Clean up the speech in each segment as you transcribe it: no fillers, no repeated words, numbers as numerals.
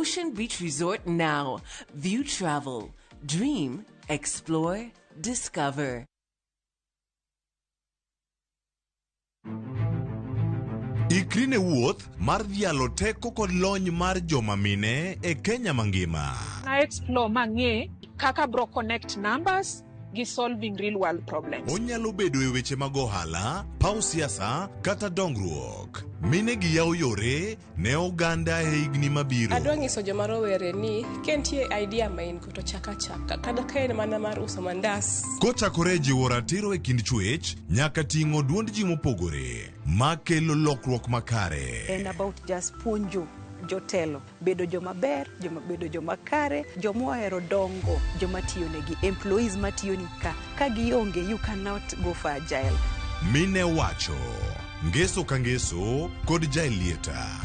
Ocean Beach Resort now. View travel. Dream. Explore. Discover. Ikrine wuoth mar dhialo teko kod lony mar joma mine e Kenya mangima. Na explore mang'e kaka bro connect numbers gi solving real world problems. Onyalo bedo e weche mag ohala, paw siasa kata dongruok. Mine gi yawo yore ne oganda e higni mabiro. Adwa nyiso joma rowere ni kentie idea main to chaka kada kaen mana mar uso mandas. Kochakore jiwo ratiro e kind chwech nyaka ting'o duond ji mopogore makelo lokruok makare. And about just puonjo jotelo bedo joma ber, bedo joma kare, joma ohero dongo, joma tiyo negi, employees matiyo ni ka gionge, you cannot go for agile. Mine wacho, ngeso ka ngeso kod jailieta.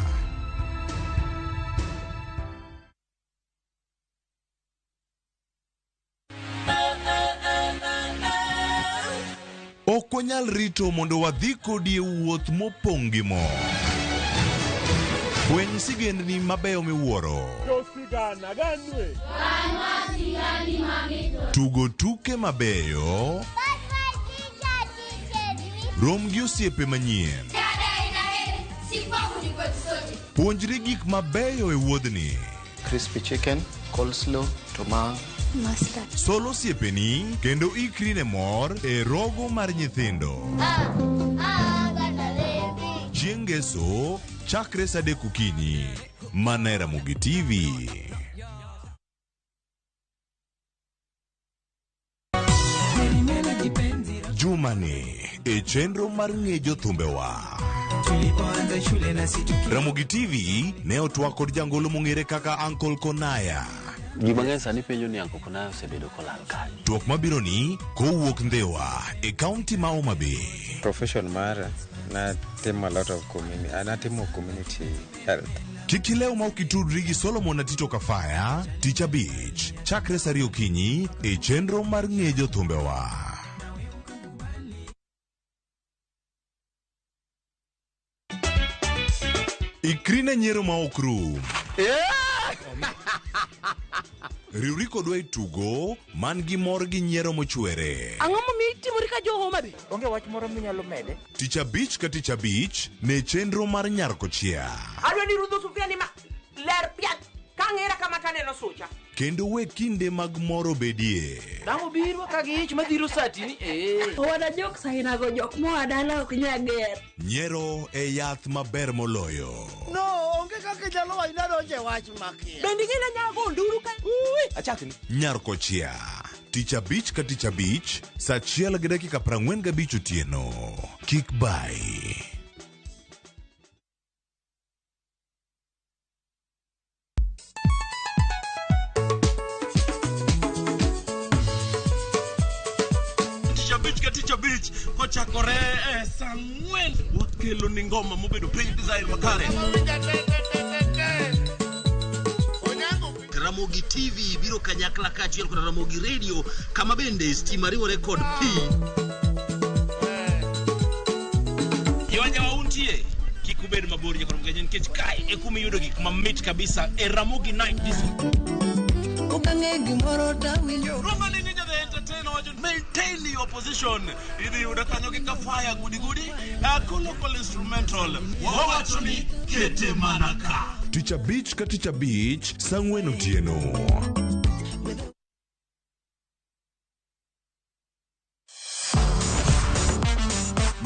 Ok wanyal rito mondo wadhi kodi e wuoth mopong' gi mo. Fweny sigendni mabeyo miwuoro. Tugo tuke mabeyo. Rom gi osiepe manyien. Puonjri gik mabeyo e wuodhni. Crispy chicken, coleslaw, tomato, mustard. Solo osiepeni kendo ikri ne mor e rogo mar nyithindo. Chieng' ngeso chakre saa 3 okinyi mana e Ramogi TV. Jumani e chenro mar ng'ejo thumbewa. Ramogi TV ne otwa kod jangolo mong'ere kaka Uncle Konaya. Gimang'eny sani penjo ni Uncle Konaya osebedo kolal kanye. Twak mabiro ni kowuok Ndhewa e kaunti ma Homa Bay. Profession mara na timo a lot of community, anatimo community health. Kikileo ma ukitudri gi Solomon Atito Kafaya, Teacher Beach, chakre saa 2 okinyi e chenro mar ng'ejo thumbewa. Ikrine nyiero ma ok rum. Riwri kodwa e tugo man gi mor gi nyiero mochwere. Ang'o momiyo itimori ka jo Homa Bay? Onge wach moro minyalo mede. Teacher Beach ka Teacher Beach ne chenro mar nyarko chia. Adwa ni Ruth Sufia ni ma ler piat kang'era kama taneno sucha. Kendo we kinde mag moro bedie. Damo biro ka gi ich madhiro sati ni Wada jok saina go jok mo adala ok nyager. Nyiero e yath maber moloyo. No, onge kaka jalo aina donje wach makia. Bendi gina nyago nduru ka. Achakni. Nyarko chia. Teacher Beach ka Teacher Beach, saa 1:45 otieno. Kik bai. Teacher Beach kochakore saa 4 wakelo ni ngoma mobedo pay design makare. Ramogi TV biro kanyakla kachiel kod Ramogi Radio kama bende stima riwo record P. Yawanya wauntie kikubed mabor nyakoro mgenye nkech kai ekumi yudo gik mamit kabisa e Ramogi Night this. Ukange gimoro tawinjo. Romani ninja the entertainer wajo maintain your position. Idi udakanyo kika fire gudi. Local instrumental. Wawachoni kete manaka. Teacher Beach ka Teacher Beach, saa 4 otieno.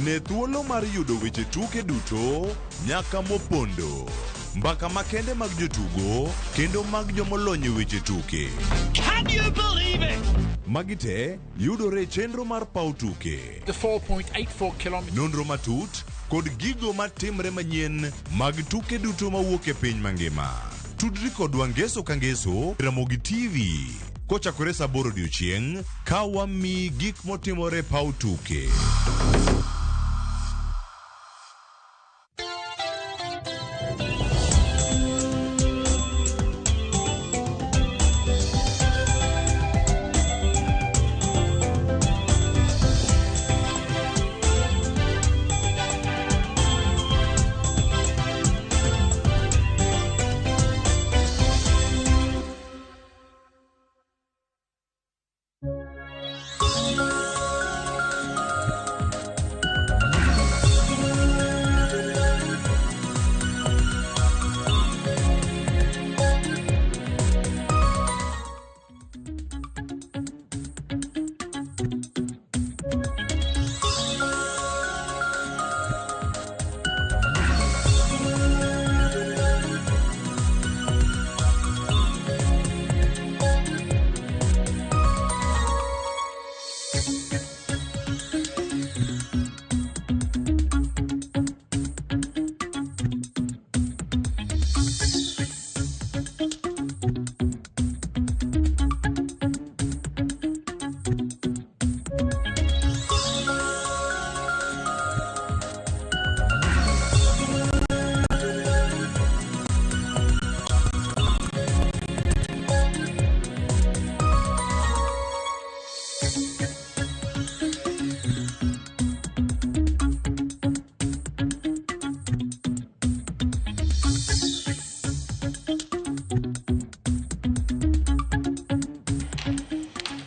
Ne thuolo mar yudo weche tuke duto nyaka mopondo. Mbaka makende mag jotugo kendo mag jomolony weche tuke. Can you believe it? Magite yudore chenro mar paw tuke. The 4.84 kilometers. Nonro matut kod gigo matimre manyien mag tuke duto mawuok e piny mangima. Tudri kodwa ngeso ka ngeso Ramogi TV. Kochakore saa 8 odiechieng' ka wami gik motimore paw tuke.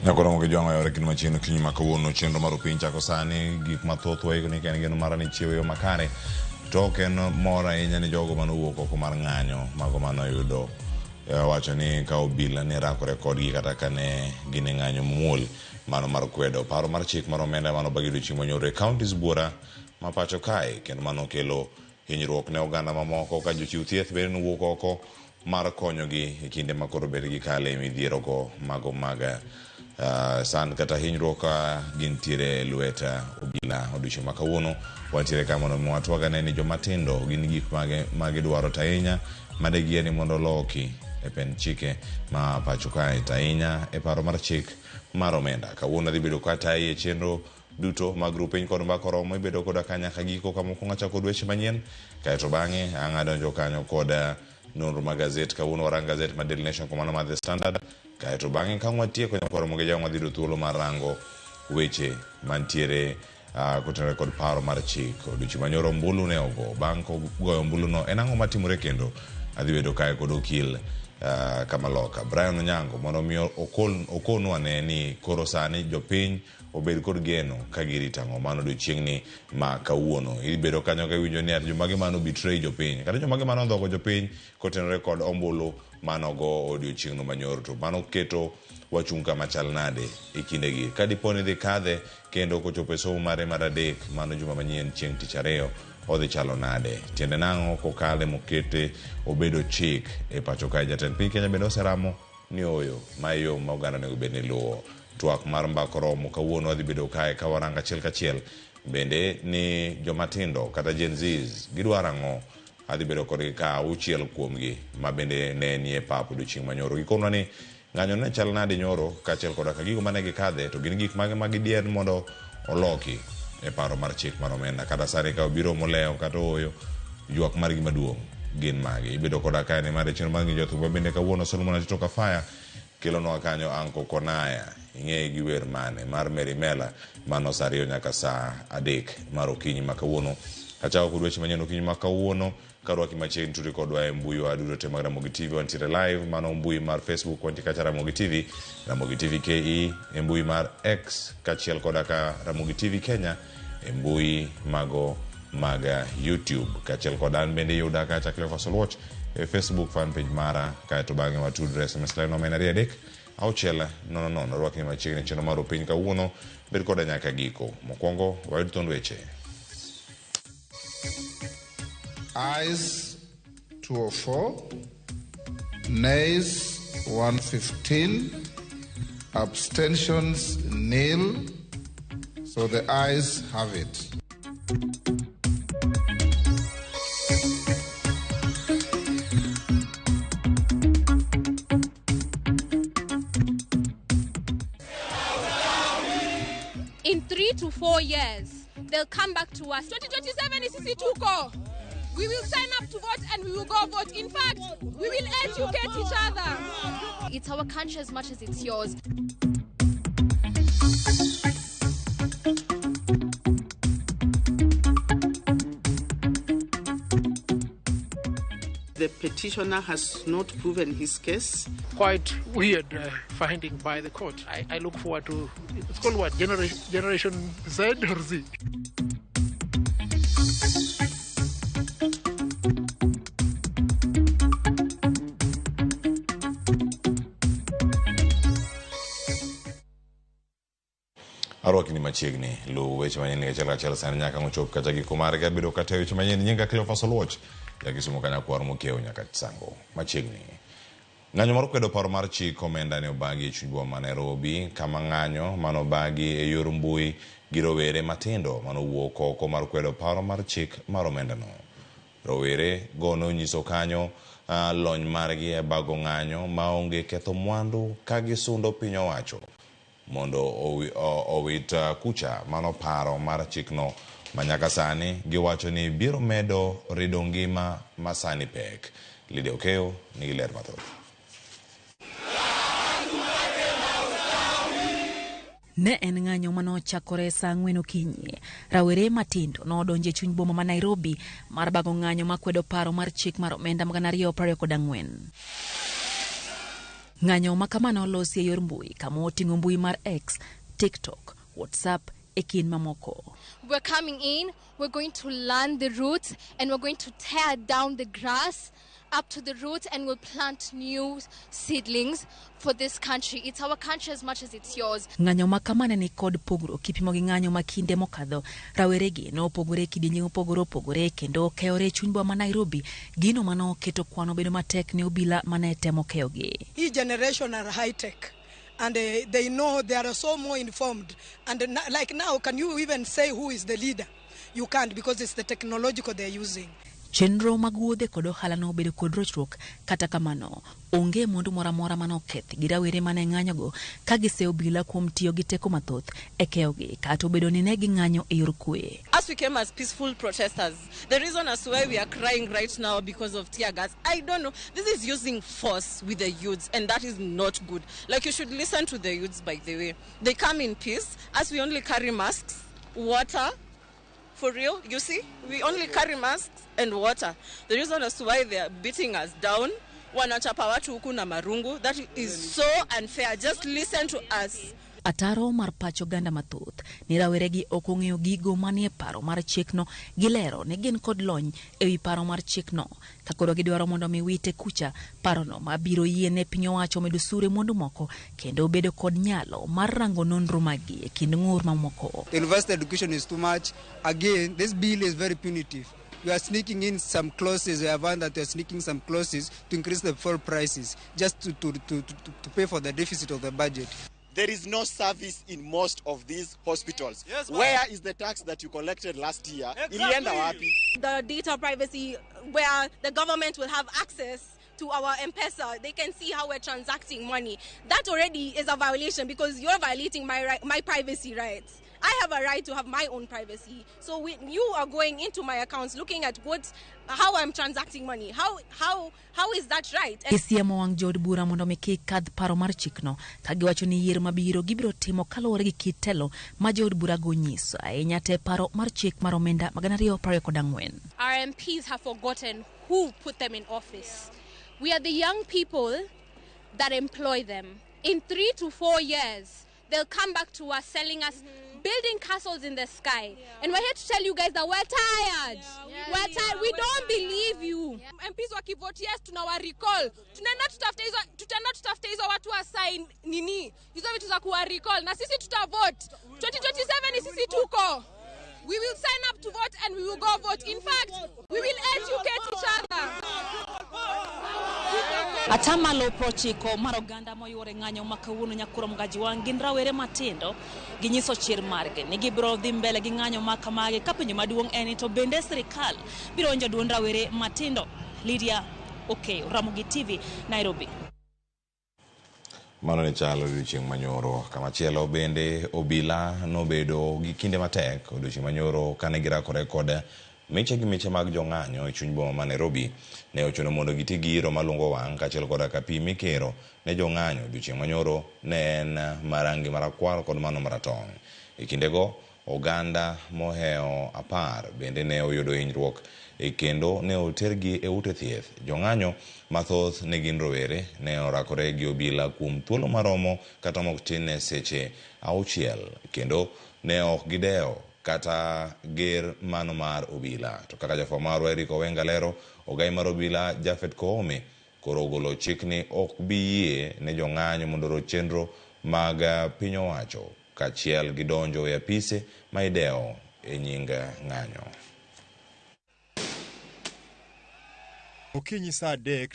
Nyakoro mo jongo yore kin machino kinyi makawuono chenro mar piny chako sani gik mathoth wego ni ken geno marani chiwo yo makare to ken mora ahinya ni jogo manowuok oko mar ng'anyo mago manoyudo wacho ni ka obila ne rakore kodgi kata kane gin e ng'anyo muol mano mar kwedo paro mar chik mar omenda mano bagido chiemo nyore counties buora ma pacho kae kendo mano kelo hinyruok ne oganda mamoko ka jochiw thieth bende nowuok oko mar konyogi e kinde makoro bed gi kale e midhiero go mago maga san kata hinyruok gintiere lweta obila odiochieng' makawuono wantiere ka mondo mwatwaga ne ni jomatindo gin gik mage dwaro tainya madegi ni mondo loki e pen chike ma pacho kae tainya e paro mar chik mar omenda kawuono dhi bedo kata e chenro duto mag grupeny kod mbakoromo ibedo koda kanya kagiko kamokwongo chako dweche manyien kaeto bang'e ang'adonjo kanyo koda nonro mag gazet kawuono warang gazet ma Daily Nation komano mar The Standard kaeto bang'e ka watieko nyakoro moge jago madhiro thuolo mar rango weche mantiere kotenore kod paro mar chik odiochieng' manyoro ombulu ne ogo bang' kogoyo ombulu no en ang'o matimore kendo adhi bedo kae kod okil Kamaloka Brian Onyango mondo miyo okonwa ne ni koro sani jopiny obed kod geno ka girito ang'o mano odiochieng'ni ma kawuono ibedo kanyo ka winjo ni at jomage mano betray jopiny kata jomage mano ndhogo jopiny kotenore kod ombulu manogo odiochieng'no manyoro to mano keto wachung' kama chal nade e kindegi ka dipo ni dhi kadhe kendo kochopo e somo mare mar adek mano juma manyien chieng' tich ariyo odhi chalo nade tiende nang'o kokale mokete obedo chik e pacho kae jatend piny Kenya bende oseramo ni oyo ma yo ma oganda nego bed ni luwo twak mar mbakoromo kawuono adhi bedo kae ka waranga achiel kachiel bende ni jomatindo kata Gen Zs gidwaro ang'o adhi bedo kodgi ka auchiel kuomgi ma bende ne nie pap odiochieng' manyoro gikonwa ni ng'anyo ne chal nade nyoro kaachiel koda ka gigo mane gikadhe to gin gik mage magidier mondo oloki e paro mar chik mar omenda kata sani ka obiro moleo kata oyo ywak margi maduong' gin magi ibedo koda kae ni mar chenro mag ng'injo thumba bende kawuono Solomon Atito Kafaya kelonwa kanyo Anko Konaya ing'eye gi wer mane mar Mary Mela mano sa ariyo nyaka sa 3 mar okinyi ma kawuono kachako kod weche manyien okinyi ma kawuono karwaki machiegni turi kodwa e mbui wa duto te mag Ramogi TV wantiere live mano mbui mar Facebook wanti kacha Ramogi TV KE e mbui mar X kachiel koda ka Ramogi TV Kenya e mbui mago maga YouTube kachiel koda bende yuda kacha Cleophas Watch e Facebook fan page mara kaeto bang'e watudre SMS line nomena riedek auchiel no rwaki machiegni chenro mar piny kawuono bed koda nyaka giko mokwongo wayud thond weche. Ayes 204, nays 115, abstentions nil. So the ayes have it. In 3 to 4 years, they'll come back to us. 2027 is Isituko. We will sign up to vote and we will go vote. In fact, we will educate each other. It's our country as much as it's yours. The petitioner has not proven his case. Quite weird finding by the court. I look forward to, it's called what, Generation Z or Z? Arwaki ni machiegni lu weche manyien kachiel sani nyaka ngochop kata giko mare ka bedo kata weche manyien nyinga Cleophas Watch yakisumo kanya kwar mokiewo nyaka sango machiegni. Ng'anyo mar kwedo paro mar chik omenda ne obagi e chuny boma ma Nairobi kama ng'anyo manobagi e yor mbui gi rowere matindo manowuok oko mar kwedo paro mar chik mar omenda no. Rowere gono nyiso kanyo lony margi e bago ng'anyo maonge ketho mwandu ka gisundo piny owacho mondo owit kucha mano paro mar chikno manyaka sani giwacho ni biro medo rido ngima masani pek. Lide Okeo nigi ler mathoth. Ne en ng'anyo manochakore saa 4 okinyi. Rawere matindo nodonjo e chuny boma ma Nairobi mar bago ng'anyo makwedo paro mar chik mar omenda 224. Ng'anyo makamano olosi e yor mbui kama oting'o mbui mar X, TikTok, WhatsApp e kin mamoko. We're coming in, we're going to learn the roots, and we're going to tear down the grass up to the roots, and we'll plant new seedlings for this country. It's our country as much as it's yours. Ng'anyo makamane ni kod pogro kipimo gi ng'anyo makinde mokadho. Raweregi no pogore kidienje opogore kendo keore chuny boma ma Nairobi, gino mano keto kwano bedo matek ne obila mane temo keyogi. Each generation are high tech. And they know, they are so more informed. And like now, can you even say who is the leader? You can't, because it's the technological they're using. Chenro mag wuodhe kod ohala no obedo kod rochruok, kata kamano onge mwandu moro amora mano oketh gi rawere mane ng'anyogo ka giseo obila kuom tiyo gi teko mathoth e keyogi kata obedo ni ne ging'anyo e yor kwe. As we came as peaceful protesters, the reason as to why we are crying right now because of tear gas, I don't know. This is using force with the youths, and that is not good. Like, you should listen to the youths, by the way. They come in peace, as we only carry masks, water. For real, you see, we only carry masks and water. The reason as to why they are beating us down, wanachapa watu huku na marungu, that is so unfair. Just listen to us. Ataro mar pacho ganda mathoth ni raweregi ok ong'eyo gigo manie paro mar chikno, gilero ne gin kod lony ewi paro mar chikno ka koro gidwaro mondo mi wite kucha parono mabiro yiene piny owacho medo sure mwandu moko kendo bedo kod nyalo mar rango nonro magi e kind ng'ur mamoko. University education is too much. Again, this bill is very punitive. We are sneaking in some clauses. We have found that we are sneaking some clauses to increase the fuel prices just to pay for the deficit of the budget. There is no service in most of these hospitals. Yes, where is the tax that you collected last year? Exactly. The data privacy, where the government will have access to our M-Pesa, they can see how we're transacting money. That already is a violation because you're violating my privacy rights. I have a right to have my own privacy. So when you are going into my accounts, looking at how I'm transacting money, how is that right? Isiemo wang jod bura mondo mi kik kadh paro mar chikno ka giwacho ni yiero mabiro gibiro timo kaluwore gi kit telo ma jod bura go nyiso ahinya te paro mar chik mar omenda 224. Our MPs have forgotten who put them in office. We are the young people that employ them. In 3 to 4 years, they'll come back to us selling us building castles in the sky. And we're here to tell you guys that we're tired. We're tired. We don't believe you. MPs wakivote yes tunawa recall. Tutaenda tutafute hizo watu assign nini? Hizo vitu za kuwa recall na sisi tutavote. 2027 sisi tuko. We will sign up to vote and we will go vote. In fact, we will educate each other. Atamalo prochiko maroganda moyore ng'anyo makawuono nyakuro mgaji wangin rawere matindo ginyiso chir marge ni gibro dhi mbele gi ng'anyo makamage ka penjo maduong' en to bende sirikal biro onjo duond rawere matindo. Lydia Okeyo, Ramogi TV, Nairobi. Mano ne chalo odiochieng' manyoro. Kamachielo bende obila nobedo gi kinde matek odiochieng' manyoro kane girakore kod miche gi miche mag jong'anyo e chuny boma ma Nairobi. Ne ochuno mondo giti gi iro malungo wang' kaachiel kod kapi mikero ne jong'anyo odiochieng' manyoro ne en marangi marakwar kod mano maratong'. E kindego oganda moheo 10 bende ne oyudo hinyruok kendo ne otergi e ute thieth. Jong'anyo mathoth ne gin rowere ne orakore gi obila kuom thuolo maromo kata mok tin ne seche 6 kendo ne ok gidewo kata ger mano mar obila. To kaka jafwambo marwa Eric Owenga lero, ogai mar obila Jafet Koome koro ogolo chik ni ok bi yie ne jong'anyo mondo oro chenro mag piny owacho kaachiel gi donjo e apise ma idewo e nying ng'anyo. Okinyi saa 3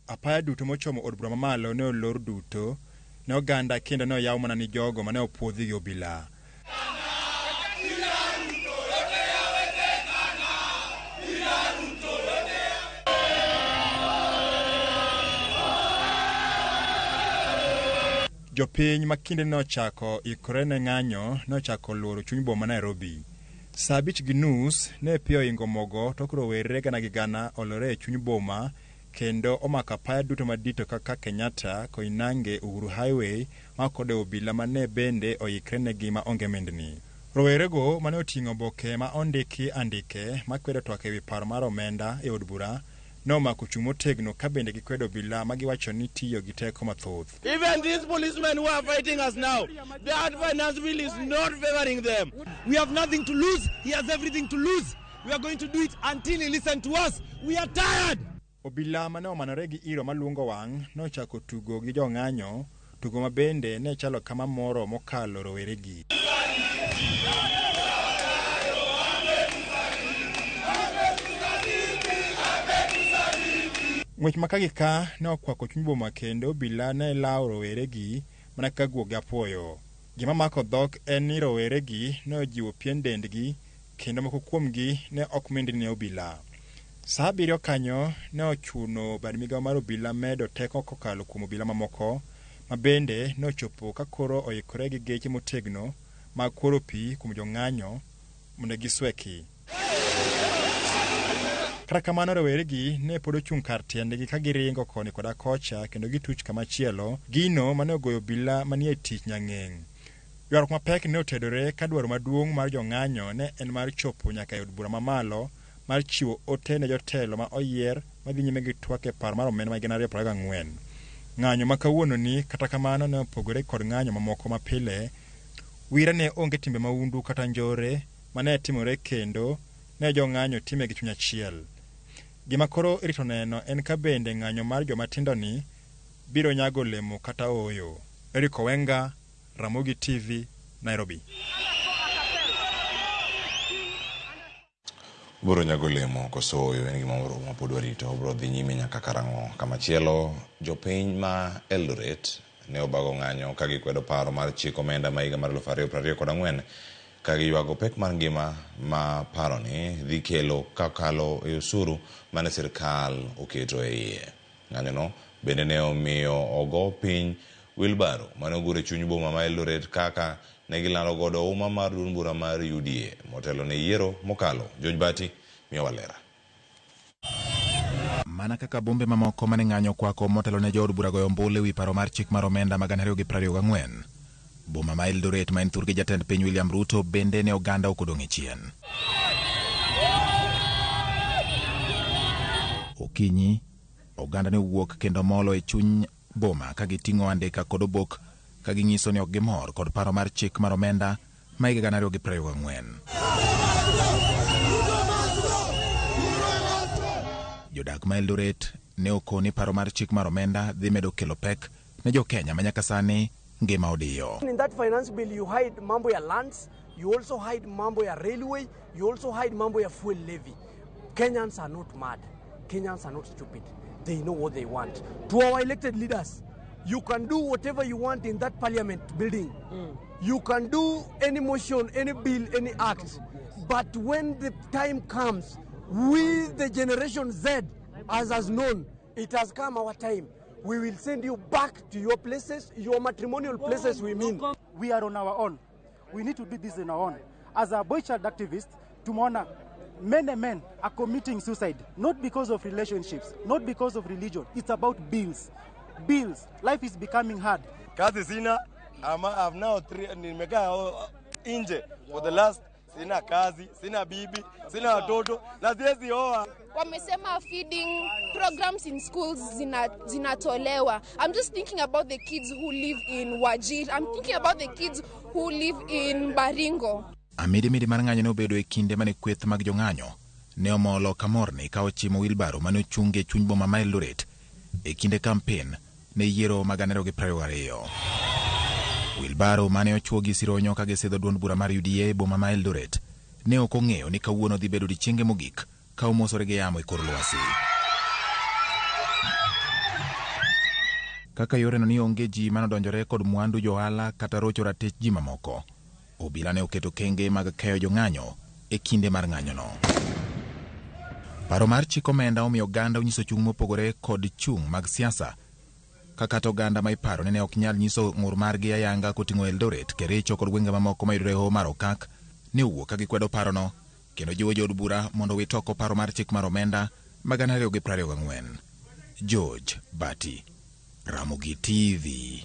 apaya duto mochomo od bura mamalo ne olor duto ne oganda kendo ne oyaw mana ni jogo mane opuodhi gi obila. Jopiny makinde ne ochako ikore ne ng'anyo ne ochako luoro chuny boma Nairobi. Saa 5:30 ne pio ingo mogo to koro were gana gi gana olore e chuny boma kendo omako apaya duto madito kaka Kenyatta, Koinange, Uhuru Highway makode obila mane bende oyikre ne gima onge mendni. Rowerego mane oting'o boke ma ondiki andike makwedo twak ewi paro mar omenda e od bura nomako chung' motegno ka bende gikwedo obila ma giwacho ni tiyo gi teko mathoth. Even these policemen who are fighting us now, that finance bill is not favoring them. We have nothing to lose. He has everything to lose. We are going to do it until he listens to us. We are tired. Obila mane omanore gi iro malungo wang' nochako tugo gi jong'anyo, tugo ma bende ne chalo kama moro mokalo roweregi. Ng'wech makagika ne okwako chuny boma kendo obila ne lawo roweregi mana ka guogi apoyo. Gima mako dhok en ni roweregi ne ojiwo pien dendgi kendo moko kuomgi ne ok mindni ne obila. Sa 7 kanyo ne ochuno bad migawo mar obila medo teko kokalo kuom obila mamoko ma bende ne ochopo ka koro oikore gi geche motegno mag kworo pi kuom jong'anyo mondo gisweki. Kata kamano roweregi ne pod ochung' kar tiendgi ka giringo koni koda kocha kendo gituch kamachielo gino mane ogoyo obila manie tich nyang'eng'. Ywaruok mapek ne otedore ka dwaro maduong' mar jong'anyo ne en mar chopo nyaka e od bura mamalo mar chiwo ote ne jotelo ma oyier madhi nyime gi twak e paro mar omenda ma higni 2024. Ng'anyo ma kawuononi kata kamano ne opogore kod ng'anyo mamoko mapile. Wira ne onge timbe maundu kata njore mane timore kendo ne jong'anyo time gi chuny achiel. Gima koro irito neno en ka bende ng'anyo mar jomatindoni biro nyago olemo kata oyo. Eric Owenga, Ramogi TV, Nairobi. Biro nyago olemo koso oyo en gima moro ma pod warito biro dhi nyime nyaka karang'o. Kamachielo jopiny ma Eldoret ne obago ng'anyo ka gikwedo paro mar chik omenda ma higa mar 2024 ka giywago pek mar ngima ma paroni dhi kelo kakalo e osuru mane sirkal oketo e iye. Ng'anyono bende ne omiyo ogo piny wheelbarrow mane ogure chuny boma ma Eldoret kaka ne gilalo godo uma mar duond bura mar UDA motelo ne yiero mokalo. George Bati miyo walera. Mana kaka bombe mamoko mane ng'anyo kwako motelo ne jood bura goyo ombulu ewi paro mar chik mar omenda ma 2024. Boma ma Eldoret ma en thurgi jatend piny William Ruto bende ne oganda okodong' e chien. Okinyi oganda ne wuok kendo molo e chuny boma ka giting'o andika kod obok ka ginyiso ni ok gimor kod paro mar chik mar omenda ma higa 2024. Jodak ma Eldoret ne okoni paro mar chik mar omenda dhi medo kelo pek ne jo Kenya ma nyaka sani ngima odiyo. In that finance bill you hide mambo ya lands, you also hide mambo ya railway, you also hide mambo ya fuel levy. Kenyans are not mad. Kenyans are not stupid. They know what they want. To our elected leaders, you can do whatever you want in that parliament building. You can do any motion, any bill, any act. But when the time comes, we, the Generation Z, as has known, it has come our time. We will send you back to your places, your matrimonial places, we mean. We are on our own. We need to do this on our own. As a boy child activist, tumeona many men are committing suicide, not because of relationships, not because of religion. It's about bills. Bills. Life is becoming hard. Kazi sina, I've now nimekaa nje for the last, sina kazi, sina bibi, sina watoto, na siwezi oa. Wamesema feeding programs in schools zinatolewa. I'm just thinking about the kids who live in Wajir. I'm thinking about the kids who live in Baringo. Amidi mar ng'anyo ne obedo e kinde mane kweth mag jong'anyo ne omolo kamorni ka ochimo wheelbarrow mane ochunge chuny boma ma Eldoret e kinde kampen ne yiero mag 2022. Wheelbarrow mane ochuo gi sironyo ka gisidho duond bura mar UDA boma ma Eldoret ne ok ong'eyo ni kawuono dhi bedo odiechienge mogik ka omosore gi yamo e kor lwasi. Kaka yoreno ni onge ji manodonjore kod mwandu johala kata rocho ratich ji mamoko, obila ne oketo kenge mag keyo jong'anyo e kinde mar ng'anyono. Paro mar chik omenda omiyo oganda onyiso chung' mopogore kod chung' mag siasa, kaka oganda ma iparo ne ok nyal nyiso ng'ur margi ayanga koting'o Eldoret, Kericho kod gwenge mamoko mayudore e hoho mar Okak ne owuok ka gikwedo parono kendo jiwo jood bura mondo wit oko paro mar chik mar omenda ma 2024. George Bati, Ramogi TV.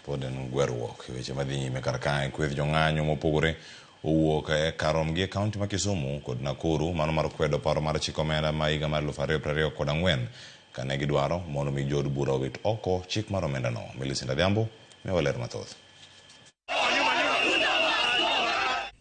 Pod en gweruok weche madhi nyime kar kae kweth jong'anyo mopogore owuok e karom gi kaunti ma Kisumu kod Nakuru mano mar kwedo paro mar chik omenda ma higa mar 2024 kane gidwaro mondo mi jood bura owit oko chik mar omenda no. Millicent Adhiambo mewaler mathoth.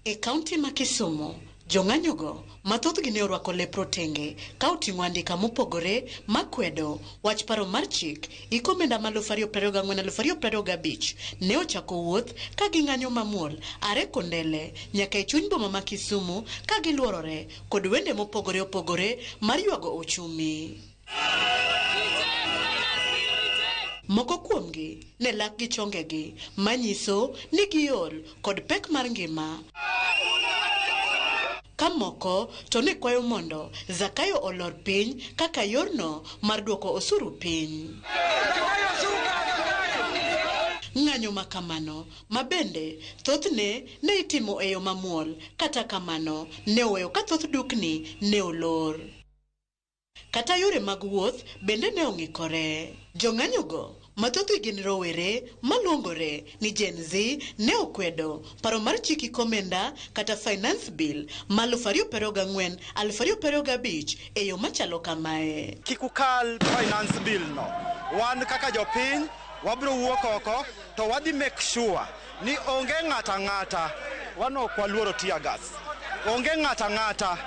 E kaunti ma Kisumu, jong'anyogo mathoth gi ne orwako lepro tenge ka oting'o andika mopogore makwedo wach paro mar chik iko omenda ma 2024-2025 ne ochako wuoth ka ging'anyo mamuol are kondele nyaka e chuny boma ma Kisumu ka giluorore kod wende mopogore opogore mar ywago ochumi. Moko kuomgi ne lak gi chongegi manyiso ni giol kod pek mar ngima. Ka moko to ne kwayo mondo Zakayo olor piny kaka yorno mar duoko osuru piny. Ng'anyo makamano mabende thothne ne itimo e yo mamuol, kata kamano ne oweyo ka thoth dukni ne olor. Kata yore mag wuoth bende ne ong'ikore. Jong'anyogo mathoth gin rowere maluongore ni Gen Z ne okwedo paro mar chiki komenda kata finance bill ma 2024-2025 e yo machalo kamae. Kikukal finance bill no, wan kaka jopiny wabro wuok oko to wadhi make sure ni onge ng'ata ng'ata wano kwaluoro tear gas. Onge ng'ata ng'ata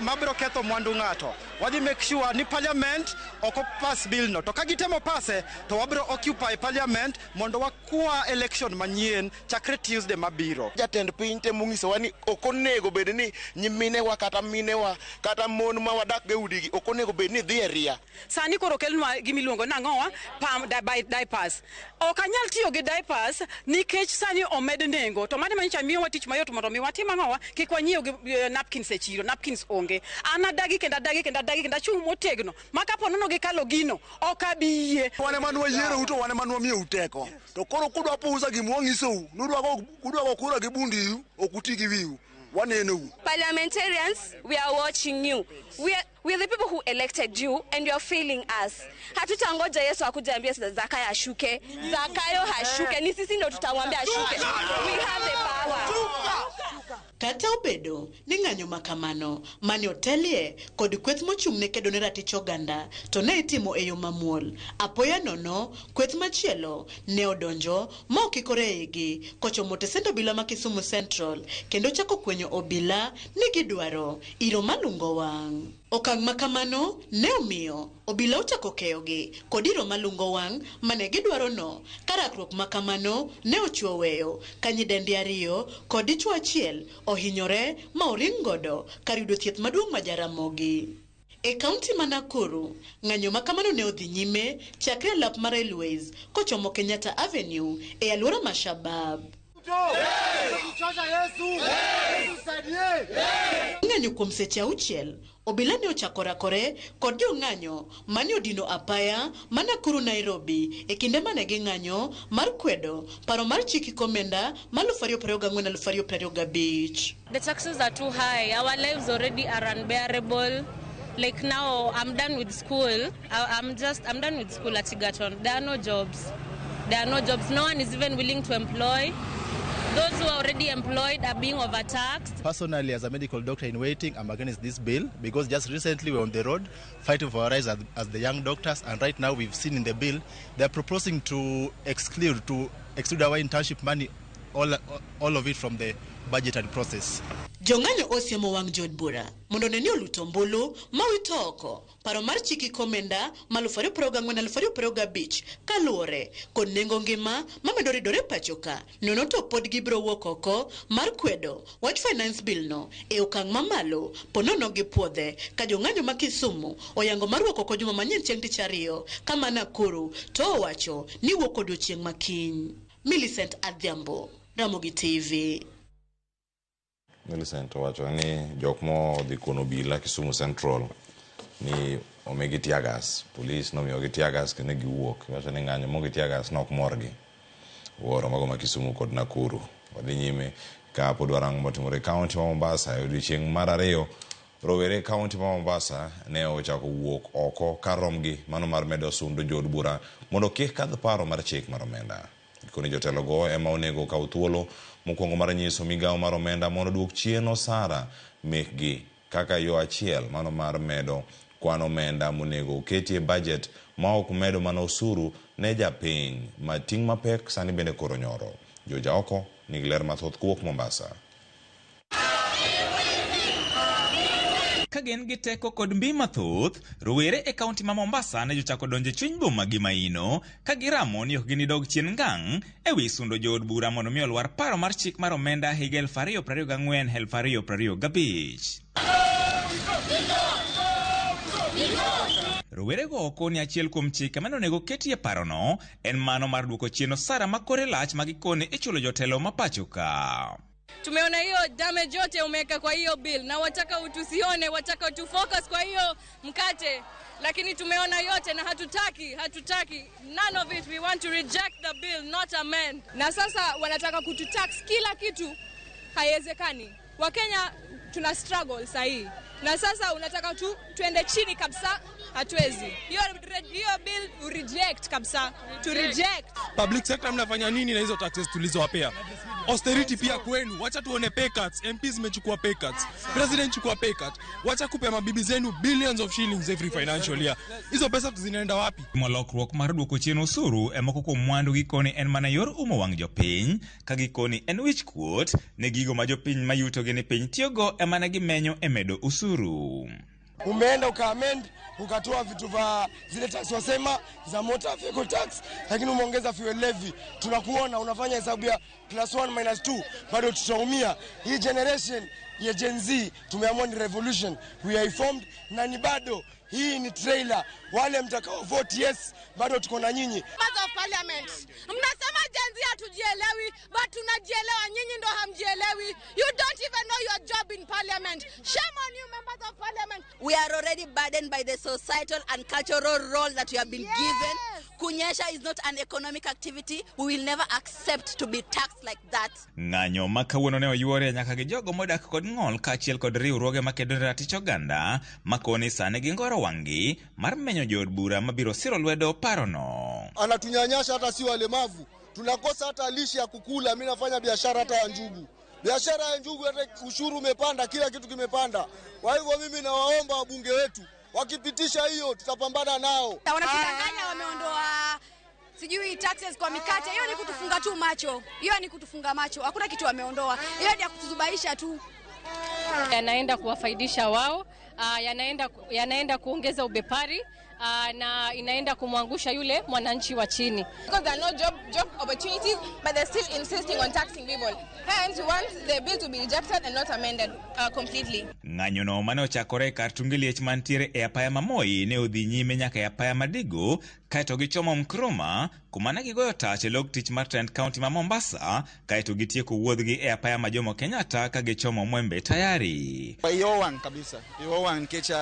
mabro ketho mwandu ng'ato. Wadhi make sure ni parliament oko pass bill no. To kagitemo passe to wabro occupy parliament mondo wakwa election manyien chakre Tuesday mabiro. Jatend piny temo ng'isowa ni ok onego bed ni nyiminewa kata minewa kata mon ma wadak e udigi ok onego bed ni dhi e ria. Sani koro kelnwa gimiluongo nang'owa pam diapers. Ok anyal tiyo gi diapers nikech sani omed nengo. To mane manyicha miyowa tich mayot mondo mi watim ang'owa kik wanyiew gi napkins e chiro. Napkins onge. An adagi kenda chung' motegno ma kapo nono gi kalo gino ok abiye. Wane manwa yiero uto wane manwa miyo uteko. To koro kudwa pousa gimwa ng'isou nudwa go kura gi bundi okuti gi wiu. Parliamentarians, we are watching you. We are the people who elected you and you are failing us. Hatutangoja Yesu akuja ambia Zakayo ashuke. Zakayo hashuke. Ni sisi ndo tutamwambia ashuke. We have the power. Kata obedo ni ng'anyo makamano mane otelie kod kweth mochung' ne kedo ne ratich oganda to ne itimo e yo mamuol. Apoya nono kweth machielo ne odonjo ma okikore igi kochomo tesend obila ma Kisumu Central kendo chako kwenyo obila ni gidwaro iro malungo wang'. Okang' makamano ne omiyo obila ochako keyogi kod iro malungo wang' mane gidwaro no. Karakruok makamano ne ochuo weyo ka nyidendi ariyo kod dichwo achiel ohinyore ma oring godo kar yudo thieth maduong' ma Jaramogi. E kaunti ma Nakuru, ng'anyo makamano ne odhi nyime chakre lap mar Railways kochomo Kenyatta Avenue e alwora ma Shabab. Ng'anyo kuom seche auchiel, obila ne ochako rakore kod jong'anyo mane odino apaya ma Nakuru Nairobi e kinde mane ging'anyo mar kwedo paro mar chiki komenda ma 2024-2025. The taxes are too high. Our lives already are unbearable. Like now, I'm done with school. I'm done with school at Egerton. There are no jobs. No one is even willing to employ. Those who are already employed are being overtaxed. Personally, as a medical doctor in waiting, I'm against this bill because just recently we're on the road fighting for our rights as the young doctors, and right now we've seen in the bill they're proposing to exclude our internship money, all of it from the budgetary process. Jong'anyo osiemo wang' jood bura mondo ne ni oluto mbulu ma wito oko paro mar chiki komenda ma 2024-2025 kaluwore kod nengo ngima mamedo ridore pachoka. Nono to pod gibro wuok oko mar kwedo wach finance bill no e okang' mamalo ponono gi puodhe ka jong'anyo ma Kisumu oyango mar wuok oko juma manyien chieng' tich ariyo kama Nakuru to owacho ni wuok odiochieng' makiny. Millicent Adhiambo, Ramogi TV. Millicent owacho ni jok mo dhi kono obila Kisumu Central ni omegi tiagas. Polis nomiyogi tiagas kendo giwuok. Wacho ni ng'anyo mogi tiagas nok morgi. Wuoro mago ma Kisumu kod Nakuru. Wadhi nyime ka pod warang motimore kaunti ma Mombasa e odiochieng' mar ariyo. Rowere kaunti ma Mombasa ne ochako wuok oko karomgi mano mar medo sundo jood bura mondo kik kadh paro mar chik mar omenda. koni jotelo go ema onego kaw thuolo mokwongo mar nyiso migawo mar omenda mondo duok chien osara mekgi kaka yo achiel mano mar medo kwan omenda monego ketie budget ma ok medo mana osuru ne japiny ma ting' mapek sani bende koro nyoro. Joja oko nigi ler mathoth kuok Mombasa. Kagen gi teko kod mbi mathoth, rowere e kaunti ma Mombasa ne jochako donje chuny boma gi maino ka giramo ni ok ginidog chien ngang e wi sundo jood bura mondo mi olwar paro mar chik mar omenda higa 2024-2025. Rowere go oko ni achiel kuom chike mane onego ketie parono en mano mar duoko chien osara ma kore lach ma gikone ichulo jotelo ma pacho ka. Tumeona hiyo damage yote umeweka kwa hiyo bill na wataka utusione, wataka utufocus kwa hiyo mkate, lakini tumeona yote na hatutaki. None of it. We want to reject the bill, not amend. Na sasa wanataka kututax kila kitu, haiwezekani. Wakenya tuna struggle sahi. Na sasa unataka tuende chini kabisa, hatuwezi. Hiyo bill reject kabisa, to reject. Public sector mnafanya nini na hizo taxes tulizowapea? Austerity pia kwenu, wacha tuone pay cuts. MPs mechukua pay cuts, president chukua pay cut. Wacha kupe mabibi zenu billions of shillings every financial year. Hizo pesa zinaenda wapi? Molokruok mar duoko chien osuru e moko kuom mwandu gikoni en mana yor umo wang' jopiny, ka gikoni en wich kuot ne gigo ma jopiny mayuto gi ni piny tiyogo e mana gimenyo e medo usuru. Umeenda ukaamend ukatoa vitu vya zile tax wasema za motor vehicle tax, lakini umeongeza fuel levy. Tunakuona unafanya hesabu ya +1 - 2, bado tutaumia. Hii generation ya Gen Z tumeamua ni revolution, we are informed, na ni bado hii ni trailer. Wale mtakao vote yes, bado tuko na nyinyi. Members of parliament, mnasema Gen Z hatujielewi, but tunajielewa, nyinyi ndo hamjielewi. You don't even know your job in parliament. Shame on you, members of parliament. We are already burdened by the societal and cultural role that we have been given. Kunyesha is not an economic activity. We will never accept to be taxed like that. Ng'anyo ma kawuono ne oyuore nyaka gi jogo modak kod ng'ol kaachiel kod riwruoge makedo ne ratich oganda makoni sani gi ngoro wang'gi mar menyo jood bura mabiro siro lwedo parono. Anatunyanyasha hata si walemavu. Tunakosa hata lishe ya kukula. Mimi nafanya biashara hata ya njugu. Biashara ya njugu hata ushuru umepanda, kila kitu kimepanda. Kwa hivyo mimi nawaomba wabunge wetu wakipitisha hiyo tutapambana nao. Wanatudanganya, wameondoa sijui taxes kwa mikate. Hiyo ni kutufunga tu macho. Hiyo ni kutufunga macho. Hakuna kitu wameondoa. Hiyo ni ya kutuzubaisha tu. Yanaenda kuwafaidisha wao, yanaenda kuongeza ubepari, na inaenda kumwangusha yule mwananchi wa chini. Because there are no job opportunities, but they're still insisting on taxing people. Hence, we want the bill to be rejected and not amended completely. Ng'anyo no mane ochakore kar Tungiliech mantiere e apaya ma Moi ne odhi nyime nyaka e apaya ma Digo, kaeto gichomo Nkrumah kuma ne gigoyo tach e log tich mar Trent County ma Mombasa, kaeto gitieko wuodhgi e apaya ma Jomo Kenyatta ka gichomo Mwembe Tayari. Iyo wang' kabisa, iyo wang' nikech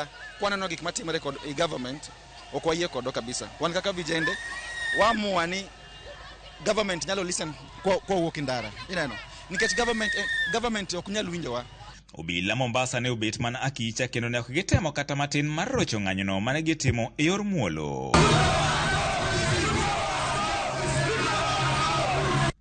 kwaneno gik matimore kod government ok wayie kodo kabisa. Wan kaka vijende waamua ni government nyalo listen kwa wuok ndara. Ineno nikech government ok nyal winjowa. Obila Mombasa ne obet mana akicha kendo ne ok gitemo kata matin mar rocho ng'anyo no mane gitimo e yor muolo.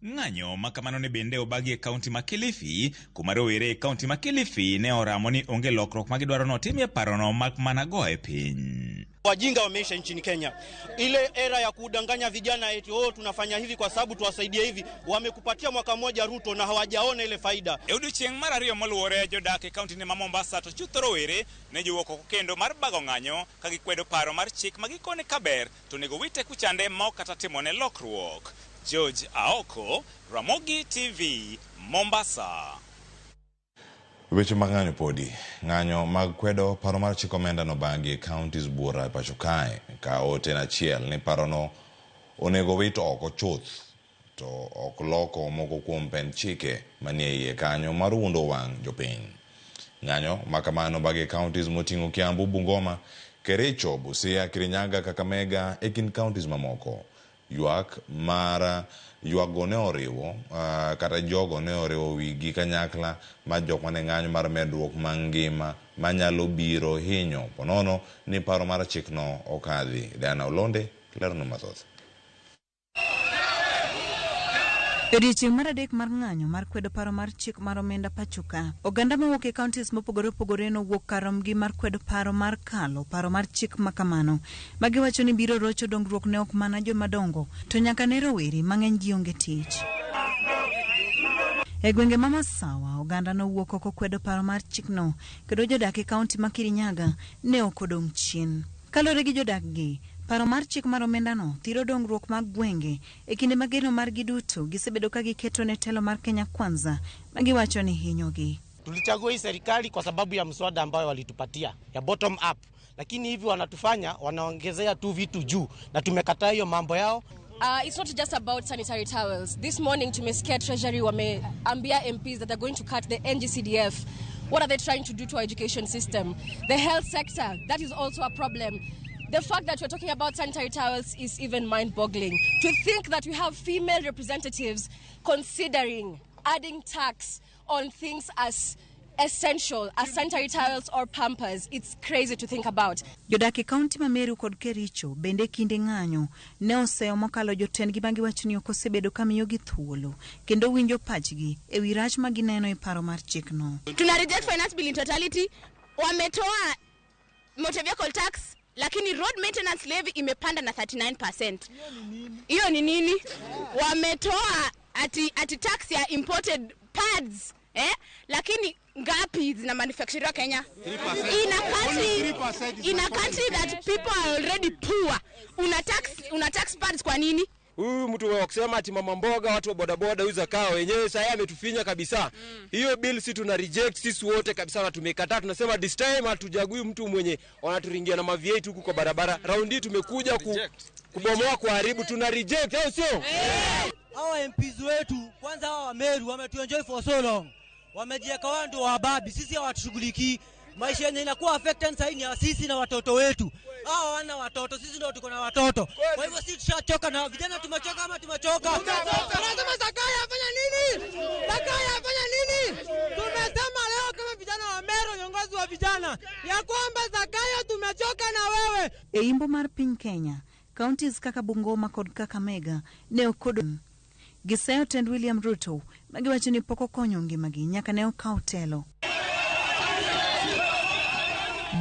Ng'anyo makamano ne bende obagi e kaunti ma Kilifi, kuma rowere e kaunti ma Kilifi ne oramo ni onge lokruok ma gidwaro notimie parono mak mana go e piny. Wajinga wameisha nchini Kenya. Ile era ya kudanganya vijana eti tunafanya hivi kwa sababu tuwasaidie hivi, wamekupatia mwaka mmoja Ruto na hawajaona ile faida. Odiechieng' mar ariyo moluwore jodak e kaunti ne ma Mombasa to chutho rowere ne jowuok oko kendo mar bago ng'anyo ka gikwedo paro mar chik ma gikone kaber to nego wite kuchande ma ok kata timone lokruok. George Aoko, Ramogi TV, Mombasa. Weche mag ng'anyo podi. Ng'anyo mag kwedo paro mar chik omenda no bangi e counties bura e pacho kae ka ote na chiel ni parono onego wit oko chuth to ok loko moko kuom pen chike manie iye kanyo mar wuondo wang' jopiny. Ng'anyo makamano bagi counties moting'o Kiambu, Bungoma, Kericho, Busia, Kirinyaga, Kakamega e kind counties mamoko. Yuago ne oriwo kata jogo ne oriwo wigi kanyakla ma jok mane ng'anyo mar medruok mangima manyalo biro hinyo ponono ni paro mar chikno okadhi. Diana Olonde lerno mathoth. Odiochieng' mar adek mar ng'anyo mar kwedo paro mar chik mar omenda pachuka. Oganda mawuok e counties mopogore opogore nowuok karomgi mar kwedo paro mar kalo paro mar chik makamano. Magiwacho ni biro rocho dongruok ne ok mana jomadongo, to nyaka ne rowere mang'eny gi onge tich. E gwenge ma Masawa, oganda nowuok oko kwedo paro mar chikno, kendo jodak e kaunti ma Kirinyaga ne ok odong' chien. Kalore gi jodak gi, paro mar chik mar omenda no thiro dongruok mag gwenge e kinde mageno margi duto gisebedo ka giketo ne telo mar Kenya Kwanza magiwacho ni hinyogi. Tulichagua hii serikali kwa sababu ya mswada ambayo walitupatia ya bottom up, lakini hivi wanatufanya wanaongezea tu vitu juu na tumekataa hiyo mambo yao. It's not just about sanitary towels. This morning tumesikia Treasury wameambia MPs that they're going to cut the NGCDF. What are they trying to do to our education system? The health sector, that is also a problem. The fact that we're talking about sanitary towels is even mind-boggling. To think that we have female representatives considering adding tax on things as essential as sanitary towels or pampers, it's crazy to think about. Jodaki kaunti ma Meru kod Kericho bende kinde ng'anyo ne oseo mokalo jotendgi magiwacho ni ok osebedo kamiyogi thuolo kendo winjo pachgi e wi rach ma gineno e paro mar chikno. Tuna reject finance bill in totality. Wametoa motor vehicle tax, lakini road maintenance levy imepanda na 39%. Hiyo ni nini? Wametoa ati tax ya imported pads, lakini ngapi zina manufacture Kenya? 3%. In a country that people are already poor, una tax pads kwa nini? Huyu mtu wa kusema ati mama mboga watu wa bodaboda uza kao wenyewe sasa ametufinya kabisa. Hiyo bill si tuna reject sisi wote kabisa na tumekataa. Tunasema this time hatujagui mtu mwenye wanaturingia na mavieti huku kwa barabara. Round hii tumekuja kubomoa kuharibu, tuna reject au sio? Hawa MPs wetu kwanza hawa wa Meru wametuenjoy for so long. Wamejieka wao ndio wababi, sisi hawatushughuliki. Maisha yenyewe inakuwa affected sasa ni sisi na watoto wetu. Hao wana watoto, sisi ndio tuko na watoto. Kwa hivyo sisi tushachoka na vijana tumechoka ama tumechoka. Tunasema Zakaya afanya nini? Zakaya afanya nini? Tumesema leo kama vijana wa Meru, viongozi wa vijana, ya kwamba Zakaya tumechoka na wewe. Eimbo mar piny Kenya, counties kaka Bungoma kod Kakamega ne okodon. Giseo tend William Ruto magiwacho ni poko konyo ngimagi nyaka ne okaw telo.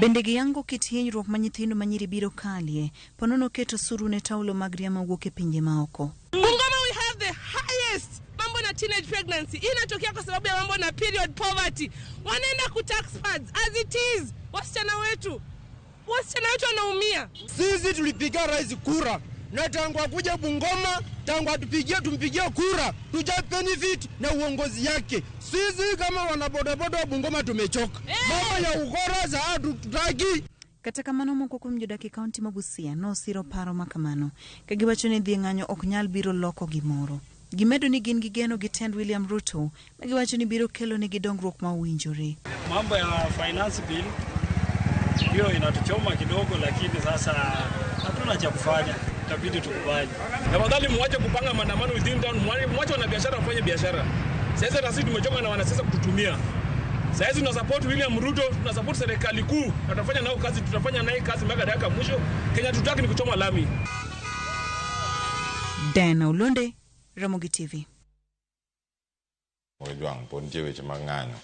Bende giyango kit hinyruok ma nyithindo ma nyiri biro kalie ponono keto suru ne taulo mag riama wuok e pinje maoko. Bungoma we have the highest mambo na teenage pregnancy. Inatokea kwa sababu ya mambo na period poverty. Wanaenda ku tax pads as it is. Wasichana wetu wanaumia. Sisi tulipiga rais kura na tangu kuja Bungoma, tangu tumpigie kura, tuja benefit na uongozi yake. Sisi kama wanabodaboda wa Bungoma tumechoka. Mambo ya ukora za tutaki. Kata kamano moko kuom jodaki kaunti ma Busia no siro paro makamano. Kagiwacho ni dhi ng'anyo ok nyal biro loko gimoro. Gimedo ni gin gigeno gi tend William Ruto, magiwacho ni biro kelo ni gidongruok ma uwinjore. Mambo ya finance bill hiyo inatuchoma kidogo, lakini sasa hatuna cha kufanya, itabidi tukubali. Tafadhali mwache kupanga maandamano within town, mwache wana biashara wafanye biashara. Sasa sisi tumechoka na wanasiasa kututumia. Sasa tuna support William Ruto, tuna support serikali kuu, tutafanya nao kazi, tutafanya naye kazi mpaka dakika mwisho. Kenya tutaki ni kuchoma lami. Dana Ulonde, Ramogi TV. Ojwang pontie weche mang'anyo.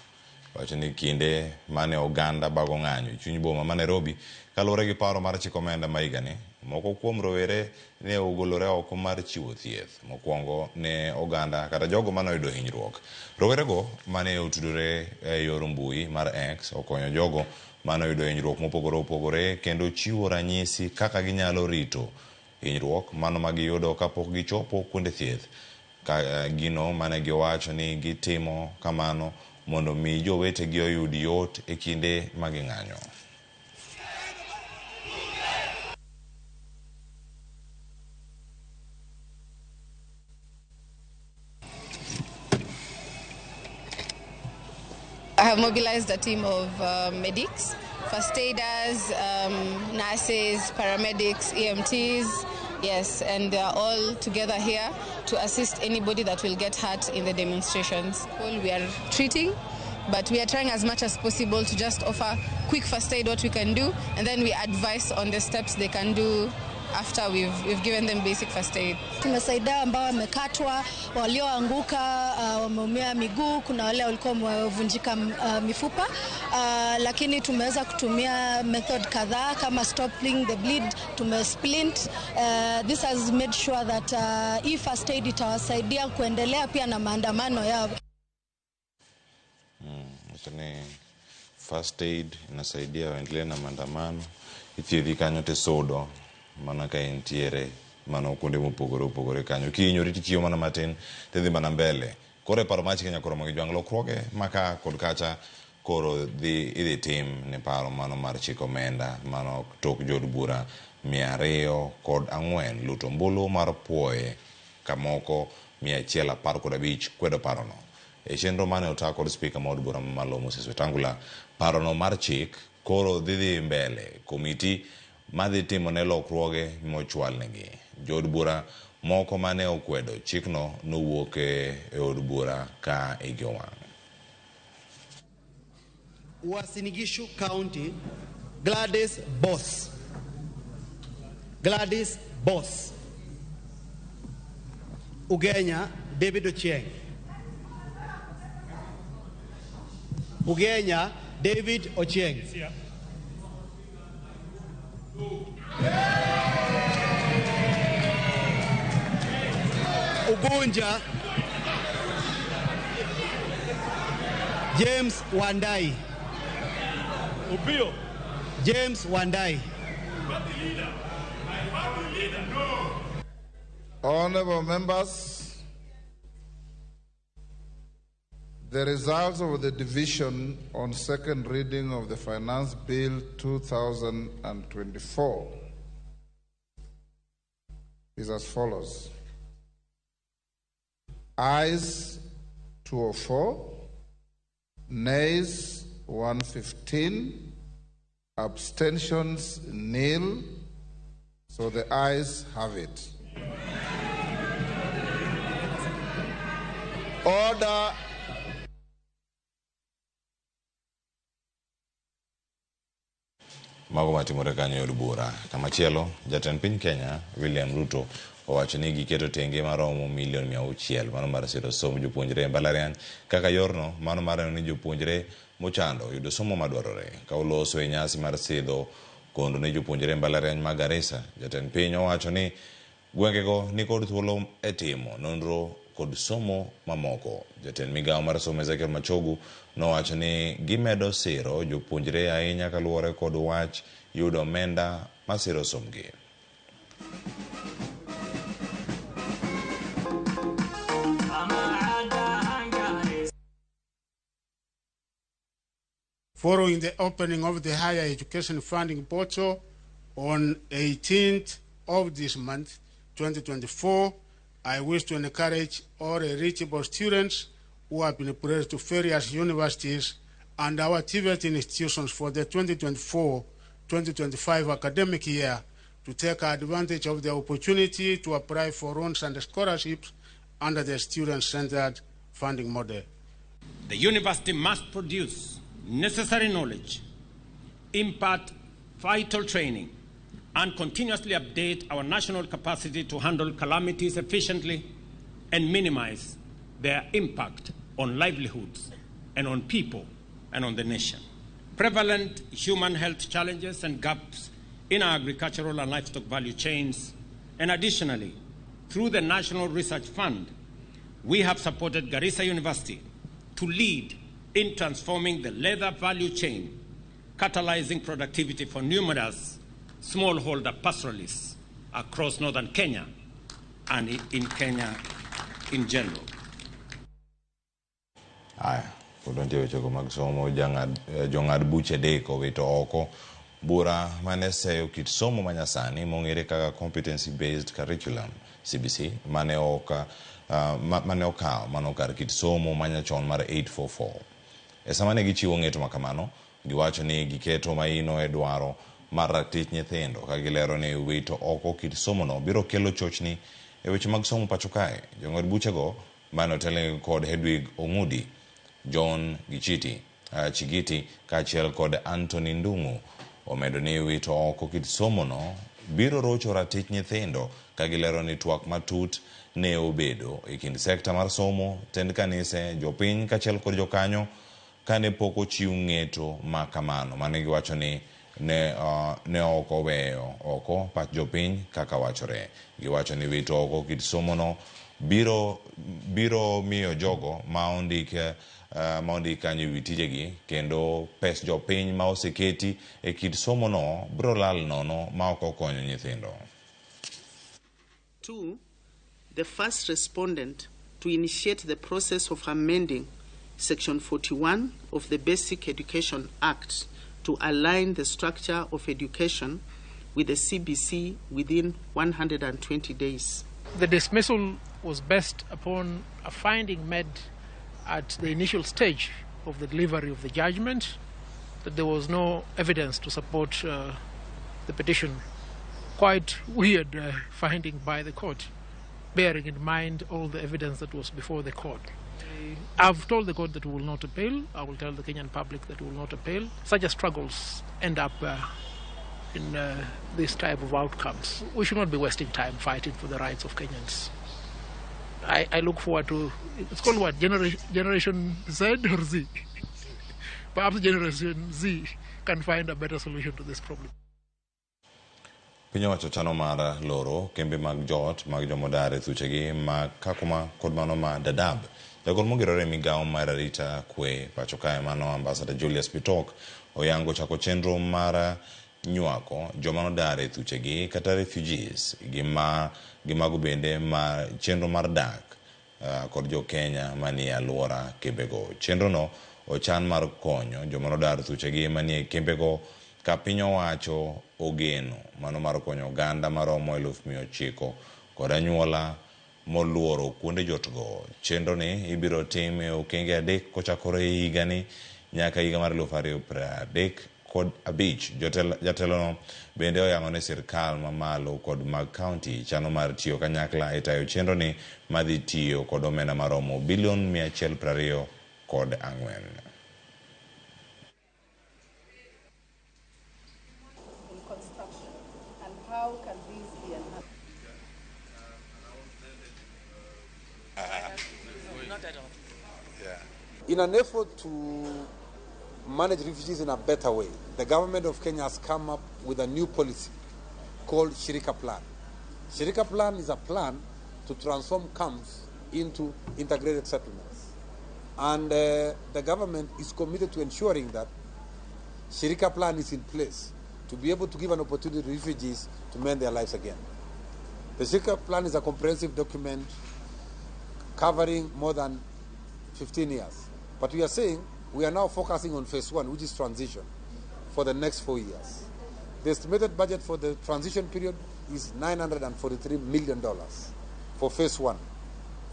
Wacho ni kinde mane oganda bago ng'anyo chuny boma ma Nairobi kalore gi paro mar chiko omenda maigani. Moko kuom rowere ne ogolore oko mar chiwo thieth. Mokwongo ne oganda kata jogo mane oyudo hinyruok. Rowerego mane otudore e yor mbui mar X okonyo jogo mane oyudo hinyruok mopogore opogore kendo chiwo ranyisi kaka ginyalo rito hinyruok mano ma giyudo kapok gichopo kuonde thieth. Gino mane giwacho ni gitimo kamano mondo mi jowetegi oyud yot e kinde ma ging'anyo. I have mobilized a team of medics, first aiders, nurses, paramedics, EMTs, yes, and they are all together here to assist anybody that will get hurt in the demonstrations. We are treating, but we are trying as much as possible to just offer quick first aid, what we can do, and then we advise on the steps they can do after we've given them basic first aid. Tumesaidia ambao wamekatwa, walioanguka, wameumia miguu, kuna wale walikuwa wamevunjika mifupa, lakini tumeweza kutumia method kadhaa kama stopping the bleed, tumesplint. This has made sure that first aid itawasaidia kuendelea pia na maandamano yao. First aid inasaidia waendelee na maandamano. Ithiedhi kanyo te sodo mana ka entiere mano kuonde mopogore kanyo kinyori tichiyo mana matin tedhi mana mbele. Kore paro machi Kenya koro magi jwang lokruoge maka kod kacha koro idhi tim ne paro mano mar chiko omenda mano tok jod bura 204 luto mbulu mar puoye kamoko 115 kwedo parono. Chenro mane ota kod speaker mod bura mamalo Moses Wetangula parono mar chik koro dhi mbele. Komiti madhi timo ne lokruoge mochwal negi. Jod bura moko mane okwedo chikno nowuok e od bura ka igowang. Uasin Gishu County, Gladys Boss. Ugenya, David Ochieng. Ugenya, David Ochieng. Ugunja, James Wandai. Upio. James Wandai. Honorable members, the results of the division on second reading of the Finance Bill 2024 is as follows. Ayes 204, nays 115, abstentions nil. So the ayes have it. Order. Mago matimore kanyo od bura. Kamachielo, jatend piny Kenya William Ruto owacho ni giketo tenge maromo milion 600 mano mar siro somo jopuonjre mbalariany kaka yorno mano mar ni jopuonjre mochando yudo somo madwarore ka oloso e nyasi mar sidho kondo ne jopuonjre mbalariany ma Garissa. Jatend piny owacho ni gwengego ni kod thuolo e timo nonro kod somo mamoko. Jatend migawo mar somo Ezekiel Machogu nowacho ni gimedo siro jopuonjre ahinya kaluwore kod wach yudo omenda masiro somgi. Following the opening of the Higher Education Funding Portal on 18th of this month, 2024, I wish to encourage all eligible students who have been placed to various universities and our TVET institutions for the 2024-2025 academic year to take advantage of the opportunity to apply for loans and scholarships under the student-centered funding model. The university must produce necessary knowledge, impart vital training, and continuously update our national capacity to handle calamities efficiently and minimize their impact on livelihoods and on people and on the nation. Prevalent human health challenges and gaps in our agricultural and livestock value chains, and additionally, through the National Research Fund, we have supported Garissa University to lead in transforming the leather value chain, catalyzing productivity for numerous smallholder pastoralists across northern Kenya and in Kenya in general. Kodontie wechogo mag somo jong'ad buche deko wito oko bura mane seyo kit somo manyasani mong'ere kaka competency based curriculum CBC mane okawo mano kar kit somo manyachon mar 844. E sama ne gichiwo ng'eto makamano, giwacho ni giketo maino e dwaro mar ratich nyithindo ka gilero ni wito oko kit somono biro kelo chochni e weche mag somo pacho kae. Jong'ad buchego mane otelne kod Hedwig Ong'udi, John Chigiti kaachiel kod Anthony Ndung'u omedo ni wito oko kit somono biro rocho ratich nyithindo ka gilero ni twak matut ne obedo e kind sekta mar somo, tend kanise, jopiny kachiel kod jokanyo kane pok ochiw ng'eto ma kamano. Mane giwacho ni ne ok oweyo oko pach jopiny kaka wachore. Giwacho ni wito oko kit somono biro miyo jogo ma ondike kanyo wi tijegi, kendo pes jopiny ma oseketi e kit somono biro lal nono ma ok okonyo nyithindo. 2. The first respondent to initiate the process of amending Section 41 of the Basic Education Act to align the structure of education with the CBC within 120 days. The dismissal was based upon a finding made at the initial stage of the delivery of the judgment that there was no evidence to support the petition. Quite weird finding by the court, bearing in mind all the evidence that was before the court. I've told the court that we will not appeal. I will tell the Kenyan public that we will not appeal. Such struggles end up in this type of outcomes. We should not be wasting time fighting for the rights of Kenyans. I look forward to, it's called what, Generation Z or Z? Perhaps Generation Z can find a better solution to this problem. Piny owacho chano mar loro kembe mag jot mag jomodare thuchegi ma Kakuma kod mano ma Dadaab. Jagol mogirore migawo mar arita kwe pacho kae mano Ambassador Julius Bitok oyango chako chenro mar nywako joma nodare thuchegi kata refugees gimago bende ma chenro mar dak kod jo Kenya manie alwora kembego. Chenro no ochan mar konyo joma nodare thuchegi manie kembego ka piny owacho ogeno mano mar konyo oganda maromo 900,000 kod anyuola moluoro kuonde jotgo. Chenro ni ibiro tim e okenge adek kochakore higani nyaka higa mar 2035. Jatelo no bende oyango ne sirkal mamalo kod mag county chano mar tiyo kanyakla e tayo chenro ni madhi tiyo kod omenda maromo bilion 124 kod 4. In an effort to manage refugees in a better way, the government of Kenya has come up with a new policy called Shirika Plan. Shirika Plan is a plan to transform camps into integrated settlements. And the government is committed to ensuring that Shirika Plan is in place to be able to give an opportunity to refugees to mend their lives again. The Shirika Plan is a comprehensive document covering more than 15 years. But we are saying we are now focusing on phase 1, which is transition, for the next 4 years. The estimated budget for the transition period is $943 million for phase 1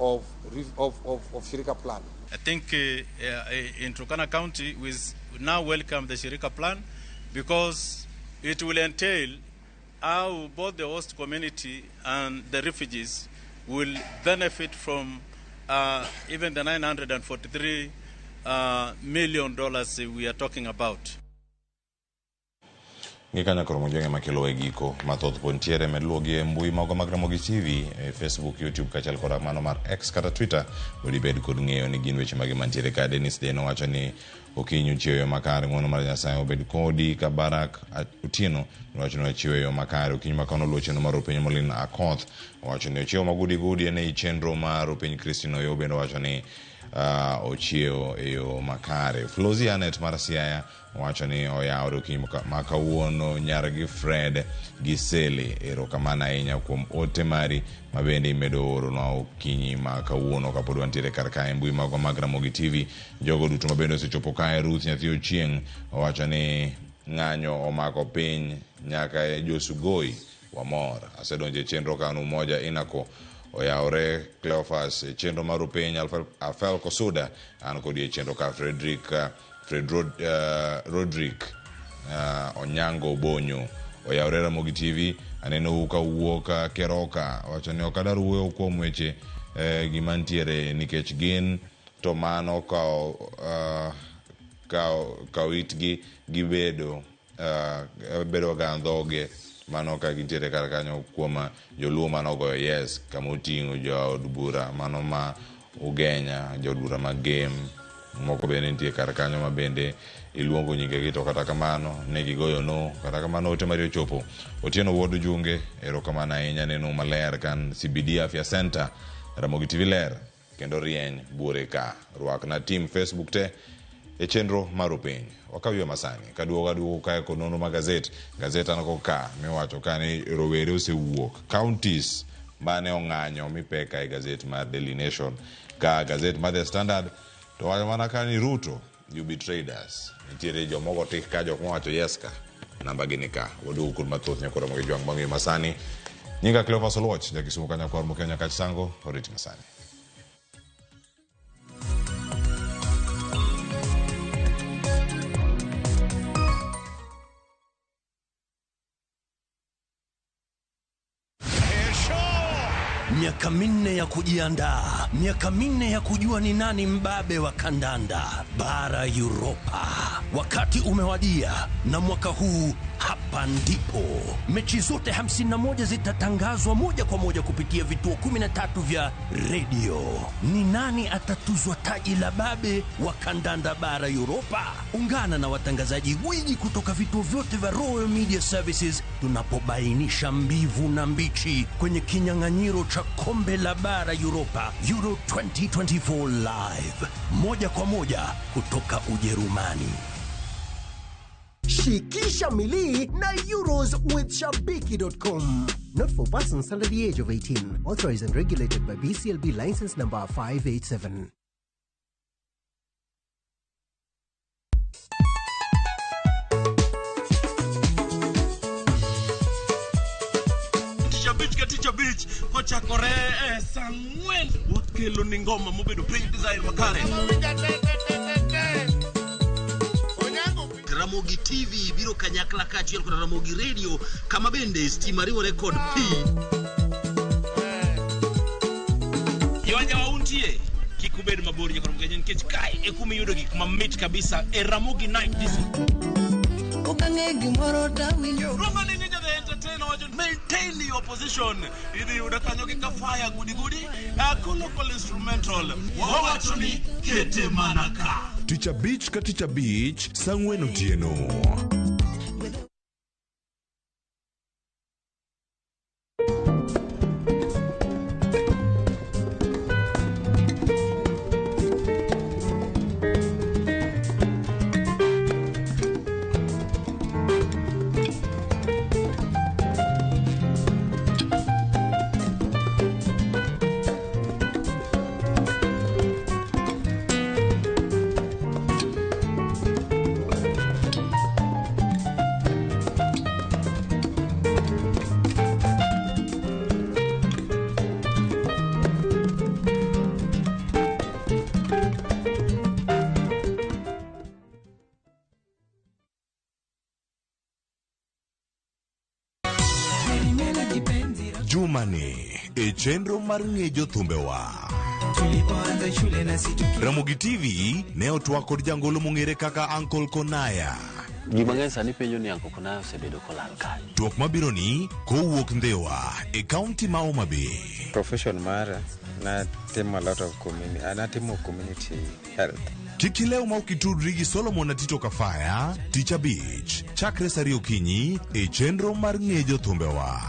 of Shirika Plan. I think in Turkana County we now welcome the Shirika Plan because it will entail how both the host community and the refugees will benefit from even the $943 million we are talking about. Ngikanya koro mojonge makelo e giko mathoth pontiere medluogi e mbui mago mag Ramogi TV, Facebook, YouTube kachal kod mano mar X kata Twitter. Odi bed kod ng'eyo ni gin weche magi mantiere ka. Dennis Deno wacho ni okinyu chiyo makare ng'wono mar Nyasaye obed kodi. ka Barak Otieno wacho ni chiyo yo makare okinyu makano luo chenro mar Opiny Molin Akoth wacho ni chiyo magudi ne chenro mar Opiny Christine Oyo bende wacho ni ochiewo e yo makare. Flozi Anet mar Siaya wacho ni oyawre okinyi makawuono nyargi Fred Gisele erokamano ahinya kuom ote mari mabende imedo oro na okinyi makawuono kapod wantiere kar kae mbui mago mag Ramogi TV. Jogo duto mabende osechopo kae. Ruth Nyathi Ochieng wacho ni ng'anyo omako piny nyaka Josugoi wamor. Asedonje chenro kanu moja inako oyawre. Cleophas chenro mar Opiny Alfel Kosuda an kodi chenro ka Rodrick Onyango Bonyo oyawre Ramogi TV. Aneno uka uoka Keroka wacho ni okadar wuoyo kuom weche gimantiere nikech gin to mano ka itgi gibedo ga ndhoge mano ka gintiere kar kanyo kuoma joluo mano goyo yes kamoting'o jo Dubura mano ma Ugenya jodura mag game moko bende nitie kar kanyo ma bende iluongo nyingegi to kata kamano ne gigoyo no kata kamano ote mari ochopo Otieno Wuod Junge erokamano ahinya neno maler kan CBD Afya Center Ramogi TV ler kendo rieny buore ka rwakna team Facebook te e chenro maro piny wakawiyo masani kaduogo kae konono magazet anako ka miwacho ka ni rowere osewuok counties mane ong'anyo mipeka e gazet mar Daily Nation ka gazet mar The Standard to wacho mana ka ni Ruto you betrayed us nitiere jomoko tik ka jok mowacho yes ka namba gini ka waduogo kod mathoth nyakoro mogi jwang' bang'e masani nyinga Cleophas Oluoch jakisumo kanyakwar mokenya kach sango oriti masani. Miaka minne ya kujiandaa, miaka minne ya kujua ni nani mbabe wa kandanda bara Europa. Wakati umewadia na mwaka huu hapa ndipo mechi zote 51 zitatangazwa moja kwa moja kupitia vituo 13 vya redio. Ni nani atatuzwa taji la babe wa kandanda bara Europa? Ungana na watangazaji gwiji kutoka vituo vyote vya Royal Media Services tunapobainisha mbivu na mbichi kwenye kinyang'anyiro cha kombe la bara Europa Euro 2024 live moja kwa moja kutoka Ujerumani. Shikisha Mili na Euros with Shabiki.com. Not for persons under the age of 18. Authorized and regulated by BCLB license number 587. Teacher Beach, kocha kore sangwen. What kelo ni ngoma mobedo pink design makare. Ramogi TV biro kanyakla kachiel kod Ramogi Radio kama bende Stima Riwo Record P. Yonja wauntie kikubed mabor nyakoro mgenyen kech kai ekumi yudo gik mamit kabisa e Ramogi Night this. Okangegi moro tawinjo. Roma ni ninja the entertainer wajon maintain your position. Idi yuda kanyo kika fire gudi. Local instrumental. Wawachoni kete manaka. Teacher Beach ka Teacher Beach sangwen otieno. Jumani e chenro mar ng'ejo thumbewa. Tulipoanza shule na Ramogi TV ne otwa kod jangolo mong'ere kaka Uncle Konaya. Gimang'eny sani penjo ni Uncle Konaya osebedo kolal kae. Twak mabiro ni kowuok Ndhewa e kaunti ma Homa Bay. Profession mara na timo a lot of community, anatimo community health. Kikileo ma ukitudri gi Solomon na Tito Kafaya, Teacher Beach, chakre sari okinyi e chenro mar ng'ejo thumbewa.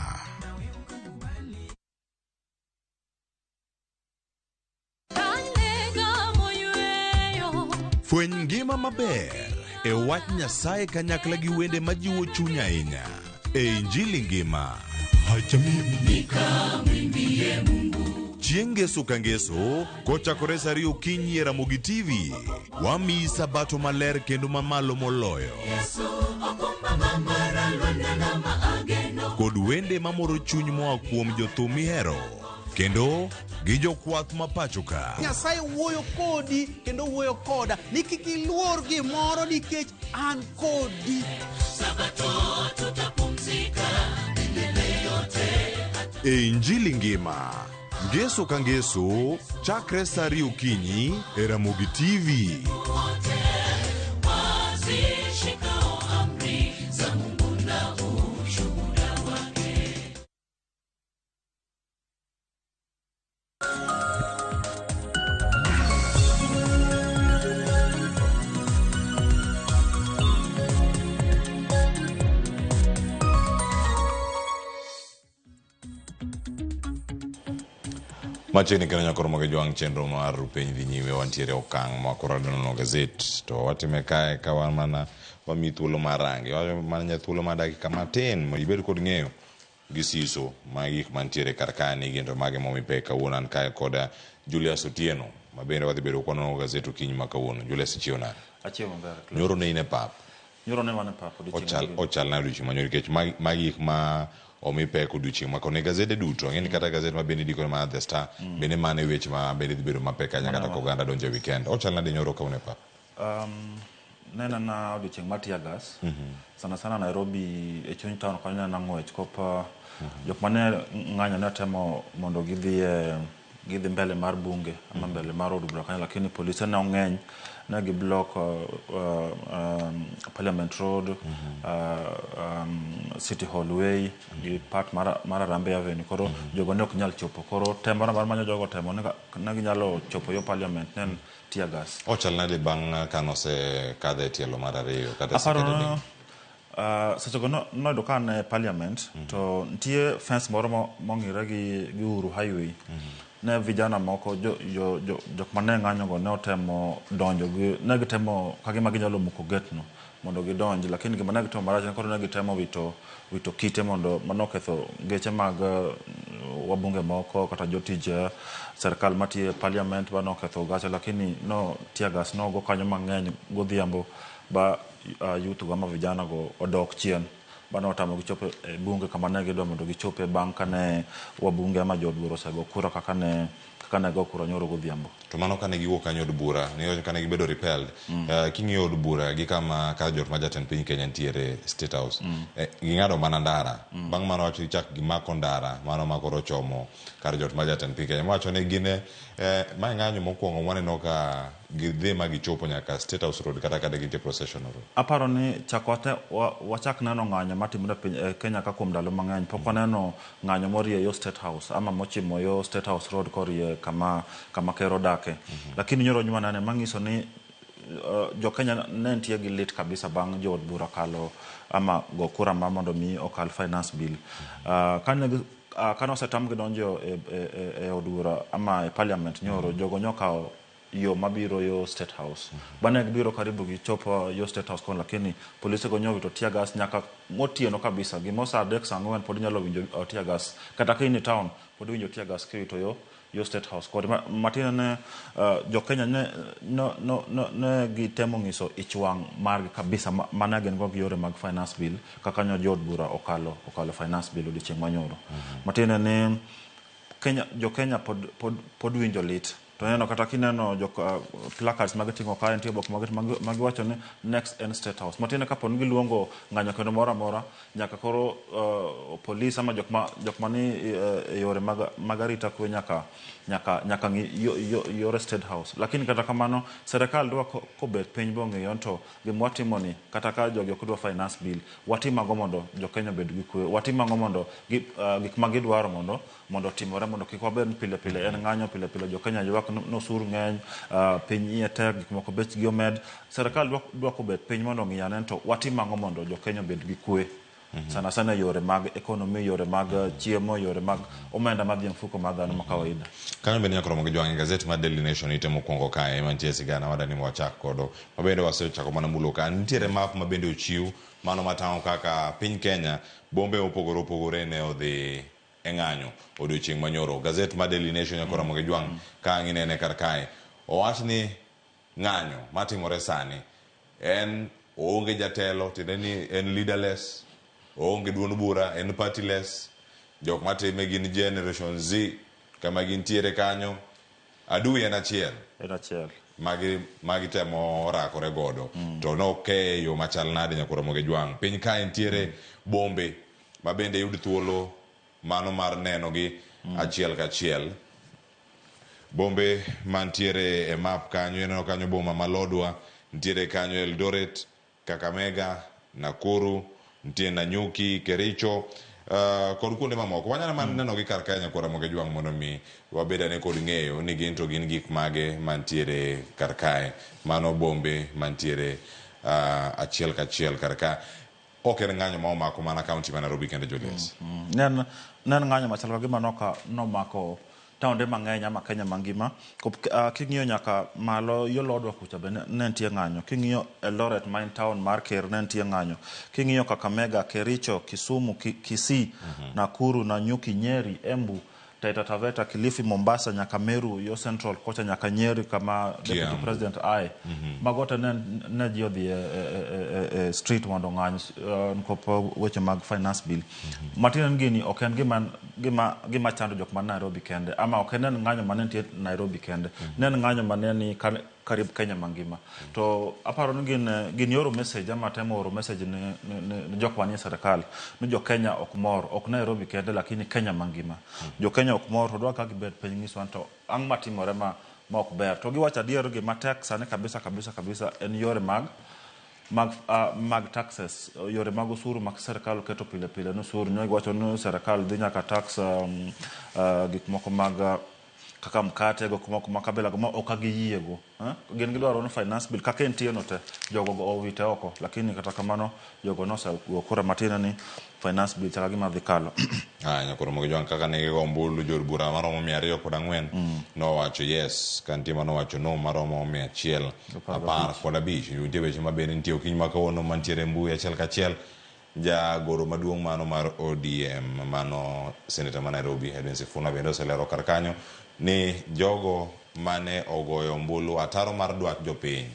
Fweny ngima maber e wach Nyasaye kanyakla gi wende majiwo chuny ahinya e Injili ngima. Chieng' ngeso ka ngeso kochakore sari okinyi e Ramogi TV wamiyi sabato maler kendo mamalo moloyo kod wende mamoro chuny moa kuom jothum mihero kendo gi jokwath mapacho ka. Nyasaye wuoyo kodi kendo wuoyo koda ni kik iluor gimoro nikech an kodi. Sabato tutapumzika milele yote. E Injili ngima ngeso ka ngeso chakre sari okinyi e Ramogi TV. Wazishikao amri za Mungu na ushuhuda Macheni kana nyakoro moge jwang chenro mar piny dhi nyime wantiere okang' ma koro no gazet to watime kae ka wan mana wami thuolo mar rangi mana nya thuolo mar dakika matin mo ibed kod ng'eyo gi siso ma gik mantiere kar kae gendo mage mo mipe kawuono an kae koda Julius Otieno ma bende wadhi bedo kono gazet okinyi ma kawuono. Julius chiona achiew maber nyoro ne ine pap nyoro ne wane pap ochal na duchi manyo nikech magi gik ma omipe kuduchi ma kone gazede duto ngeni kata gazet ma bende diko ma The Star bende mane weche ma bende bedo mapeka nyaka kata koganda donje weekend ochal na de nyoro kaune pap nena na odiochieng' mar tear gas sana sana Nairobi e chuny town kanya na ng'wech kopa jok mane ng'anyo ne temo mondo gidhi mbele mar bunge ama mbele mar od bura kanya lakini polisi ne ong'eny ne gi block Parliament Road City Hall Way gi part mar Harambee Avenue koro jogo ne ok nyal chopo koro temo mar manyo jogo temo ne ginyalo chopo yo Parliament nen tear gas ochal na de bang kanose kadhe tielo mar ariyo kata sekede sechogo no do kan Parliament to ntie fence moro mong'ire gi Uhuru Highway ne vijana moko jok mane ng'anyo go ne otemo donjo ne gitemo kagima ginyalo muko gate no mondo gidonji lakini gima ne gitemo marach koro ne gitemo wito kite mondo manoketho geche mag wabunge moko kata jotije serikal matie Parliament banoketho gache lakini no tear gas no go kanyo mang'eny godhiambo ba youth gama vijana go odok chien bana otamo gichope bunge kama ne gidwa mondo gichope bang' kane wabunge ama jodburo sego kura kaka ne go kura nyoro godhiambo to mano kane giwuok kanyo od bura ne kane gibedo repelled king'iyo od bura gi kama ka jot ma jatend piny Kenya ntiere State House ging'ado mana ndara bang' mano wacho chak gimako ndara mano makoro chomo kar jot ma jatend piny Kenya wacho ne gine ma ng'anyo mokwongo waneno ka gidhi ma gichopo nyaka State House Road kata kada gintie procession road aparo ni chakwate wachak neno ng'anyo matimore piny Kenya ka kuom ndalo mang'eny pok waneno ng'anyo morie yo State House ama mochimo yo State House Road korie kama kero dake lakini nyoro nyuma nane mang'iso ni jo Kenya ne ntie gi lit kabisa bang' jo od bura kalo ama go kura ma mondo mi okal finance bill kane osetam gidonjo e od bura ama e Parliament nyoro jogo nyokao yo mabiro yo State House bana gibiro karibu gichopo yo State House kon lakini polisi go nyowito tear gas nyaka motieno kabisa gimosa adek sang'wen pod nyalo winjo tear gas kata kini town pod winjo tear gas kiwito yo State House kod matina ne jo Kenya ne gitemo ng'iso ichwang' margi kabisa mana gen go yore mag finance bill kaka nyo jod bura okalo finance bill odiochieng' manyoro matina ne jo Kenya pod winjo lit to neno kata kineno placards magating'o kae nitie bok magiwacho ni next and State House matine kapo ni giluongo ng'anyo kendo moro amora nyaka koro police ama jok mani yore mag arita kwe nyaka yore State House lakini kata kamano serikal dwa kobet piny bong'eyo to gimwatimo ni kata ka jogi ok dwa finance bill watimago mondo jo Kenya bed gi kwe watimago mondo gik magidwaro mondo timore mondo kik wabed pile en ng'anyo pile jo Kenya ywak no sur ng'eny piny iye tek gik moko bechgi omed serikal dwa kobet piny mondo ng'iyane to watimago mondo jo Kenya bed gi kwe sana sana yore mag economy yore mag chiemo yore mag omenda madhi mfuko mag dhano ma kawaida kanyo bende nyakoro mogi jwang'e gazet mar Daily Nation ite mokwongo kae mantie sigana wadani mwachak kodo mabende wasechako mana mulo ka nitiere map mabende ochiw mano matang'o kaka piny Kenya bombe opogore ne odhi eng'anyo odiochieng' manyoro gazet mar Daily Nation nyakoro mogi jwang' ka ng'inene kar kae owach ni ng'anyo matimore sani en oonge jatelo tiende ni en leaderless oonge duond bura en partyless jok matime gin Generation Z kama gintiere kanyo adui en achiel magi temo rakore godo to noke yo machal nade nyakoro mogi jwang' piny kae ntiere bombe mabende yud thuolo mano mar neno gi achiel kachiel bombe mantiere e map kanyo ineno kanyo boma malodwa ntiere kanyo Eldoret Kakamega Nakuru ntiere Nanyuki Kericho kod kuonde mamoko wanyalo mana neno gi kar kae nyakoro mogi jwang' mondo mi wabedane kod ng'eyo ni gin gik mage mantiere kar kae mano bombe mantiere achiel kachiel kar ka ok en ng'anyo ma omako mana kaunti ma Nairobi kende Julius nen ng'anyo machal ka gima nomako taonde mang'eny ama Kenya mangima. King'iyo nyaka malo yo lodwa kucha be ne nitie ng'anyo. King'iyo Eldoret main town mar Ker ne nitie ng'anyo. King'iyo Kakamega, Kericho, Kisumu, Kisii, Nakuru, Nanyuki, Nyeri, Embu, Taita Taveta, Kilifi, Mombasa, nyaka Meru, yo Central, kocha nyaka Nyeri kama Deputy President aye. Magote ne ji odhi street mondo ng'any nkopo weche mag finance bill. Matin gini ok en gima chando jok man Nairobi kende, ama ok en ng'anyo mane nitie Nairobi kende. Ne en ng'anyo mane ni karibu Kenya mangima. To aparo ni gin yoro message ama temo oro message ni jok manie serikal. Ni jo Kenya ok mor, ok Nairobi kende lakini Kenya mangima. Jo Kenya ok mor, to dwa ka gibet piny ng'iswa to ang' matimore ma ok ber. To giwacho adier gima tek sani kabisa en yore mag taxes, yore mag usuru mag serikal keto pile no usuru. Ne giwacho ni serikal dhi nyaka tax gik moko mag kaka mkate go kuma kabela go ok giyiego. Gin gidwaro no finance bill kaka entie no te jogo owite oko, lakini kata kamano jogo no kora matina ni finance bill chaka gima dhikalo. Nyakoro mo joan kaka ne go mbulu jor bura maromo 240 no wacho yes, kantima no wacho no maromo 115 yute weche mabeni nitie okiny makawono mantiere mbuyi achiel kachiel. Jagoro maduong' mano mar ODM mano Senator ma Nairobi Edwin Sifuna bende oselero kar kanyo ni jogo mane ogoyo mbulu ataro mar dwach jopiny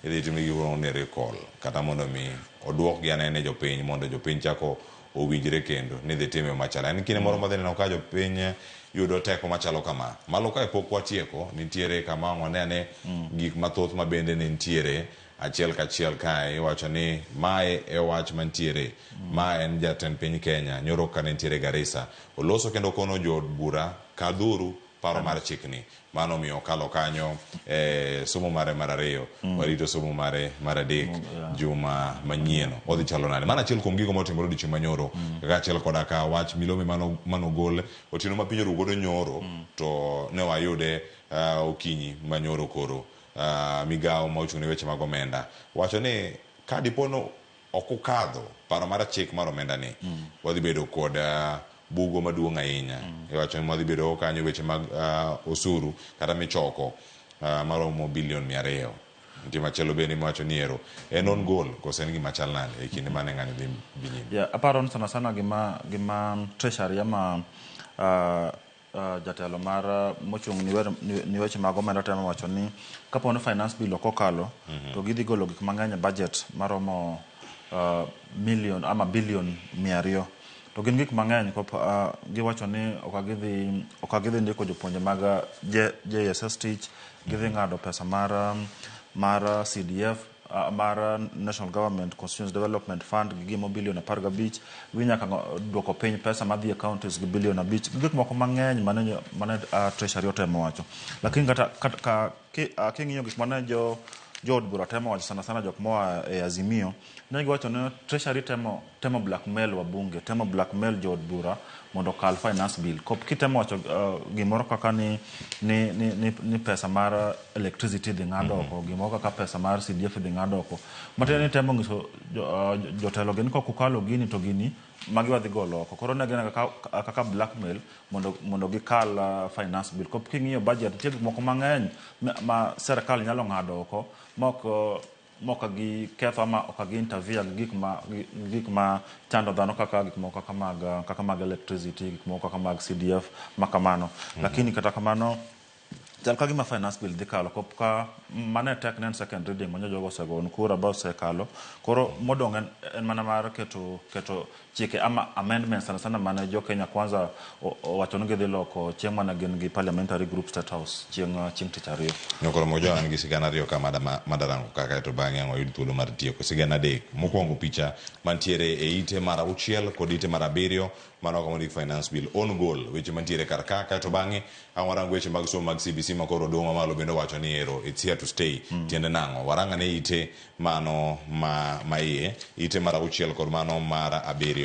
idhi timne gigo ne recall kata mondo mi oduok gi anene jopiny mondo jopiny chako owinjre kendo ni dhi time machala. En kinde moro madhi neno ka jopiny yudo teko machalo kama. Malo ka pok watieko nitiere kama wanene gik mathoth mabende ne nitiere achiel kachiel kae iwacho ni mae e wach mantiere. Ma en jatend piny Kenya nyoro ka nitiere Garissa oloso kendo kono jo bura kadhuru paro mar chikni mano miyo kalo kanyo somo mare mar ariyo warito somo mare mar adek juma manyieno odhi chalo nade. Mana achiel kuom gigo motimore odiochieng' manyoro kaka achiel koda ka wach milome manogol otieno ma piny orugodo nyoro to ne wayude okinyi manyoro koro. Migao ma ochung' ne weche mag omenda wacho ni ka dipono ok ukadho paro mar chik mar omenda ni wadhi bedo kod bugo maduong' ahinya. Iwacho ni wadhi bedo kanyo weche mag osuru kata michoko maromo bilion 200. Nitie machielo bende mawacho ni ero en on goal kose en gima chal nade e kinde mane ng'anyo dhi nyime. Aparo ni sana gima treasury ama jatelo mar mochung' ni weche mag omenda temo wacho ni kapo ni finance bill okokalo to gidhi golo gik mang'eny budget maromo million ama bilion 200. To gin gik mang'eny giwacho ni ok gidhi ndiko jopuonje mag JSS Teach, gidhi ng'ado pesa mar CDF mar National Government Constituency Development Fund gi gimo bilion 15 ginyaka duoko piny pesa madhi counties gi bilion 5 gik moko mang'eny mane treasury otemo wacho. Lakini kata king'iyo gik mane jo od bura temo wacho sana jok moa e Azimio ne giwacho ni treasury temo blackmail wabunge, temo blackmail jo od bura mondo kal finance bill. Kitemo wacho gimoro kaka ni pesa mar electricity dhi ng'ado oko, gimoro kaka pesa mar CDF dhi ng'ado oko. Matene temo ngiso jotelo gini kokukalo gini to gini magi wadhi golo oko. Koro ne gina kaka blackmail mondo gikal finance bill. King'iyo budget tie gik moko mang'eny ma serikal nyalo ng'ado oko moko gi ketho ama ok gi interview gik ma chando dhano kaka gik moko kaka mag electricity, gik moko kaka mag CDF makamano. Lakini kata kamano chal ka gima finance bill dhi kalo ka mane tek nen second reading manyo jogo segon kura ba osekalo. Koro modong en mana mar keto chike ama amendments sana mane jo Kenya Kwanza wacho ni gidhi loko chieng' mane gin gi parliamentary group State House chieng' tich ariyo. Nyokoro mojo an gi sigana ariyo ka madarango kaka to bang'e oyud thuolo mar tieko sigana adek. Mokwongo picha mantiere e ite mar 6 kod ite mar 7 mano ka mondik finance bill on goal weche mantiere kar kaka to bang'e awarango weche mag somo mag CBC makoro dong' malo bende wacho ni ero it's here to stay. Tiende nang'o waranga ne ite mano ma iye ite mar 6 kod mano mar 7.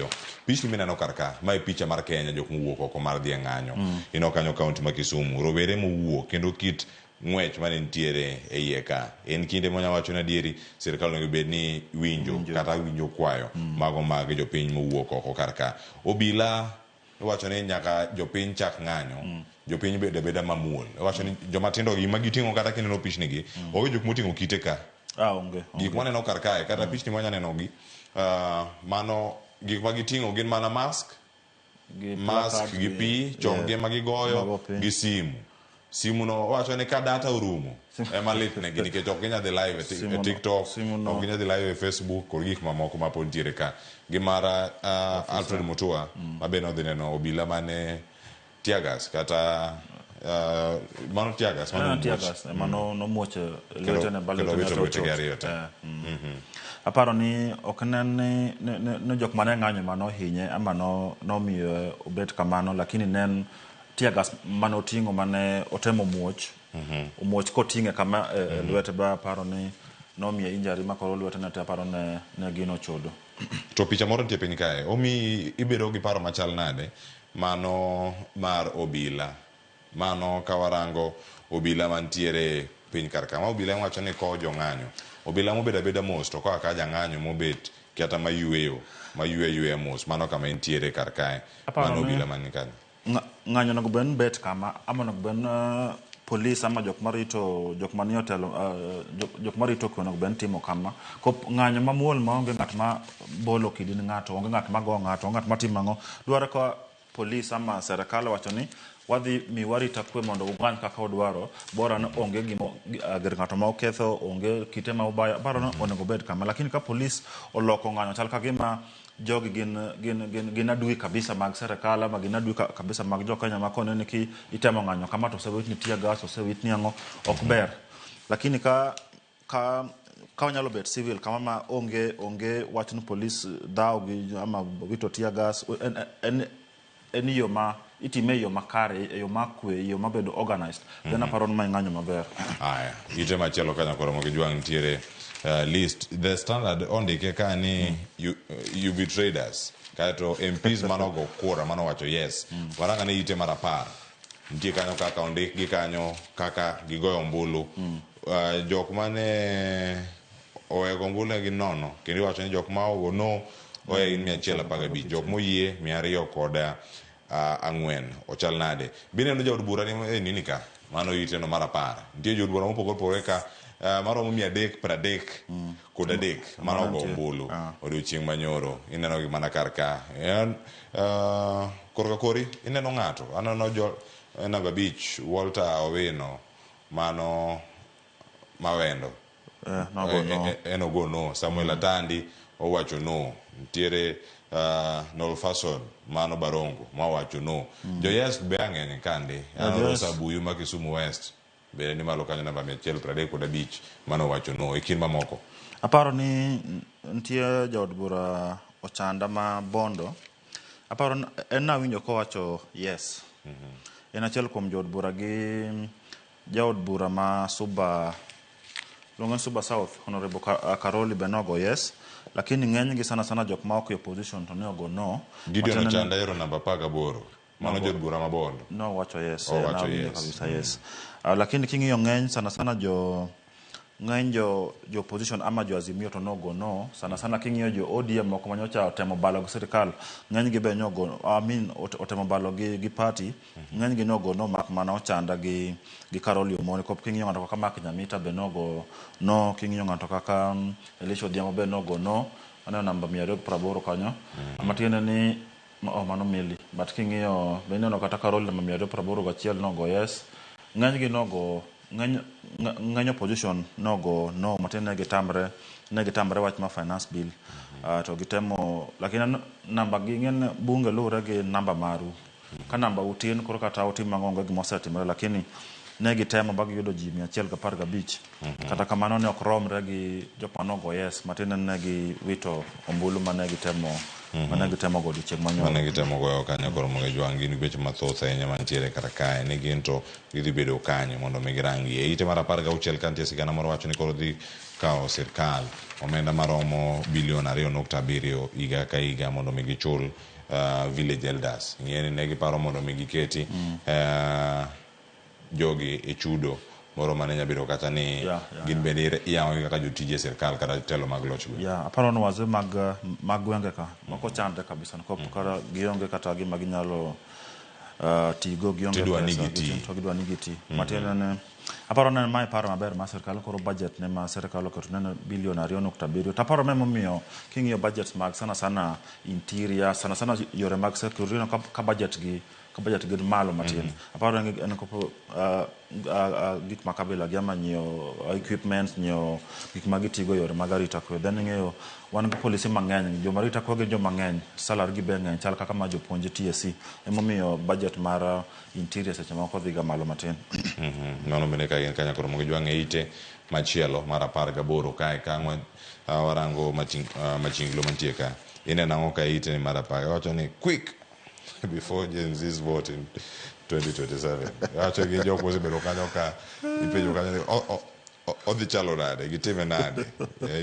Picha mineno kar ka ma e picha mar Kenya jok mowuok oko mar dhi ng'anyo ino kanyo kaunti ma Kisumu rowere mowuok kendo kit ng'wech mane nitiere e iye ka en kinde monya wacho na dieri sirikal onego bed ni winjo kata winjo kwayo mago mag jopiny mowuok oko kar ka. Obila wacho ni nyaka jopiny chak ng'anyo jopiny beda mamuol wacho ni joma tindo gima giting'o kata kineno pichnigi onge jok moting'o kite ka onge gik maneno kar kae kata pichni mwanya neno gi mano gik ma giting'o gin mana mask gi pi chonge ma gigoyo gi simu no wacho ni ka data orumo ema litnegi nikech ok ginyadhi live e TikTok ok ginyadhi live e Facebook kod gik mamoko ma pod ntiere ka gi mara Alfred Mutua ma be nodhi neno obila mane tiagas kata mano tiagas mano nomuoche lwetene balwetene aparo ni ok nen jok mane ng'anyo mano hinye ama nomiyo obet kamano lakini nen tiagas mano tingo mane otemo muoch koting'e kama lwete ba aparo ni nomiye injury makoro lwete ne te aparo ne gino chodo. To picha moro nitie piny kae omi ibedo gi paro machal nade mano mar obila mano kawarango obila mantiere piny kar kama obila wacho ni ko jong'anyo obila mobeda beda mos to ka jang'anyo mobet kata mayueyo mos mano kama intiere kar kae mano obila man kae ng'anyo no ben bet kama ama no ben police ama jok manie otelo jok marito kuno ben timo kama ko ng'anyo mamuol maonge ng'at ma bolo kidin ng'ato onge ng'at ma go ng'ato ng'at matimo ngo dwaro ko police ama serikal wacho ni wadhi miwarita kwe mondo ugany kaka odwaro bora no onge gimo gir ng'ato ma oketho onge kite ma ubaya baro no onego bed kama lakini ka police oloko ng'anyo tal ka gima jogi gin adui kabisa mag serikal ama gin adui kabisa mag jokenya ma kono ni ki itemo ng'anyo kama to osewit ni tia gas osewit ni ango ok ber lakini ka nyalo bet civil kama ma onge wach ni police daw gi ama wito tia gas en yo ma itime yo makare yo makwe yo mabedo organized then aparo ma ng'anyo maber aya ite machielo kanya koro mo gijwang tiere list the standard ondike ka ni you betrayed us kato MPs manogo kura mano wacho yes waranga ni ite marapar ntie kanyo kaka ondik gi kanyo kaka gigoyo ombulu jok mane owego ombulu gi nono kendo wacho ni jok ma ogo no oye in 115 jok moyie 200 koda ang'wen ochal nade bineno jaod bura ni nini ka mano ite no marapar ntie jaod bura mopogore ka maromo 330 kod adek mano go ombulu odiochieng' manyoro ineno gi mana kar ka korka kori ineno ng'ato aneno namba beach Walter Owino mano mawendo enogo no Samuel Atandi owacho no ntiere Noel Fason mano Barongo mawacho no jo yes be ang'eny kandi Rosa Buyu ma Kisumu West bere ni malo kanyo namba 130 kod abich mano wacho no ikin mamoko aparo ni ntie jaod bura Ochanda ma Bondo aparo en na winjo ko wacho yes en achiel kuom jaod bura gi jaod bura ma Suba South Honorable Karoli Benogo yes lakini ng'eny gi sana jok ma ok opposition to ne ogo no Gideon Ochanda ero namba 18 mano jaod bura ma Bondo no wacho yes na winjo kabisa yes lakini king'iyo ng'eny sana ng'eny jo opposition ama jo Azimio to nogo no sana king'iyo jo ODM moko manyocha otemo balo gi sirikal ng'eny gi be nyogo otemo balo gi party ng'eny gi nogo no mak mana Ochanda gi Karoli Omoni kop king'iyo ng'ato kaka Mark Nyamita be nogo no king'iyo ng'ato kaka Elisha Odhiambo be nogo no ano namba 280 kanyo ama tiende ni mano mili but king'iyo be neno kata Karoli namba 281 nogo yes ng'eny gi nogo ng'eny opposition nogo no matene gitamre wach ma finance bill to gitemo lakini namba gi ng'en bunge lure gi namba maru ka namba utin koro kata utim mang'ongo gi mosetimre lakini ne gitemo bag yudo ji 115 kata kamano ne ok romre gi jok manogo yes matene ne gi wito ombulu mane gitemo go dichieng' manyo mane gitemo goyo kanyo koro mo gijwang gin gweche mathoth ahinya mantiere kar kae ni gin to gidhi bedo kanyo mondo mi girangi e ite mar 16 kantie sigana moro wacho ni koro dhi kawo sirkal omenda maromo bilion 2.7 higa ka higa mondo mi gichul village elders ng'eni ne giparo mondo mi giketi jogi e chudo moro mane nyabiro kata ni gin bende yawo kaka jotije sirkal kata telo mag loch go aparo no wazee mag gwenge ka moko chande kabisa ko kara gionge kata gi maginyalo tigo gi onge Tidwa pesa, nigi ti. to gidwa nigi ti. Matiende ne aparo ne mai paro maber ma sirkal koro budget ne ma sirkal oketo ne bilion 2.7. Taparo me momiyo king'iyo budgets mag sana interior sana yore mag security no ka budget gi malo matin. Aparo en ko gik makabila gi ama nyio equipment nyio gik magitigo yore mag arita kwe. Then ng'eyo wan gi policy mang'eny joma rita kwe gi joma ng'eny salary gi be ng'eny chal kaka ma jopuonj TSC emomiyo budget mar interior seche moko dhiga malo matin. Mano bende ka kanya koro mogi jwang'e ite machielo mar 18 kae ka warango machinglo mantie ka ine nango ka ite ni mar 10 wacho ni quick before Gen Z's vote in 2027 wacho gi jok mosebedo kanyo ka ipenjo kanyo odhi chalo nade gitime nade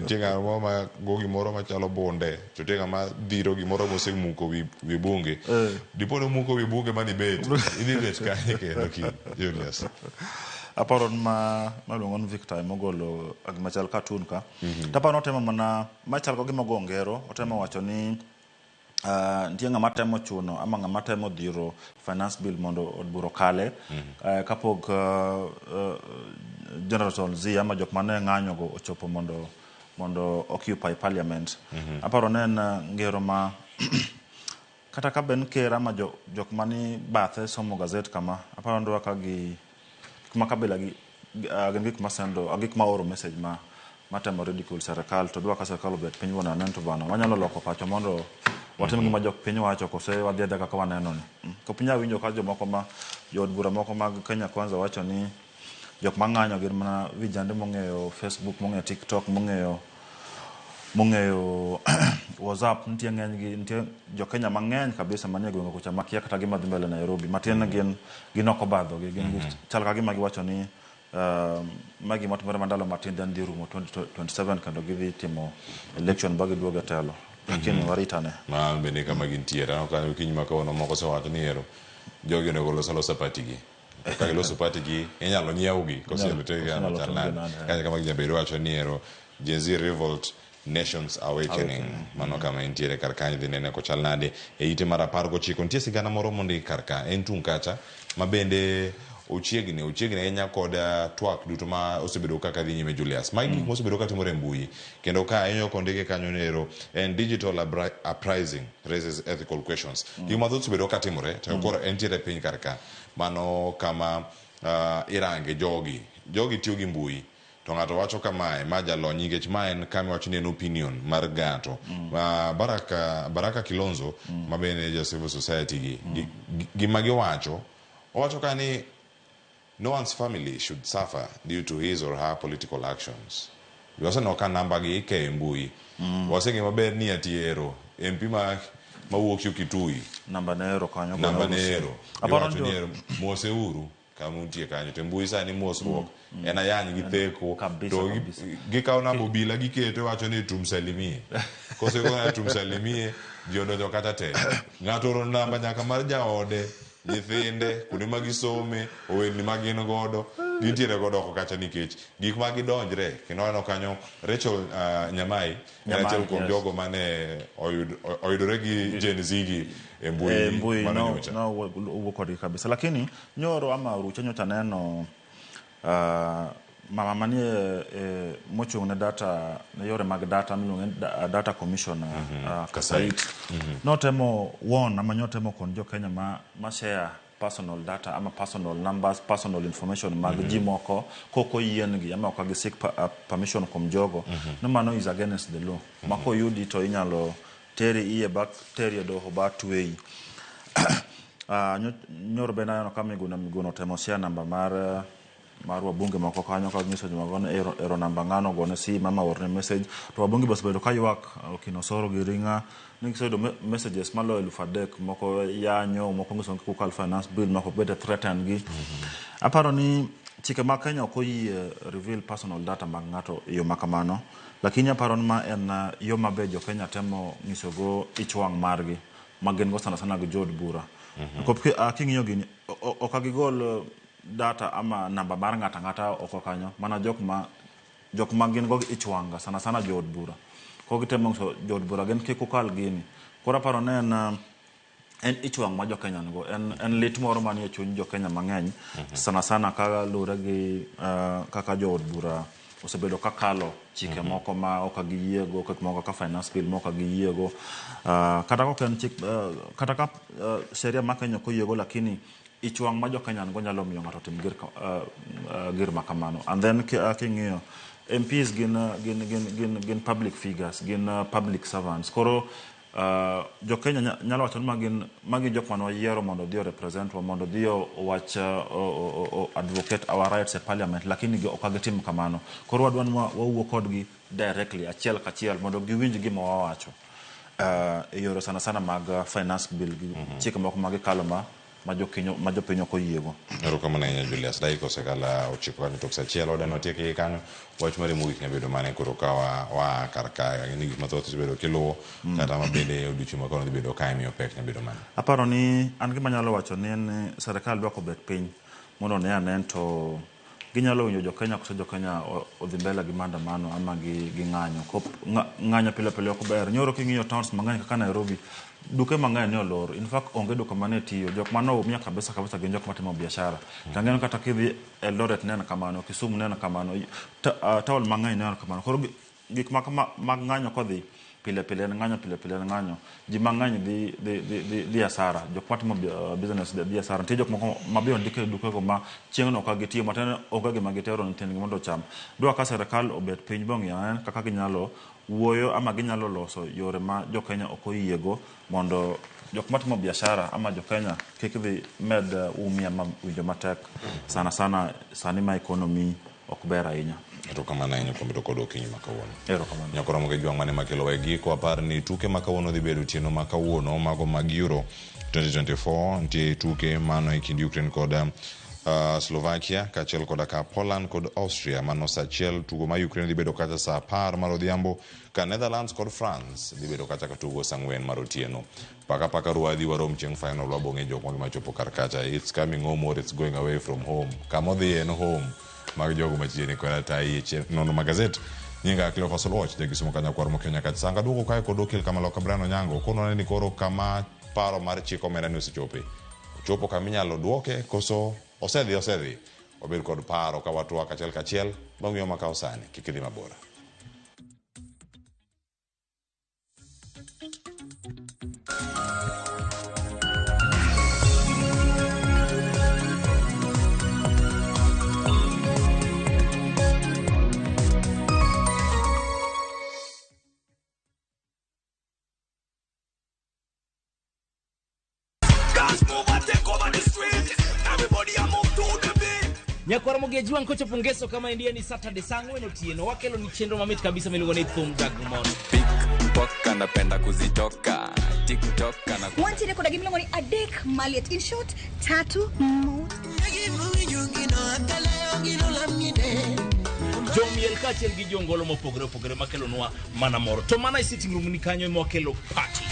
tinga ma go gimoro machalo bonde to tinga ma dhiro gimoro mosemuko wi bunge dipono muko wi bunge mani bet idhi bet kanye kendo ki Julius aparo ma luongon Victor mogolo agmachal cartoon ka tapano tema mana machal ko gima gongero otema wacho ni nitie ng'ama temo chuno ama ng'ama temo dhiro finance bill mondo odburo kale kapok General Z ama jok mane ng'anyo go ochopo mondo occupy parliament. Aparo ne ngero ma kata ka ben kera ma jok mani bathe somo gazet kama aparo ndo ka gi kuma kabila gi gik masendo gik ma oro message ma matemo ridicule serikal to dwa ka serikal obet piny wona nento bana wanyalo loko pacho mondo watim gima jok piny wacho kose wadhi daga ka waneno ni ko pinya winjo ka jomoko ma yod bura moko mag Kenya Kwanza wacho ni jok mang'anyo gin mana vijande mong'eyo Facebook mong'eyo TikTok mong'eyo WhatsApp nitie ng'eny gi nitie jo Kenya mang'eny kabisa manie gwenge kucha makia kata gima dhi mbele Nairobi matien gin oko badho gin chal ka gima giwacho ni magi motimore mandalo matin then dhi rumo 2027 kendo gidhi timo election bagi duoge telo lakini waritane ma bende kama gintiere no kan kiny makawono moko sewacho ni ero jogi onego loso patigi ka giloso patigi inyalo nyiewgi kosebetegia machalnade kanya kama gijabedo wacho ni ero Gen Z revolt Nations Awakening mano kama intiere kar kanyo dhi nene ko chalnade e ite mar 19 nitie sigana moro mondi kar ka en tung kacha ma bende ochiegni enya kod twak duto ma osebedo kaka dhi nyime Julius ma gik mosebedo ka timore mbui kendo ka enyo kondike kanyo nero and digital uprising raises ethical questions gima dho osebedo ka timore to koro entiere piny kar ka mano kama irange jogi tiyo gi mbui to ng'ato wacho kamae ma jalony nikech ma en kama wacho ni en opinion mar ng'ato Baraka Kilonzo ma bende ja civil society gima giwacho ka ni no one's family should suffer due to his or her political actions. Waseno ka namba gi ike mbui wasenge maber ni atiero MP ma wuok Kitui namba nero kanyo aparo nero moseuru kamuntie kanyo to mbui sani mosruok en ayany gi theko to gikawo namba obila giketo wacho ni tumsalimie kosegona tumsalimie jodonjo kata te ng'ato oro namba nyaka mar jaode nyithinde kuonde ma gisome oweni ma gin godo gintiere godo oko kacha nikech gik ma gidonjre kendo aneno kanyo Rachel Nyamai en achiel kuom jogo mane oyudore gi Gen Z gi e mbui no wuok kodgi kabisa lakini nyoro ama rucha nyocha neno mama manie mochung' ne data ne yore mag data miluongo data commission Kasait notemo won ama nyotemo kon jo Kenya ma share personal data ama personal numbers personal information mag ji moko koko yien gi ama ok gi seek permission from jogo no mano is against the law mako yudi to inyalo teri iye back teri do hobat way nyoro bena no kama miguno temo share namba mar wabunge moko kanyo ka message magone ero namba ngano gone si mama orne message to wabunge bas bedo kaywak Kinosoro giringa nikisodo messages malo 1000 moko yanyo moko ngison ku kal finance bill moko bedo threaten gi aparo ni chike ma Kenya ko reveal personal data mag ngato yo makamano lakini aparo ni ma en yo mabejo Kenya temo ngisogo ichwang margi magen go sana go jod bura ko kingiyo gini okagigol data ama namba mar ngata oko kanyo mana jok ma gin go ichwanga sana jod bura ko gitemo so jod bura gen ke kokal gini kora paro ne na en ichwang ma jo Kenya ngo en lit moro manie chuny jo Kenya mang'eny sana sana ka lure gi kaka jo od bura osebedo kakalo chike moko ma ok giyiego kaka moko ka finance bill moko giyiego kata ko ken chik kata ka sheria ma Kenya ko yiego lakini ichwang ma jo Kenya ngo nyalo miyo ng'ato tim gir makamano. And then king'iyo MPs gin public figures, gin public servants. Koro jo Kenya nyalo wacho magi jok man wayiero mondo dio represent wa mondo dio wach advocate our rights e parliament, lakini ok gitim kamano. Koro wadwan wawuo kodgi directly achiel kachiel mondo giwinj gima wawacho e yoro sana sana mag finance bill gi chike moko mag kalo ma jo piny ok oyiego. Erokamano ahinya Julius. Dakika osekalo 9 ni tok saa achiel odano tieki kanyo wach mari mogik nyabedo mane koro ka wa karka ni gik mathoth osebedo kiluwo kata mabende odiochieng' makono dhi bedo ka imiyo pek nyabedo mane. Aparo ni an gima nyalo wacho ni en serikal dwako bet piny mondo ne anen to ginyalo winjo jo Kenya kose jo Kenya odhi mbele gi maandamano ama gi ng'anyo. Ng'anyo pile pile ok ber. Nyoro king'iyo towns mang'eny kaka Nairobi duke mang'eny ne olor. In fact onge duka mane tiyo. Jok mano umia kabisa gin jok matimo biashara. Tangeno kata kidhi Eldoret nena kamano, Kisumu nena kamano, taol mang'eny nena kamano. Koro gik mag ng'anyo kodhi pile pile ng'anyo ji mang'eny dhi asara. Jok matimo business dhi asara. Nitie jok moko mabiyo ndike dukego ma chieng'no ok gitiyo matene onge gima gitero nyithindgi mondo ocham. Dwa ka serikal obet piny bong'iyo kaka ginyalo wuoyo ama ginyalo loso yore ma jo Kenya ok oyiego mondo jok matimo biashara ama jo Kenya kik dhi med umia ma winjo matek sana sana sani ma economy ok ber ahinya. Erokamano ahinya kuom bedo kod okinyi ma kawuono. Erokamano. Nyakoromo gi jwang' mane makelo wegi ko apar ni tuke ma kawuono dhi bedo tieno ma kawuono mago mag Euro 2024 nitie tuke mano e kind Ukraine kod Slovakia kaachiel koda ka Poland kod Austria. Mano saa achiel tugo ma Ukraine dhi bedo kacha saa 10 mar odhiambo ka Netherlands kod France dhi bedo kacha ka tugo saa 4 mar otieno. Paka ruadhi warom chieng' final wabong'e jok ma chopo kar kacha. It's coming home or it's going away from home. Kamodhi en home mag jogo machiegni kod tai nono magazet nyinga Cleophas Oloch jagisomo kanya kwar mokenya kata sanga duoko kae kod okil kama loka Brano Nyango kono ni koro kama paro mar chiko mera ni osechopo kama inyalo duoke koso osedhi obed kod paro ka watwa kachiel bang'yo makao sani kik dhi mabora. Nyakwara mogeji wan kocha pungeso kama india ni Saturday sangwe no tieno wakelo ni chenro mamit kabisa milugo ni Thum Dagmon TikTok napenda kuzitoka TikTok na wanti rekoda gimilongo ni Adek Maliet in short tatu mode Jomiel kachel gi jongolo mopogore makelo nwa mana moro to mana sitting room ni kanyo mokelo party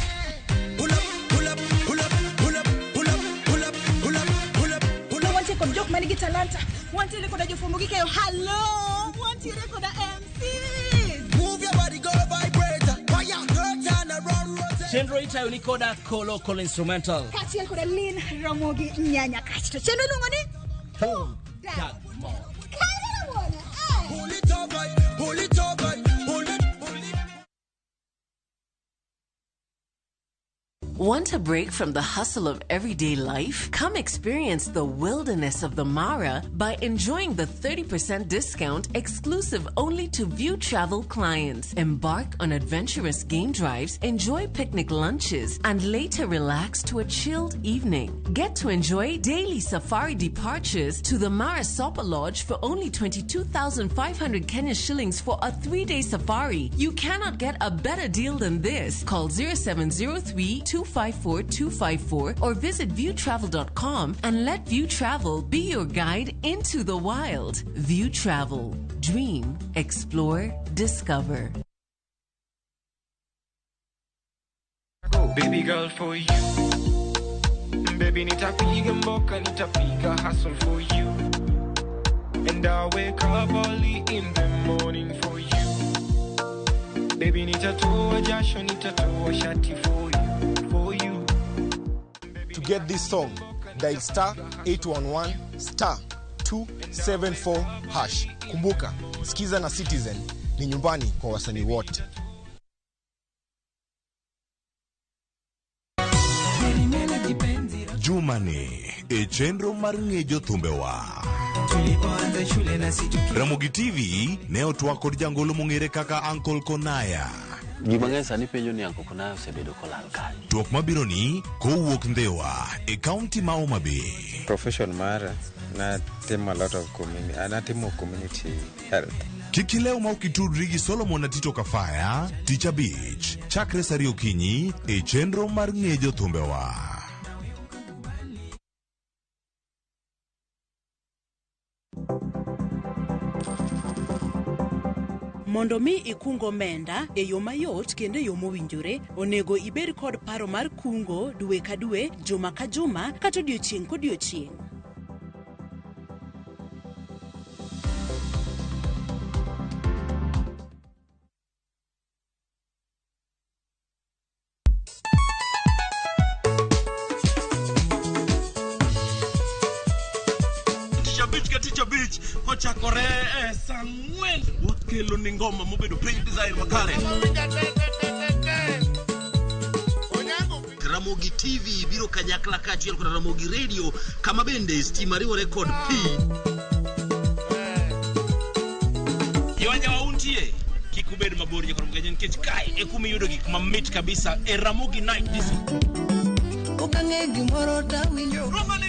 con jok manigi talanta wanti rekoda jofumo gi keyo hello wanti rekoda MC move your body go vibrator fire girl turn around chenro itayo ni koda Kolo instrumental kachiel koda Lin Ramogi Nyanya kachto chenro lungo ni Thum Dagmon pull it over pull it over pull it Want a break from the hustle of everyday life? Come experience the wilderness of the Mara by enjoying the 30% discount exclusive only to View Travel clients. Embark on adventurous game drives, enjoy picnic lunches, and later relax to a chilled evening. Get to enjoy daily safari departures to the Mara Sopa Lodge for only 22,500 Kenya shillings for a 3-day safari. You cannot get a better deal than this. Call 0703 254 or visit viewtravel.com and let View Travel be your guide into the wild. View Travel. Dream, explore, discover. Baby girl for you. Baby nitapiga mboka, nitapiga hustle for you. And I wake up early in the morning for you. Baby nitatoa jasho, nitatoa shati for you. get this song, dial star 811 star 274 hash. Kumbuka, Skiza na Citizen ni nyumbani kwa wasanii wote. Jumani, chenro mar ng'ejo thumbewa. Ramogi TV ne otwa kod jangolo mong'ere kaka Uncle Konaya. Gimang'eny sani penjo ni Uncle Konaya osebedo kolal kae. Twak mabironi kowuok Ndhewa e kaunti ma Homa Bay. Profession mara na timo a lot of community, anatimo community health. Kikileo ma ukitudri gi Solomon Atito Kafaya, Teacher Beach, chakre sari okinyi e chenro mar ng'ejo thumbewa. Mondo mi ikungo omenda e yo mayot kendo e yo mowinjore, onego ibed kod paro mar kungo dwe ka dwe, juma ka juma, kata odiochieng' kodiochieng'. Teacher Beach ochakore sang'wen wakelo ni ngoma mobedo pink design makare. Ramogi TV biro kanyakla kachiel kod Ramogi Radio kama bende stima riwore kod P. Yawanya wauntie kikubed mabor nyakoro mgajen kech kai ekumi yudo gik mamit kabisa e Ramogi Night Disco. Romani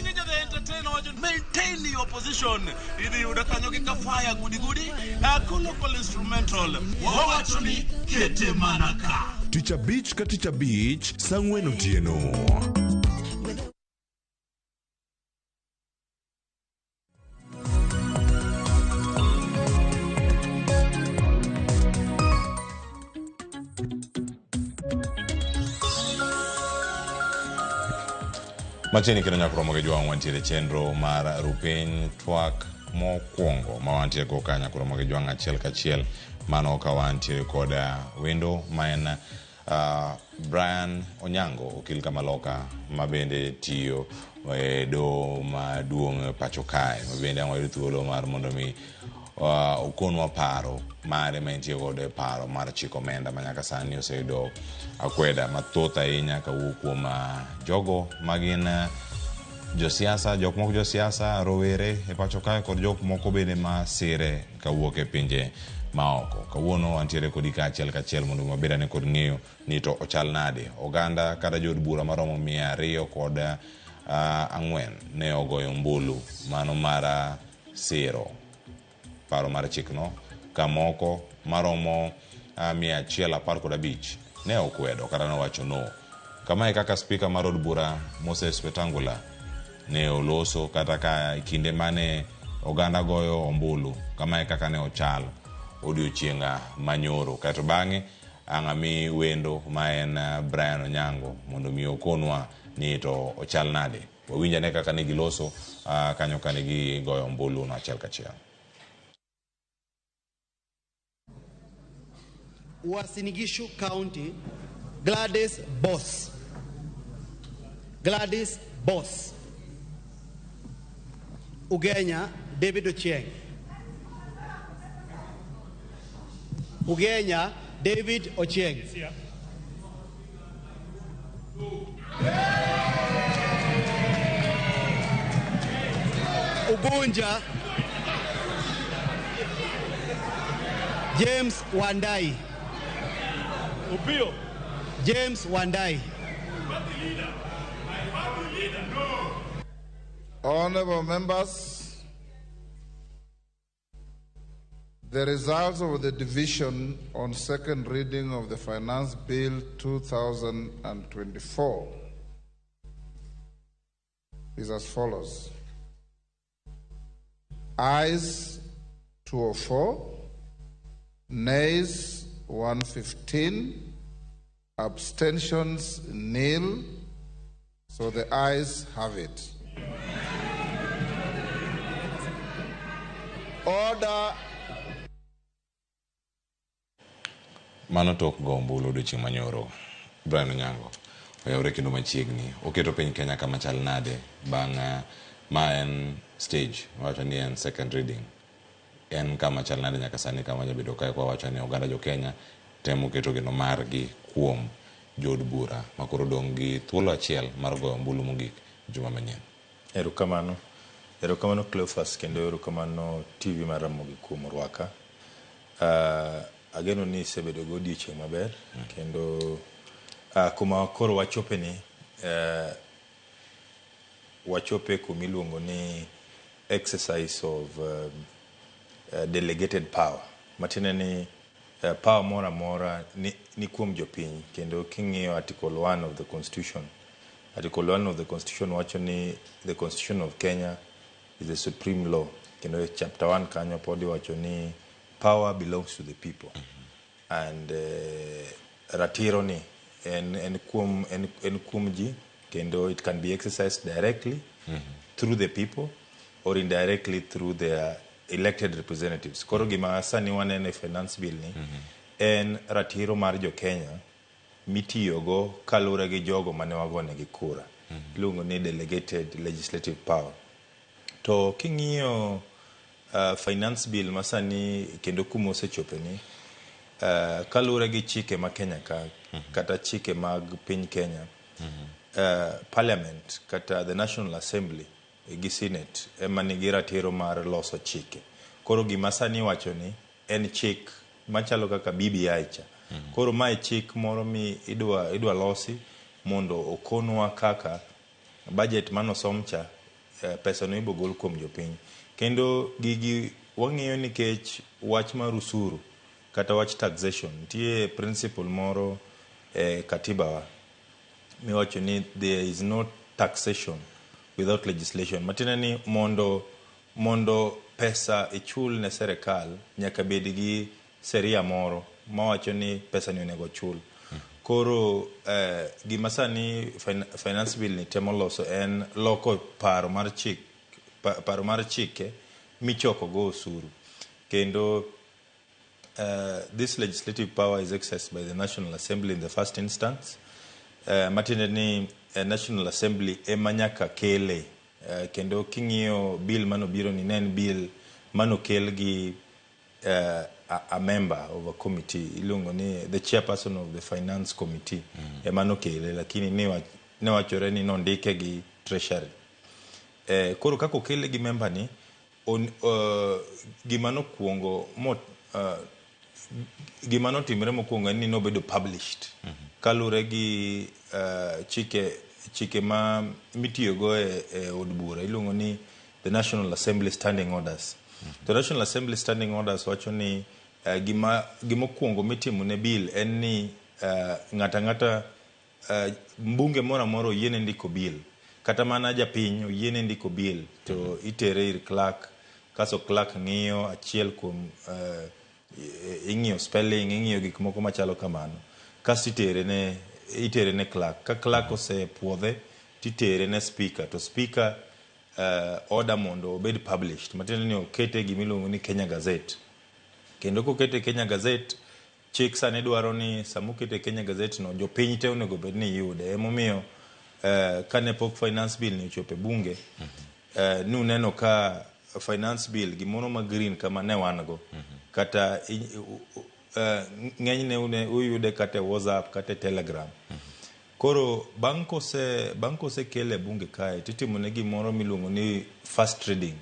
Ninja the Entertainer, maintain your position. Idi udakanyo kika fire gudi local instrumental. Wawachoni kete manaka. Teacher Beach ka Teacher Beach sang'wen otieno. Macheni kino nyakro moge jwa wantiere chenro mar rupeny twak mokwongo ma wantiere go kanya kuro moge jwa achiel kachiel mano ka wantiere koda wendo maen Brian Onyango okil Kamaloka mabende tiyo do maduong' pacho kae mabende ang'o thuolo mar mondo mi okonwa paro mare mentie gode paro mar chiko omenda manyaka sani oseyudo akweda mathoth ahinya kawuok kuom jogo magin josiasa, jok moko josiasa, rowere e pacho kae kod jok moko bende masire kawuok e pinje maoko. Kawuono antiere kodi kachiel kachiel mondo mabeda ne kod ng'eyo ni to ochal nade. Oganda kada jod bura maromo 200 kod 4 ne ogoyo mbulu mano mara siro paro mar chikno kamoko maromo 115 ne okwedo kata nowacho no. Kama kaka speaker mar od bura Moses Wetangula ne oloso kata ka kinde mane oganda goyo ombulu kama kaka ne ochal odiochienga manyoro kato bang'e ang'ami wendo maen Brian Onyango mondo mi okonwa ni to ochal nade. Wawinjane kaka ne giloso kanyo kane gigoyo ombulu no achiel kachiel. Uasin Gishu County, Gladys Boss. Gladys Boss. Ugenya, David Ochieng. Ugenya, David Ochieng. Ugunja, James Wandai. Upio. James Wandai. Honorable members, the results of the division on second reading of the Finance Bill 2024 is as follows. Ayes 204, nays 115, abstentions nil, so the ayes have it. Order. Mano tok go ombulu odiochieng' manyoro. Brian Onyango oyawre kendo machiegni oketo piny Kenya kama chal nade bang' ma en stage wacho ni en second reading en kama chal nade nyaka sani kama jabedo kae kwa wacho ni oganda jo Kenya temo keto geno margi kuom jod bura makoro dong' gi thuolo achiel mar goyo ombulu mogik juma manyien. Erokamano Cleophas kendo erokamano TV mar Ramogi kuom rwaka. Ageno ni sebedo go odiochieng' maber kendo kuma koro wachope ni wachope kumiluongo ni exercise of delegated power matine ni power mora mora ni kuom jopiny kendo king'iyo article 1 of the constitution wacho ni the constitution of Kenya is the supreme law kendo chapter 1 kanyo podi wacho ni power belongs to the people and ratiro ni en kuom ji kendo it can be exercised directly through the people or indirectly through their elected representatives. Koro gima sani wanene finance bill ni en ratiro mar jo Kenya mitiyogo kalure gi jogo mane wagone gi kura. Iluongo ni delegated legislative power. To king'iyo finance bill masani kendo kuma osechope ni kalure gi chike ma Kenya kata chike mag piny Kenya parliament kata the National Assembly gi Senate ema nigi ratiro mar loso chike. Koro gima sani wacho ni en chik machalo kaka BBI cha. Koro mae chik moro mi idwa losi mondo okonwa kaka budget manosomcha pesa no ibo gol kuom jopiny. Kendo gigi wang'iyo nikech wach mar usuru kata wach taxation tie principle moro katiba wa miwacho ni there is no taxation without legislation. Matina ni mondo pesa ichul ne serikal nyaka bed gi sheria moro mawacho ni pesa ni onego chul. Koro gima sani finance bill ni temo loso en loko paro mar chike michoko go osuru. Kendo this legislative power is exercised by the National Assembly in the first instance. Matinde ni National Assembly ema nyaka kele kendo king'iyo bill manobiro ni nen bill manokel gi a member of a committee iluongo ni the chairperson of the finance committee emanokele lakini ne wachore ni nondike gi treasury. Koro kako kele gi member ni gima notimre mokwongo ni nobedo published kalure gi chike ma mitiyogo e od bura iluongo ni the National Assembly Standing Orders. The National Assembly Standing Orders wacho ni gima kwongo mitimo ne bill en ni ngata mbunge mora moro yiene ndiko bill kata mana japiny yiene ndiko bill to itere ir clerk kaso clerk ng'iyo achiel kuom ing'iyo spelling ing'iyo gik moko machalo kamano kaso itere ne clerk ka clerk osepuodhe titere ne speaker to speaker order mondo obed published matendo ni okete gimiluongo ni Kenya Gazette. Kendo kokete Kenya Gazette chik sane dwaro ni samukete Kenya Gazette no jopiny te onego bed ni yude. Emomiyo kane pok finance bill ni ochope bunge nuneno ka finance bill gimoro ma green kama ne wango kata ng'enyne uyude kata WhatsApp kata Telegram. Koro bang' kose kele bunge kae titimo ne gimoro miluongo ni first reading.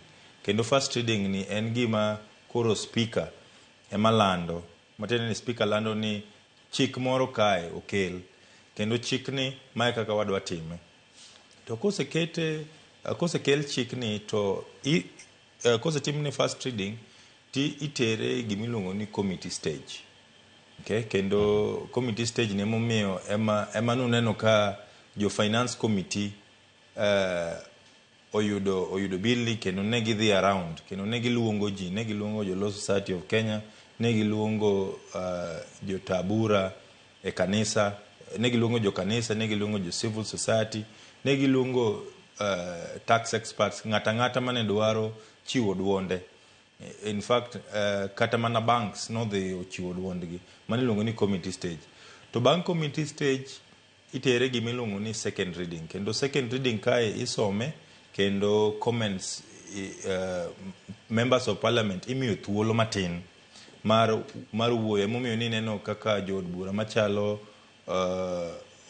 Kendo first reading ni en gima koro speaker ema lando matene ni speaker lando ni chik moro kae okel kendo chik ni mae kaka wadwa time to kosekel chik ni to kosetim ni first reading ti itere gimiluongo ni committee stage. Okay, kendo committee stage ne momiyo ema nuneno ka jo finance committee oyudo bill kendo ne gidhi around kendo ne giluongo ji ne giluongo jo Law Society of Kenya ne giluongo jo tabura e kanisa ne giluongo jo kanisa ne giluongo jo civil society ne giluongo tax experts ngata mane dwaro chiwo duonde. In fact kata mana banks no dhi ochiwo duondgi mane luongo ni committee stage. To bang' committee stage itere gimiluongo ni second reading, kendo second reading kae isome kendo comments members of parliament imiyo thuolo matin mar wuoyo. Emomiyo ni neno kaka jood bura machalo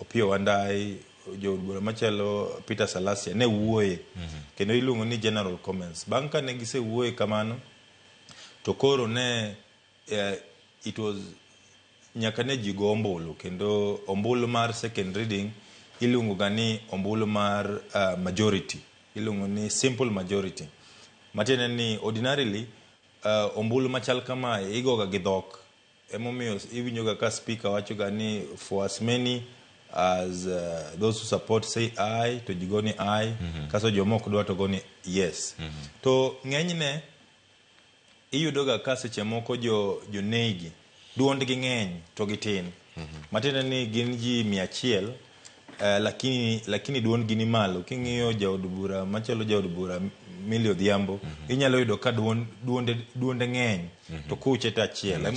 Opiyo Wandayi, jood bura machalo Peter Salasya ne wuoye kendo iluongo ni general comments. Bang' ka ne gisewuoye kamano to koro ne it was nyaka ne ji go ombulu, kendo ombulu mar second reading iluongo ga ni ombulu mar majority, iluongo ni simple majority. Matiende ni ordinarily ombulu machal kama igoga gi dhok, emomiyo iwinjoga ka speaker wacho ga ni for as many as those who support say aye to jigo ni aye, kaso jomok dwa to go ni yes. To ng'enyne iyudoga ka seche moko joneigi duondgi ng'eny to gitin, matiende ni gin ji 100 lakini duondgi ni malo. King'iyo jaod bura machalo jaod bura Millie Odhiambo inyalo yudo ka duonde ng'eny to kuche ta achiel.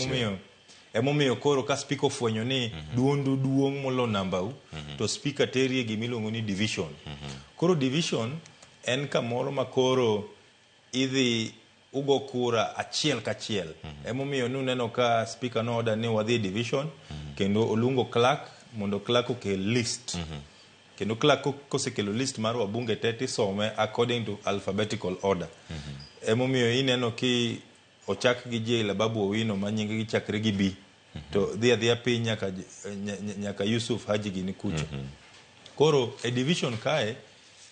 Emomiyo koro ka speaker ofwenyo ni duondu duong' molo nambau to speaker terie gimiluongo ni division. Koro division en kamoro ma koro idhi ugo kura achiel kachiel. Emomiyo nuneno ka speaker no order ni wadhi division kendo olungo clerk mondo clerk okel list. Kendo clerk kosekelo list mar wabunge tete some according to alphabetical order. Emomiyo ineno ki ochak gi Jaila Babu Owino ma nyinge gi chakre gi B to dhia piny nyaka Yusuf Haji gini kucho. Koro e division kae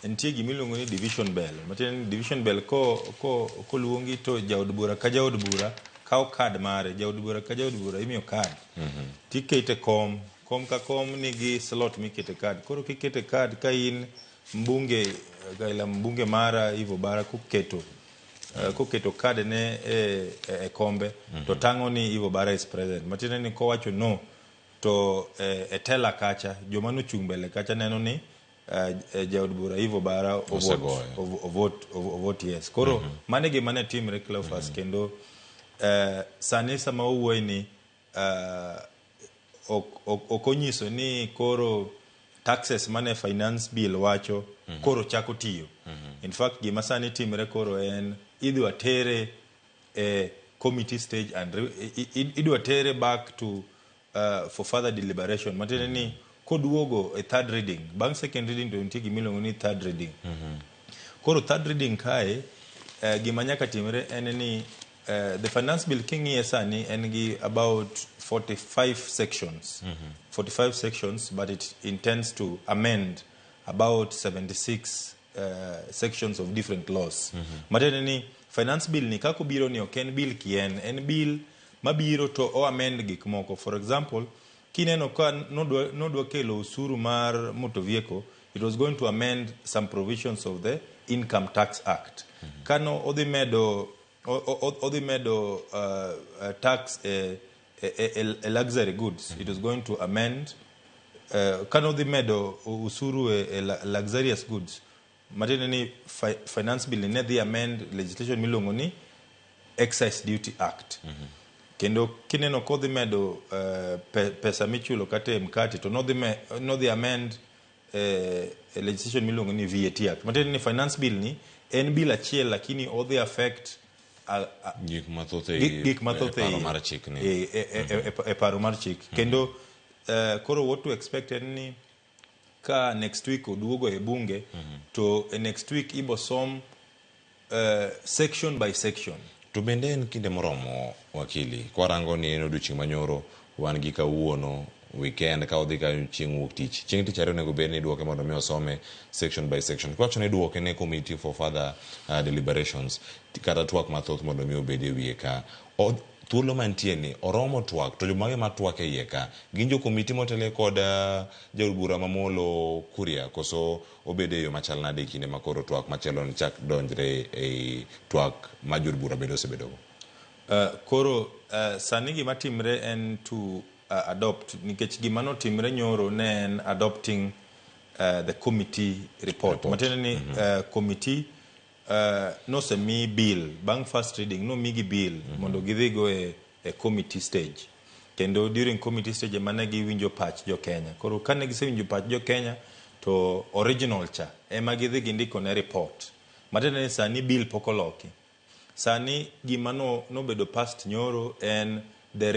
entie gimiluongo ni division bell. Matiende division bell ko luongi to jaod bura ka jaod bura kao card mare, jaod bura ka jaod bura imiyo card. Tikete kom ka kom nigi slot mikete card. Koro kikete card ka in mbunge mara Ivo Bara kuketo card ne e kombe to tango ni Ivo Bara is present. Matiende ni kowacho no to e tela kacha joma nochung' mbele kacha neno ni jaod bura Ivo Bara vote yes. Koro mane gima ne timre Cleophas, kendo sani sama owuoyo ni okonyiso ni koro taxes mane finance bill wacho koro chako tiyo. In fact gima sani timre koro en idwa tere committee stage and idwa tere back to for further deliberation. Matiende ni koduogo a third reading, bang' second reading to nitie gimiluongo ni third reading. Koro third reading kae gima nyaka timre en ni the finance bill king'iye sani en gi about 45 sections. 45 sections, but it intends to amend about 76 sections of different laws. Matiende ni finance bill ni kako biro ni ok en bill kien, en bill mabiro to o amend gik moko. For example, kineno ka nodwa kelo usuru mar motor vehicle, it was going to amend some provisions of the Income Tax Act. Kano odhi medo tax luxury goods, it was going to amend kano odhi medo usuru luxurious goods. Matiende ni finance bill ne dhi amend legislation miluongo ni Excise Duty Act. Kendo kineno kodhi medo pesa michulo kate mkate to nodhi amend legislation miluongo ni VAT Act. Matiende ni finance bill ni en bill achiel lakini odhi affect gik mathoth e paro mar chik. Kendo koro what to expect en ni ka next week oduogo e bunge to next week ibo som section by section. To bende en kinde moromo wakili kwarango ni en odiochieng' manyoro wan gi kawuono weekend ka odhi ka chieng' wuok tich. Chieng' tich ariyo nego bed ni duoke mondo mi osome section by section. Kwacho ni duoke ne committee for further deliberations kata twak mathoth mondo mi obed e wiye ka. Thuolo mantie ni oromo twak to jomage matwak e iye ka gin jo komiti motele kod jaod bura mamolo Kuria koso obede yo machal nade kinde makoro twak machelo ni chak donjre e twak ma jaod bura bedo osebedogo. Koro sani gima timre en to adopt, nikech gima no timre nyoro ne en adopting the committee report. Matiende ni committee no semi bill bang first reading no migi bill mondo gidhigo e committee stage. kendo during committee stage mane giwinjo pach jo Kenya. Koro kane gisewinjo pach jo Kenya to original cha ema gidhi gindiko ne report. Matene sani bill pokoloki. Sani gima nobedo past nyoro en the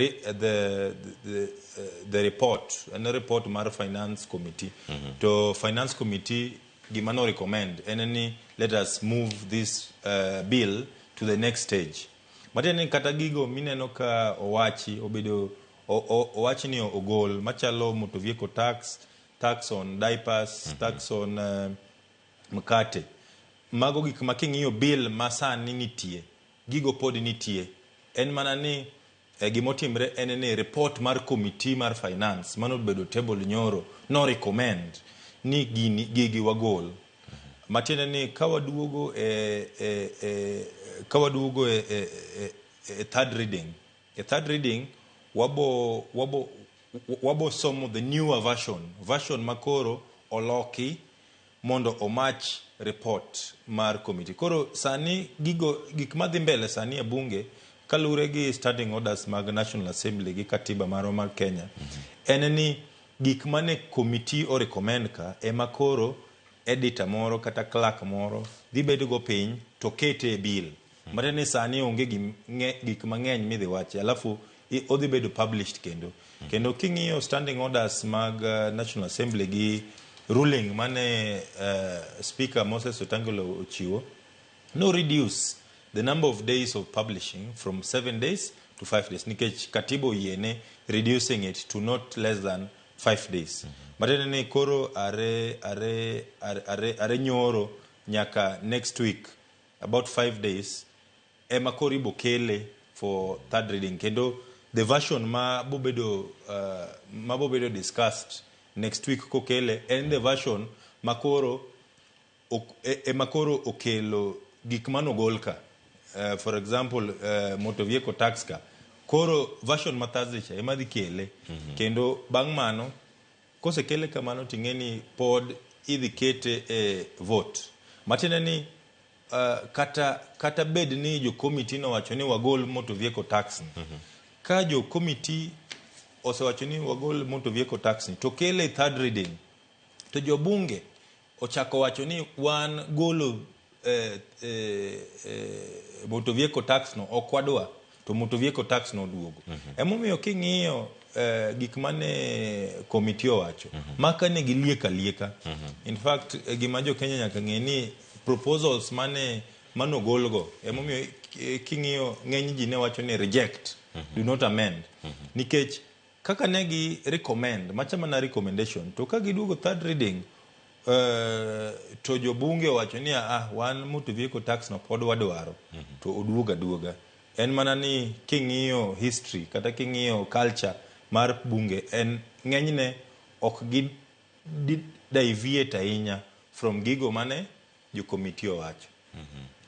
report, and the report mar finance committee. To finance committee gima no recommend and let us move this bill to the next stage. But then kata gigo mineno ka owachi obedo owachi ni ogol machalo motor vehicle tax on diapers, tax on mkate. Mago gik making'iyo bill masani nitie, gigo pod nitie. En mana ni gimotimre en ni report mar committee mar finance mano bedo table nyoro no recommend ni gigi wagol. Matiende ni kawaduogo third reading. A third reading wabo somo the newer version makoro oloki mondo omach report mar committee. Koro sani gik madhi mbele sani e bunge kalure gi standing orders mag National Assembly gi katiba mar Kenya. En ni gik mane committee o recommend ka ema koro editor moro kata clerk moro dhi bedo go piny to kete e bill. Mare ni sani onge gik mang'eny midhi wachi, alafu odhi bedo published kendo king'iyo standing orders mag National Assembly gi ruling mane Speaker Moses Wetangula ochiwo no reduce the number of days of publishing from 7 days to 5 days. Nikech katibo yene reducing it to not less than 5 days. Matene ni koro are nyoro nyaka next week about 5 days ema koro ibo kele for third reading. Kendo the version ma bobedo discussed next week kokele and the version makoro okelo gik manogol ka. For example, motor vehicle tax ka koro version mathazi cha ema dhi kele. Kendo bang' mano kose kele kamano ting'eni pod idhi kete e vote. Matiende ni kata bed ni jo committee no wacho ni wagol motor vehicle tax ka jo committee osewacho ni wagol motor vehicle tax to kele third reading to jo bunge ochako wacho ni wan golo motor vehicle tax no okwadwa to motor vehicle tax no duogo. Emomiyo king'iyo gik mane committee owacho maka ne gilieka. In fact gima jo Kenya nyaka ng'e ni proposals manogolgo emomiyo king'iyo ng'eny ji ne wacho ni reject, do not amend. Nikech kaka ne gi recommend machama na recommendation to ka giduogo third reading to jo bunge wacho ni wan motor vehicle tax no pod wadwaro to oduoga. En mana ni king'iyo history kata king'iyo culture mar bunge en ng'enyne ok gi deviate ahinya from gigo mane jo committee owacho.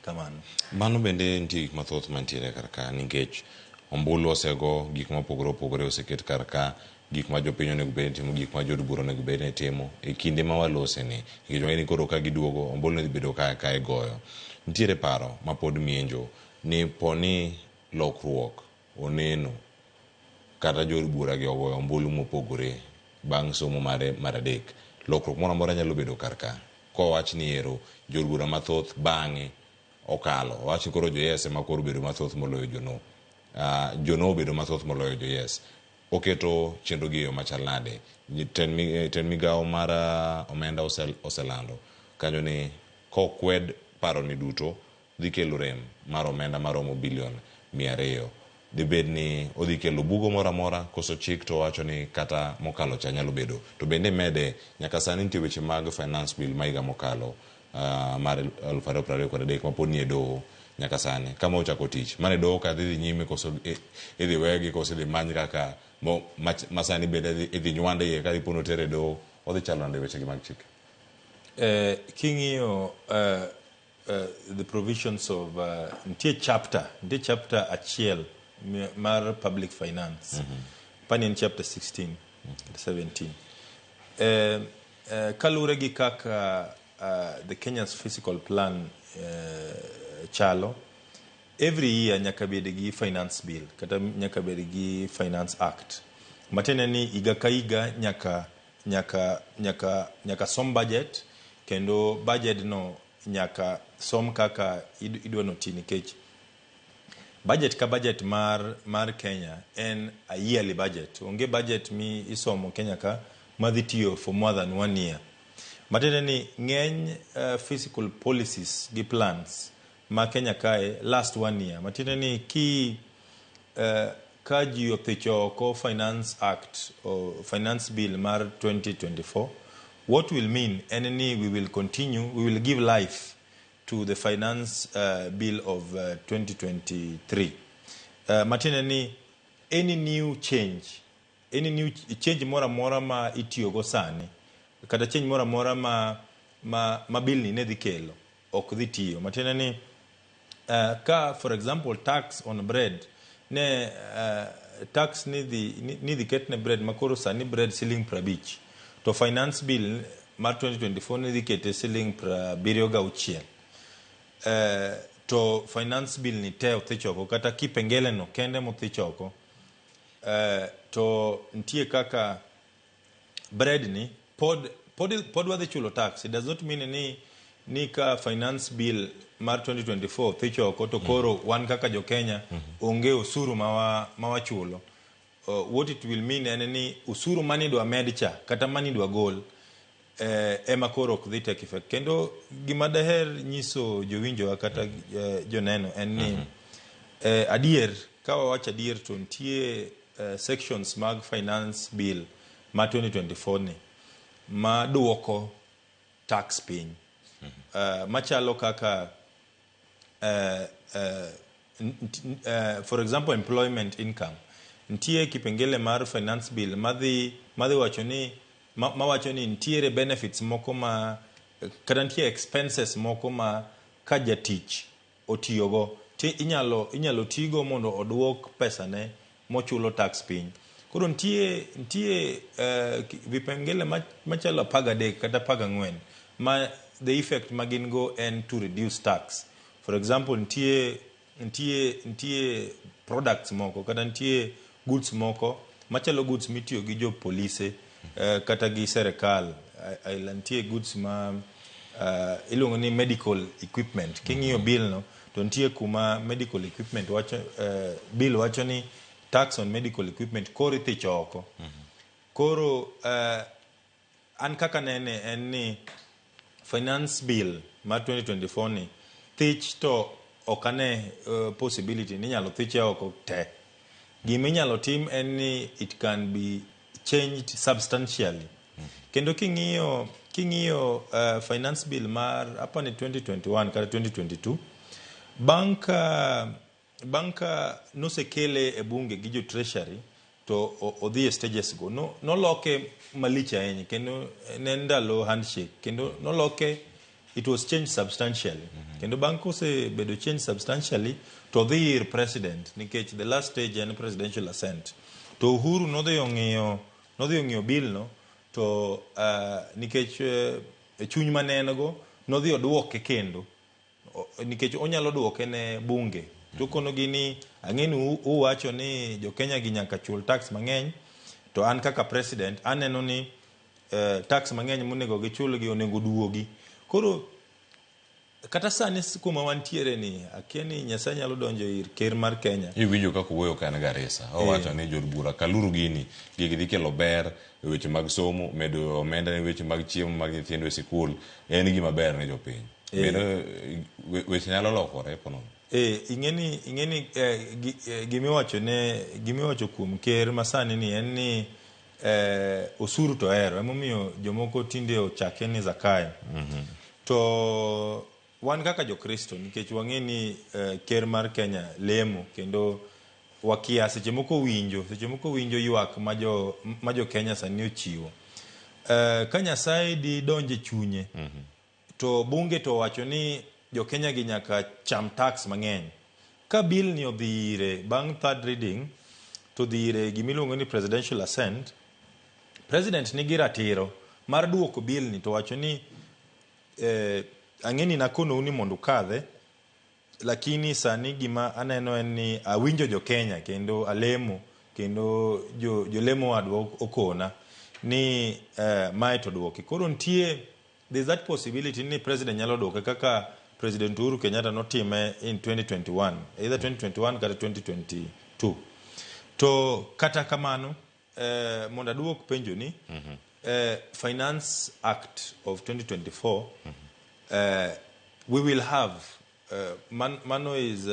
Kamano. Mano bende nitie gik mathoth mantiere karka nikech ombulu osego gik mopogore oseket karka gik ma jopiny onego bed timo, gik ma jod bura onego bed timo e kinde ma walose ni. Nikech ni koro ka giduogo ombulu ne bedo ka igoyo. Nitiere paro ma pod mienjo ni poni lokruok oneno kata jod bura gi ogoyo ombulu mopogore bang' somo mar adek. Lokruok moro amora nyalo bedo karka. Kowach ni ero jod bura mathoth bang'e okalo. Wach koro jo yes ema koro bedo mathoth moloyo jono. Jono bedo mathoth moloyo jo yes. Oketo chenro gi yo machal nade. Ten migawo mar omenda oselando kanyo ni kokwed paro ni duto dhi kelo rem mar omenda maromo bilion 200. Dibed ni odhi kelo bugo moro amora koso chik to wacho ni kata mokalo cha nyalo bedo. To bende mede nyaka sani nitie weche mag finance bill maiga mokalo mar 2023 mapod ni e doho nyaka sani kama ochako tich. Mane doho ka dhi nyime koso idhi wegi koso idhi many kaka masani bende idhi nywande ye ka ipono tere doho odhi chalo nade weche gi mag chik. King'iyo the provisions of nitie chapter achiel mar public finance. Pani en chapter 16 17. Kalure gi kaka the Kenya's fiscal plan chalo every year nyaka bed gi finance bill kata nyaka bed gi finance act matene ni iga ka iga nyaka som budget kendo budget no nyaka som kaka idwa noti nikech budget ka budget mar Kenya en a yearly budget. Onge budget mi isomo Kenya ka madhi tiyo for more than 1 year. Matene ni ng'eny physical policies gi plans ma Kenya kae last 1 year. Matene ni ka ji othicho ko finance act or finance bill mar 2024, what will mean we will give life to the finance bill of 2023. Matene ni any new change mora ma itiyogo sani kata change mora ma bill ni ne dhi kelo ok dhi tiyo. Matene ni ka for example tax on bread ne tax ni dhi ketne bread makoro sani bread siling 50 to finance bill mar 2024 ne dhi kete siling 76. To finance bill ni te othichoko kata kipengele no kende mothichoko to ntie kaka bread ni pod wadhi chulo tax. It does not mean ni ka finance bill mar 2024 thichoko to koro wan kaka jo Kenya onge usuru ma chulo. What it will mean ni usuru mani dwa medcha kata mani dwa gol ema koro ok dhi take effect. Kendo gima daher nyiso jowinjo kata joneno en ni adier ka wawacho adier to ntie sections mag finance bill ma 2024 ni ma duoko tax piny machalo kaka for example employment income. Ntie kipengele mar finance bill madhi wacho ni mawacho ni ntiere benefits moko ma kata ntie expenses moko ma ka jatich otiyogo inyalo tigo mondo oduok pesa ne mochulo tax piny. Koro ntie vipengele machalo 13 kata 14 ma the effect magin go and to reduce tax. For example ntie products moko kata ntie goods moko machalo goods mitiyo gi jo police kata gi serikal. Ntie goods ma iluongo ni medical equipment. King'iyo bill no to ntie kuma medical equipment wacho bill wacho ni tax on medical equipment koro ithicho oko. Koro an kaka nene en ni finance bill mar 2024 ni thich to okane possibility ni nyalo thiche oko te. Gima inyalo tim en ni it can be changed substantially. Kendo king'iyo finance bill mar apani 2021 kata 2022 banka nosekele e bunge gi jo treasury to odhi e stages go noloke malich ahinya kendo ne ndalo handshake kendo noloke it was changed substantially. Kendo bank osebedo change substantially to dhi ir president nikech the last stage en presidential assent. To Uhuru nodhi ong'iyo bill no to nikech chuny manengo nodhi oduoke kendo nikech onyalo duoke ne bunge. To kono gini ang'eni uwacho ni jo Kenya gi nyaka chul tax mang'eny to an kaka president aneno ni tax mang'eny monego gichul gi onego duogi. Koro kata sani kuma wantiere ni akieni Nyasaye nyalo donjo ir ker mar Kenya. Iwinjo kaka wuoyo kan Garissa. Owacho ni jod bura kaluru gini gigi dhi kelo ber e weche mag somo, medo omenda ne weche mag chiemo mag nyithindo e sikul. En gima ber ne jopiny. Bende weche nyalo lokore pono. Ing'eni gimiwacho kuom ker masani ni en ni osuru to ero emomiyo jomoko tinde ochake ni Zakayo. To wan kaka jo Kristo nikech wang'eni ker mar Kenya lemo kendo wakia seche moko winjo ywak ma jo Kenya sani ochiwo. Ka Nyasaye di donje chunye to bunge to wacho ni jo Kenya gi nyaka cham tax mang'eny. Ka bill ni odhire bang' third reading to dhire gimiluongo ni presidential assent, president nigi ratiro mar duoko bill ni to wacho ni ang'eni nakonou ni mondo kadhe lakini sani gima aneno en ni awinjo jo Kenya kendo alemo kendo jolemo wadwa okona ni mae to duoki. Koro ntie there's that possibility ni president nyalo duoke kaka President Uhuru Kenyatta notime in 2021, either 2021 kata 2022. To kata kamano mondo aduok penjo ni Finance Act of 2024 we will have mano is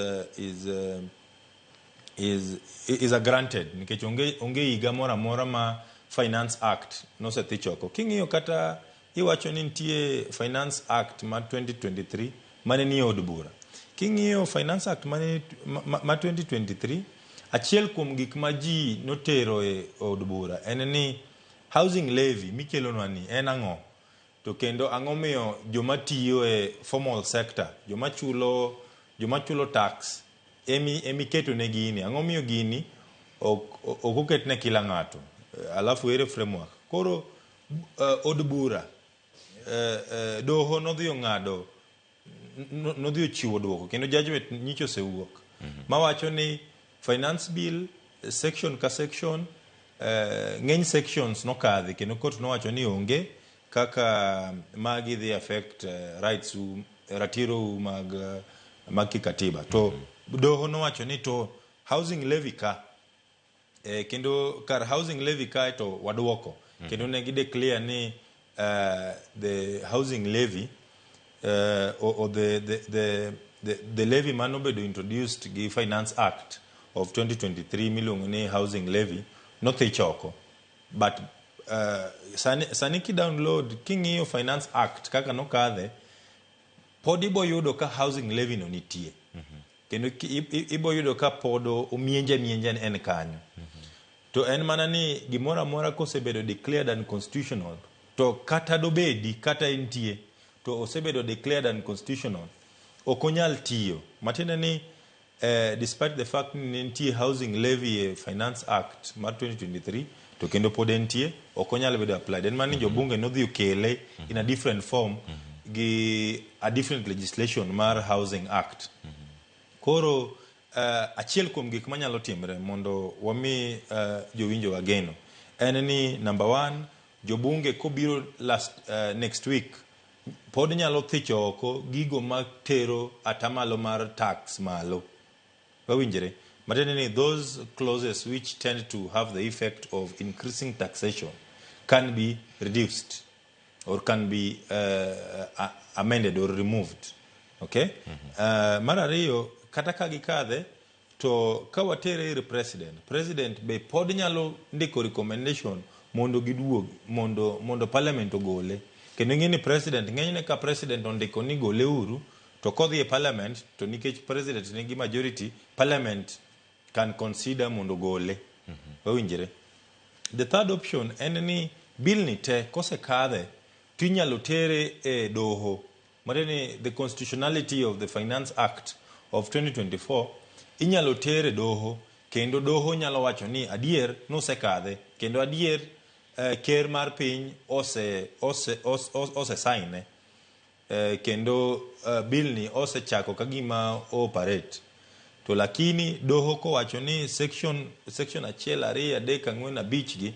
a granted nikech onge higa moro amora ma Finance Act nosethichoko. King'iyo kata iwacho ni nitie Finance Act ma 2023 mane ni od bura. King'iyo Finance Act ma 2023, achiel kuom gik ma ji notero e od bura en ni housing levy mikelonwa ni en ang'o, to kendo ang'o miyo joma tiyo e formal sector, joma chulo tax emi keto ne gini, ang'o miyo gini ok oket ne kila ng'ato, alafu ere framework. Koro od bura doho nodhi ong'ado, nodhi ochiwo duoko kendo judgment nyicho osewuok mawacho ni finance bill section ka section ng'eny sections nokadhi kendo court nowacho ni onge kaka magi dhi affect rights ratiro mag kikatiba. To doho nowacho ni to housing levy ka kendo kar housing levy ka to waduoko kendo ne gideclare ni the housing levy or the levy man obedo introduced gi Finance Act of 2023 miluongo ni housing levy nothichoko. But sani ki download king'iyo Finance Act kaka nokadhe, pod ibo yudo ka housing levy no nitie kendo ibo yudo ka pod omienje en kanyo. To en mana ni gimoro amora kosebedo declared unconstitutional to kata dobedi kata entie to osebedo declared unconstitutional ok onyal tiyo. Matiende ni despite the fact ni nitie housing levy Finance Act mar 2023 to kendo pod entie ok onyal bedo applied. En mana ni jobunge nodhi okele in a different form gi a different legislation mar Housing Act. Koro achiel kuom gik manyalo timre mondo wami jowinjo wageno en ni number 1, jobunge kobiro next week pod nyalo thicho oko gigo matero atamalo mar tax malo. Wawinjire? Matiende ni those clauses which tend to have the effect of increasing taxation can be reduced or can be amended or removed. Okay? Mar ariyo, kata ka gikadhe to ka watere ir president be pod nyalo ndiko recommendation mondo giduog mondo parliament ogole. Kendo ng'eni president ng'enyne ka president ondiko ni gole uru to kodhi e parliament to nikech president nigi majority, parliament can consider mondo gole. Wawinjire? The third option en ni bill ni te kose kadhe tinyalo tere e doho. Matiende the constitutionality of the Finance Act of 2024 inyalo tere doho kendo doho nyalo wacho ni adier nosekadhe kendo adier ker mar piny ose sign kendo bill ni osechako kagima operate. To lakini doho kowacho ni section 1, 2, 3, 4, 5 gi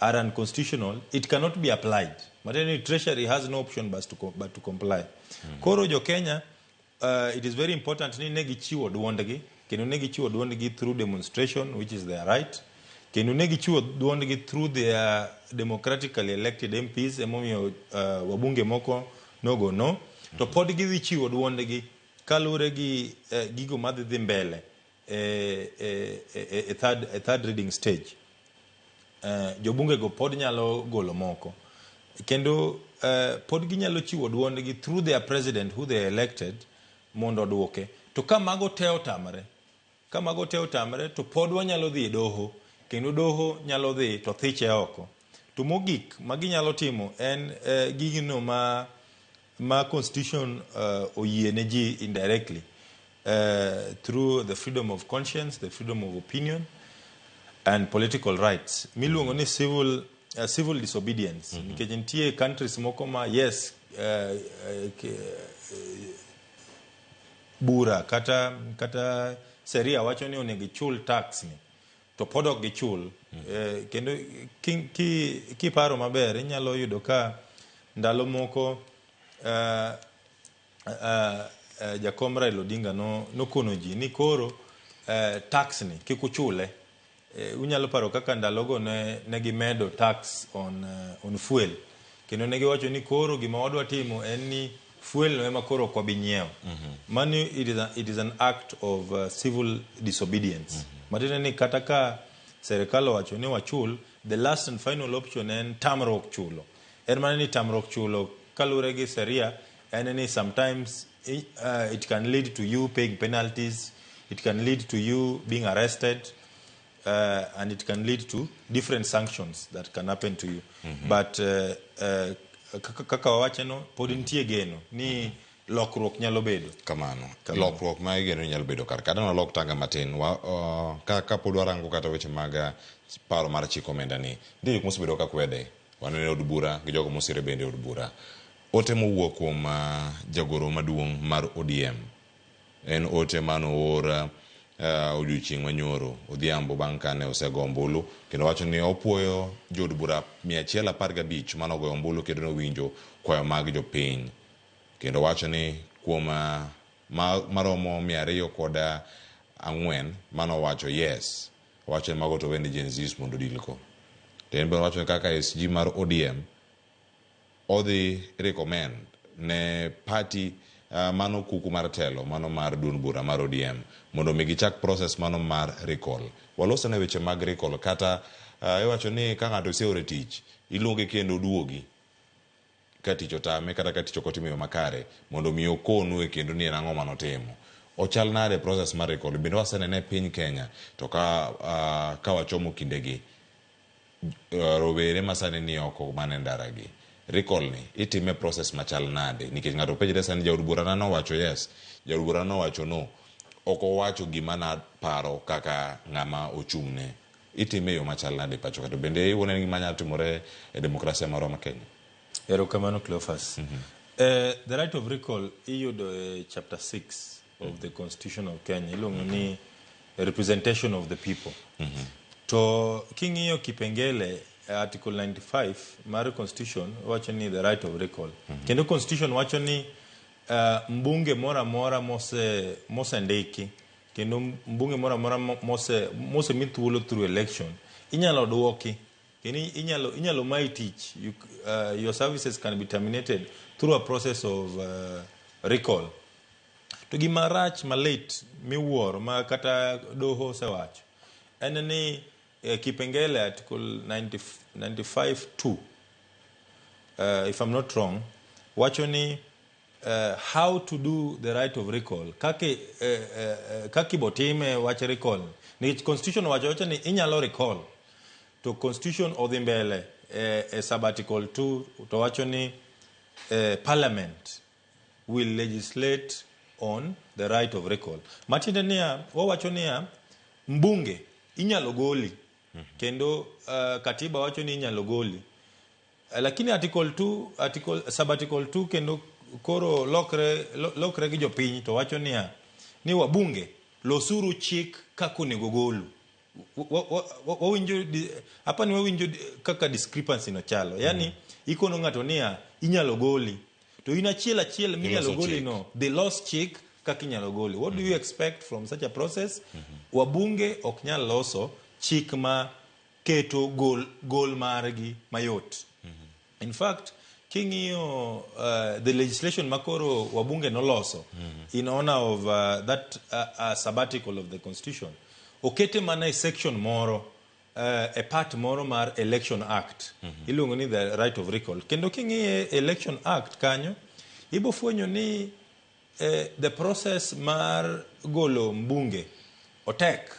are unconstitutional, it cannot be applied. Matiende treasury has no option but to comply. Koro jo Kenya it is very important ni negi chiwo duondgi kendo negi chiwo duondgi through demonstration which is their right. Kendo negi chiwo duondgi through their democratically elected MPs emomiyo wabunge moko nogo no. To pod gidhi chiwo duondgi kalure gi gigo madhi mbele third reading stage. Jobunge go pod nyalo golo moko kendo pod ginyalo chiwo duondgi through their president who they elected mondo duoke. To ka mago te otamre to pod wanyalo dhi doho kendo doho nyalo dhi to thiche oko. To mogik magi nyalo timo en gigino ma constitution oyie ne ji indirectly through the freedom of conscience, the freedom of opinion and political rights miluongo ni civil disobedience. Nikech nitie countries moko ma yes bura kata seria wacho ni onego ichul tax ni to pod ok gichul. Kendo kiparo maber inyalo yudo ka ndalo moko jakom Raila Odinga nokono ji ni koro tax ni kik uchule. Unyalo paro kaka ndalogo ne gimedo tax on fuel, kendo ne giwacho ni koro gima wadwa timo en ni fuel no ema koro kwa binyeo. Mani it is an act of civil disobedience. Matene ni kata ka serikal wacho ni wachul, the last and final option en tamruok chulo. En mani ni tamruok chulo kalure gi seria en ni sometimes it can lead to you paying penalties, it can lead to you being arrested, and it can lead to different sanctions that can happen to you. But kaka wawacheno pod nitie geno ni lokruok nyalo bedo kamano. Lokruok ma igeno nyalo bedo kar kada no lok tanga matin ka pod warango kata weche mag paro mar chiko omenda ni ndik mosebedo ka kwede wanene od bura gi jogo mosire bende od bura. Ote mowuok kuom jagoro maduong' mar ODM en ote manoora odiochieng' manyoro odhiambo bang' kane osego ombulu kendo wacho ni opuoyo jod bura 115 manogoyo ombulu kendo nowinjo kwayo mag jopiny, kendo wacho ni kuom maromo 204 manowacho yes, wacho ni mago to wende Gen Zs mondo dilko. Ten bende wacho ni kaka SG mar ODM odhi recommend ne party mano kuku mar telo mano mar duond bura mar ODM mondo gichak process mano mar recall. Walosane weche mag recall kata iwacho ni ka ng'ato oseore tich iluonge kendo duogi ka tich otame kata ka tich ok otimo makare mondo mi okonu e kendo ni en ang'o manotimo. Ochal nade process mar recall bende wasenene piny Kenya to ka wachomo kindegi rowere masani ni oko mane ndaragi. Recall ni itime process machal nade nikech ng'ato penjre sani jaod bura no wacho yes, jaod bura no wacho no, ok owacho gima na paro kaka ng'ama ochung'ne. Itime yo machal nade pacho kata bende iwone gima nyalo timore e demokrasia marwa ma Kenya. Erokamano Cleophas. The right of recall iyudo chapter 6 of the Constitution of Kenya iluongo ni representation of the people. To king'iyo kipengele Article 95 mar Constitution wacho ni the right of recall. Kendo Constitution wacho ni mbunge mora mora mose ndiki kendo mbunge mora mora mose mithuolo through election inyalo duoki kendo inyalo mai tich. Your services can be terminated through a process of recall. To gima rach malate miwuoro ma kata doho osewacho en ni kipengele Article 95(2), if I'm not wrong, wacho ni how to do the right of recall. Kaki botime wacho recall. Ni Constitution wacho ni inyalo recall. To Constitution odhi mbele sub-article 2 to wacho ni Parliament will legislate on the right of recall. Matiende niya, wacho niya mbunge inyalo goli kendo katiba wacho ni inyalo goli, lakini sub-article 2 kendo koro lokre gi jopiny to wacho niya ni wabunge losuru chik kako nego golu. Wawinjo hapa ni wawinjo kaka discrepancy no chalo, yani ikono ng'ato niya inyalo goli to inachiel minyalo goli no the lost chik kaka inyalo goli. What do you expect from such a process? Wabunge ok nyal loso chik ma keto gol margi mayot. In fact, king'iyo the legislation makoro wabunge noloso in honor of that sabbatical of the Constitution okete mana e section moro a part moro mar Election Act iluongo ni the right of recall. Kendo king'iyo Election Act kanyo ibofuenyo ni the process mar golo mbunge otek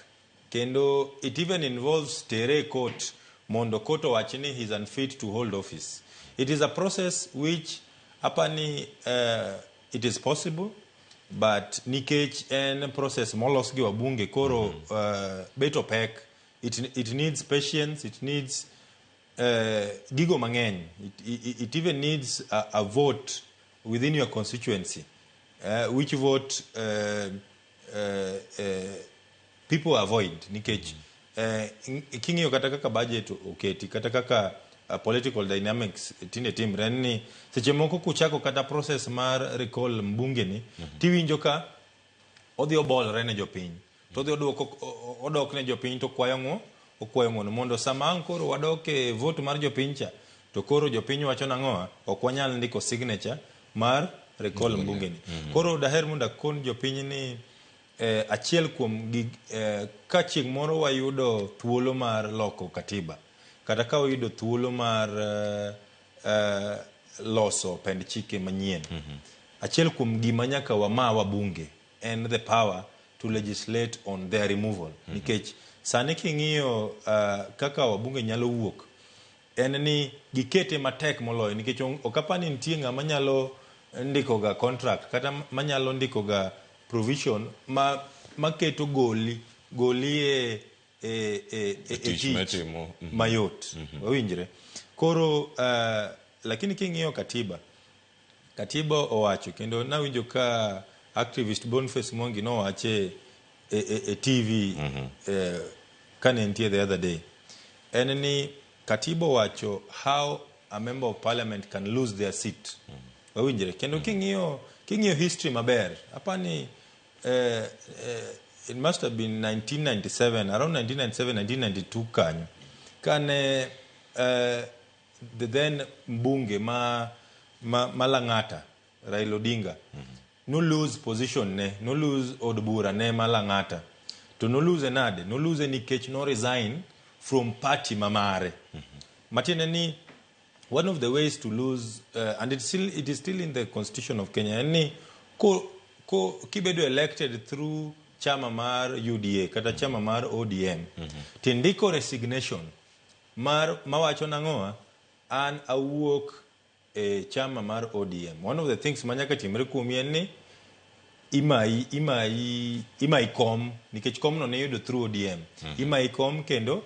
kendo it even involves tere court mondo court owach ni he is unfit to hold office. It is a process which apani it is possible, but nikech en process molos gi wabunge koro beto pek. It needs patience, it needs gigo mang'eny. It even needs a vote within your constituency which vote people avoid nikech king'iyo kata kaka budget oketi kata kaka political dynamics tinde timre ni seche moko kuchako kata process mar recall mbunge ni tiwinjo ka odhi obolre ne jopiny to odhi odok ne jopiny to okwayo ng'uono mondo sama ang' koro wadok e vote mar jopiny cha to koro jopiny wacho nang'oa ok wanyal ndiko signature mar recall mbunge ni koro daher mondo akon jopiny ni achiel kuom ka chieng' moro wayudo thuolo mar loko katiba kata ka wayudo thuolo mar loso pend chike manyien achiel kuom gima nyaka wama bunge and the power to legislate on their removal nikech sani king'iyo kaka wabunge nyalo wuok en ni gikete matek moloyo nikech okapani nitie ng'ama nyalo ndiko ga contract kata manyalo ndiko ga provision maketo goli e tich mayot wawinjre koro lakini king'iyo katiba owacho kendo nawinjo ka activist Boniface Mwangi nowache e TV kane nitie the other day en ni katiba owacho how a member of parliament can lose their seat wawinjre kendo king'iyo history maber apani it must have been 1997 around 1992 kanyo kane the then mbunge Malang'ata Raila Odinga no lose position no lose od bura ne Malang'ata to no lose nikech no resign from party mamare matiende ni one of the ways to lose and it is still in the constitution of Kenya ni kibedo elected through chama mar UDA kata chama mar ODM tindiko resignation mawacho nang'oa an awuok e chama mar ODM. One of the things manyaka timre kuomi en ni imai kom nikech kom no ne yudo through ODM imai kom kendo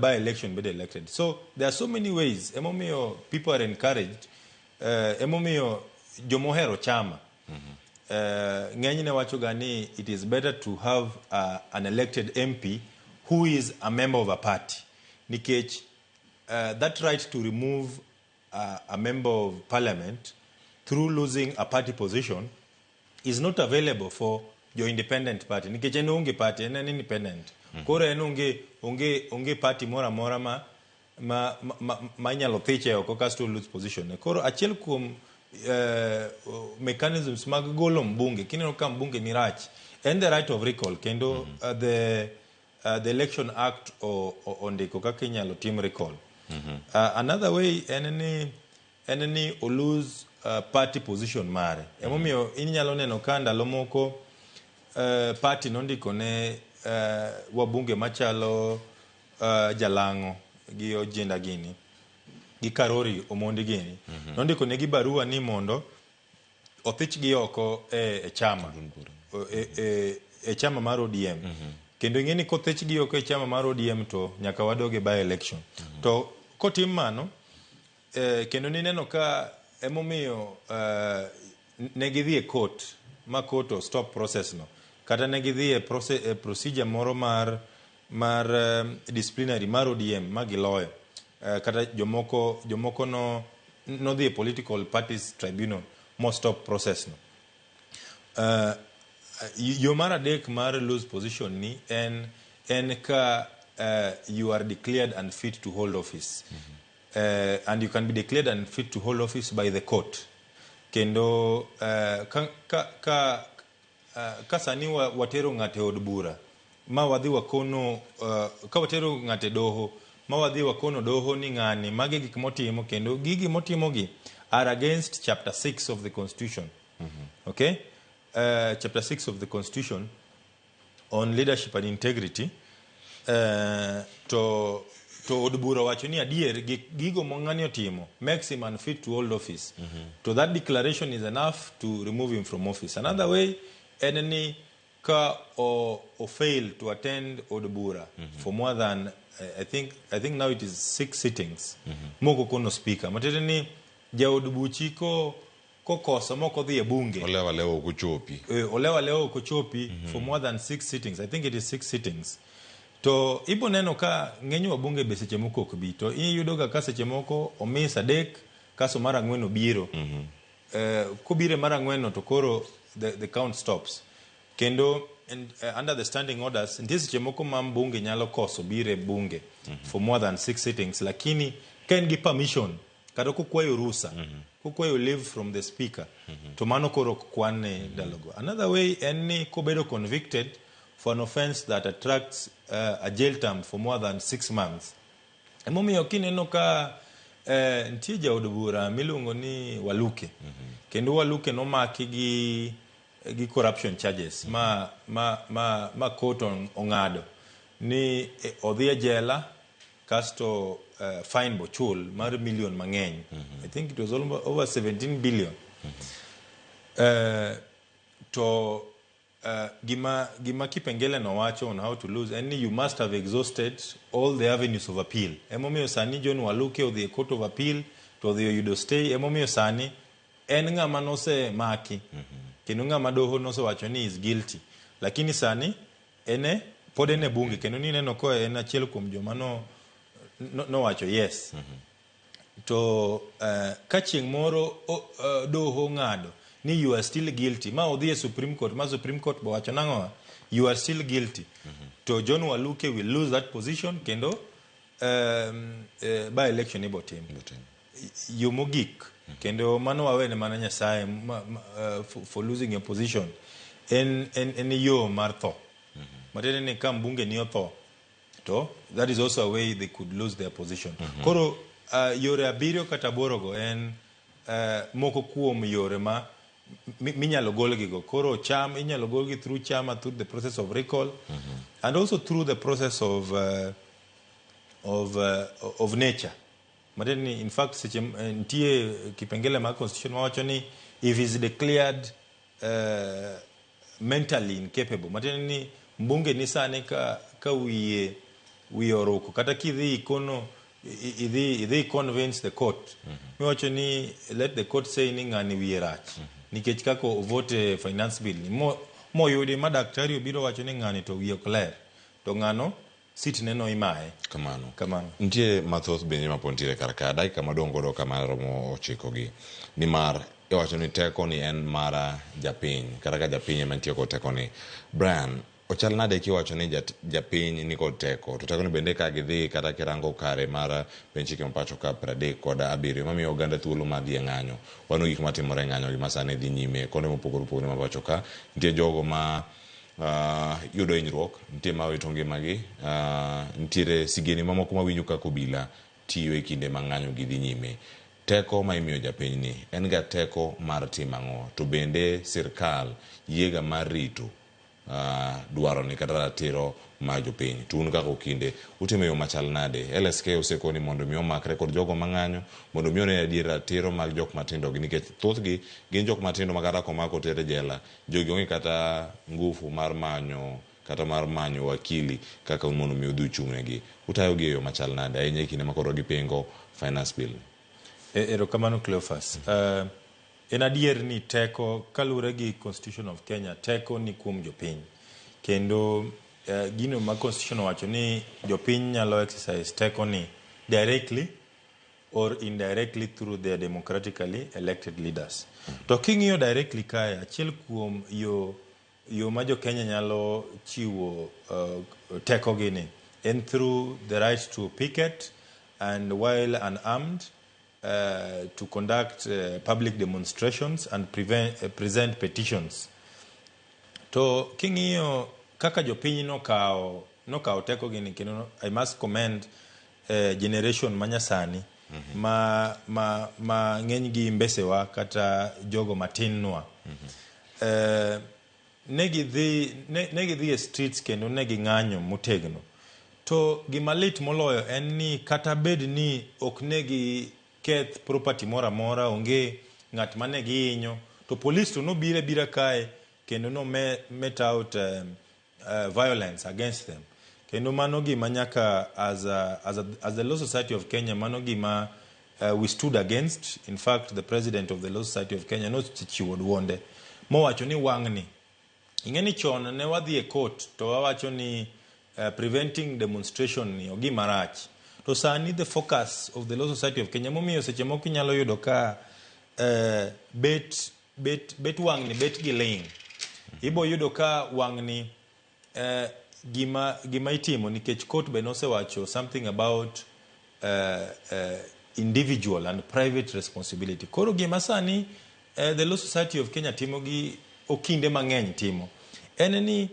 by election be elected. So there are so many ways emomiyo people are encouraged emomiyo jomohero chama ng'enyne wacho ga ni it is better to have an elected MP who is a member of a party nikech that right to remove a member of parliament through losing a party position is not available for your independent party nikech en onge party en independent koro en onge party mora ma nyalo thiche oko kasto lose position koro achiel kuom mechanisms mag golo mbunge kineno ka mbunge ni rach and the right of recall kendo the election act ondiko kaka inyalo tim recall another way en ni o lose party position mare emomiyo inyalo neno ka ndalo moko party nondiko ne wabunge machalo Jalang'o gi Ojenda gini gi Karori Omondi gini nondiko ne gi barua ni mondo othich gi oko e chama e chama mar ODM kendo ing'eni kothich gi oko e chama mar ODM to nyaka wadoge by election to kotim mano kendo nineno ka emomiyo ne gidhi e court ma court o stop process no kata ne gidhi e procedure moro mar disciplinary mar ODM ma giloyo kata jomoko no dhi e political parties tribunal mo stop process no yo mar adek mar lose position ni en ka you are declared unfit to hold office and you can be declared unfit to hold office by the court kendo ka sani watero ng'ate od bura ma wadhi wakono ka watero ng'ate doho ma wadhi wakono doho ni ng'ani mage gik motimo kendo gigi motimo gi are against chapter 6 of the constitution okay chapter 6 of the constitution on leadership and integrity to od bura wacho ni adier gigo mong'ani otimo makes him unfit to hold office to that declaration is enough to remove him from office. Another way en ni ka o fail to attend od bura for more than I think now it is 6 sittings moko kono speaker matete ni jaod buchi ko kokoso moko dhi e bunge olewa leo kuchopi olewa leo kuchopi for more than 6 sittings. I think it is 6 sittings. To ibo neno ka ng'eny wa bunge be seche moko ok bi to iyudo ga seche moko omis adek kaso mar ang'wen obiro kubire mar ang'wen to koro the count stops kendo under the standing orders nitie seche moko ma bunge nyalo koso bire bunge for more than 6 sittings lakini ka en gi permission kata kokwayo rusa kokwayo leave from the speaker to mano koro kwane dalogo. Another way en ni kobedo convicted for an offense that attracts a jail term for more than 6 months. Emomiyo kineno ka nitie jaod bura miluongo ni Waluke kendo Waluke nomaki gi corruption charges ma court ong'ado ni odhi e jela kasto fine bochul mar million mang'eny. I think it was almost over 17 billion. To gima kipengele no wacho on how to lose and you must have exhausted all the avenues of appeal. Emomiyo sani John Waluke odhi e court of appeal to odhi yudo stay. Emomiyo sani en ng'ama nose maki kendo ng'ama doho nose wacho ni is guilty lakini sani ene pod ene bunge kendo ni neno ko en achiel kuom joma no wacho yes. To ka chieng' moro doho ng'ado ni you are still guilty ma odhi e Supreme Court ma Supreme Court bo wacho nang'o you are still guilty to John Waluke will lose that position kendo by election ibo tim yo mogik kendo mano wawene mana Nyasaye for losing your position en yo mar tho matene ni kam bunge ni otho to that is also a way they could lose their position. Koro yore abiriyo kata borogo en moko kuom yore ma minyalo golgigo. Koro cham inyalo golgi through chama through the process of recall and also through the process of nature. Mateni in fact seche ntie kipengele ma constitution wacho ni if is declared mentally incapable mateni ni mbunge ni sane ka wiye oroko kata kidhi ikono idhi convince the court miwacho ni let the court say ni ng'ani wiye rach nikech kako vote finance bill ni moyudi ma daktari obiro wacho ni ng'ani to wiye ok ler to ng'ano sit neno imaye kamano. Nitie mathoth benye mapontire karka dakika madongo do kama romo 9 gi nimar iwacho ni teko ni en mara japiny kata ka japiny mantie ko teko ni Brian ochal nade kiwacho ni japiny ni kod teko to teko ni bende ka gidhi kata kirango kare mara benchi ke mpacho ka 37 mamiyo oganda thuolo ma dhi ng'anyo wano gik matimore ng'anyo gi masane dhi nyime kone mopogore opogore mapacho ka nitie jogo ma yudo hinyruok nitie ma wito ngimagi nitiere sigeni mamoko mawinjo ka obila tiyo e kinde ma ng'anyo gi dhi nyime. Teko ma imiyo japiny ni en ga teko mar timo ang'o to bende sirkal yiega mar rito dwaro ni kata ratiro ma jopiny tun kako kinde utime yo machal nade LSK osekoni mondo mi omakre kod jogo mang'anyo mondo mi one adier ratiro mag jok matindo gi nikech thothgi gin jok matindo magara komako tere jela jogi onge kata ngufu mar manyo wakili kaka mondo mi odhi chungnegi utayogi e yo machal nade ahinya kinde makoro gipengo finance bill. Erokamano Cleophas. En adier ni teko kalure gi Constitution of Kenya teko ni kuom jopiny kendo gino ma Constitution wacho ni jopiny nyalo exercise teko ni directly or indirectly through their democratically elected leaders. To king'iyo directly kae achiel kuom yo ma jo Kenya nyalo chiwo teko gini and through the right to picket and while unarmed to conduct public demonstrations and present petitions. To king'iyo kaka jopiny nokawo teko gini kendo I must commend generation manyasani ma ng'eny gi mbesewa kata jogo matinwa negi dhi e streets kendo negi ng'anyo motegno to gima lit moloyo en ni kata bed ni ok negi keth property mora onge ng'at mane gihinyo to police to nobira kae kendo no met out violence against them kendo mano gima nyaka as the Law Society of Kenya mano gima we stood against. In fact, the president of the Law Society of Kenya nochiwo duonde mowacho ni wang'ni ing'eni chon ne wadhi e court to wawacho ni preventing demonstration ni ogima rach. To sani the focus of the Law Society of Kenya momiyo seche moko inyalo yudo ka bet wang'ni bet gi ling. Ibo yudo ka wang'ni gima itimo nikech court be nosewacho something about individual and private responsibility. Koro gima sani the Law Society of Kenya timo gi okinde mang'eny timo en ni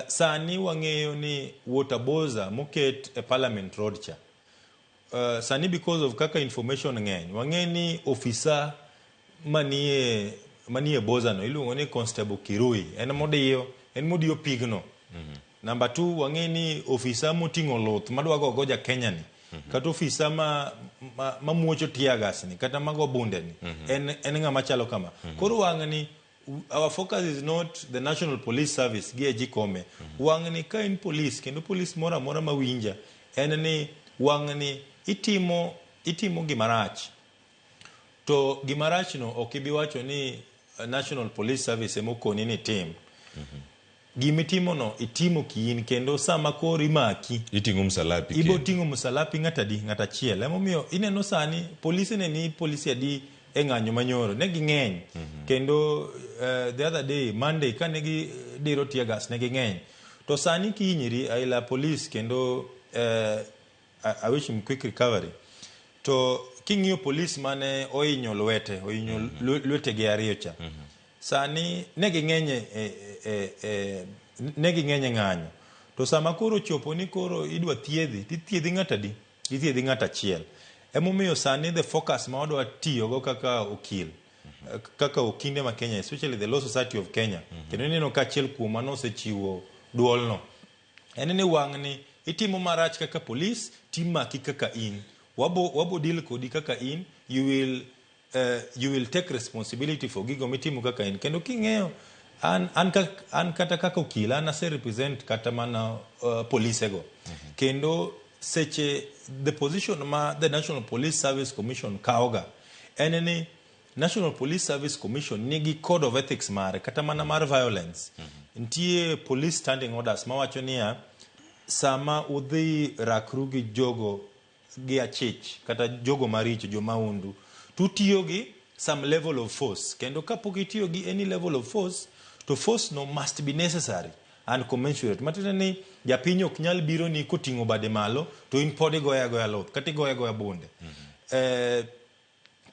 sani wang'eyo ni waterboza moket e Parliament Road cha sani because of kaka information ng'eny wang'e ni ofisa manie boza no iluongo ni Constable Kirui en modiyo pigno. Number 2 wang'e ni ofisa moting'o luth madwa go ja Kenya ni kata ofisa ma muocho tiagas ni kata mago bunde ni en ng'ama chalo kama. Koro wang'ni our focus is not the National Police Service gi ejikome. Wang'ni ka in police kendo police mora mawinja en ni wang'ni itimo gimarach. To gimarach no okibi wacho ni National Police Service emokoni ni tim. Gimitimo no itimo kiin kendo sama koro imaki iting'o msalapi ibo ting'o msalapi ng'ata chiel. Emomiyo ineno sani polisi ne ni polisi adi e ng'anyo manyoro ne ging'eny kendo the other day Monday ka ne gi diro tiagas ne ging'eny to sani kinyiri aila police kendo I wish him quick recovery. To king'iyo police mane oinyo lwete gi ariyo cha sani ne ging'enye ng'anyo to sama koro chopo ni koro idwa thiedhi ng'ata achiel. Emomiyo sani the focus ma wadwa tiyogo kaka okil kaka okinde ma Kenya, especially the Law Society of Kenya kendo neno ka achiel kuom mano osechiwo duol no en ni wang'ni itimo marach kaka police timaki kaka in wabo deal kodi kaka in you will take responsibility for gigo mitimo kaka in. Kendo king'eyo an kata kaka okil an ase represent kata mana police ego kendo seche the position ma the National Police Service Commission kaoga en ni National Police Service Commission nigi code of ethics mare kata mana mar violence. Ntie police standing orders mawacho niya sama udhi rakru gi jogo gi achich kata jogo maricho jomaundu tutiyo gi some level of force kendo kapok itiyo gi any level of force to force no must be necessary and commensurate. Matene ni japinyo ok nyal biro ni koting'o bade malo to in pod igoya loth kata igoya bunde.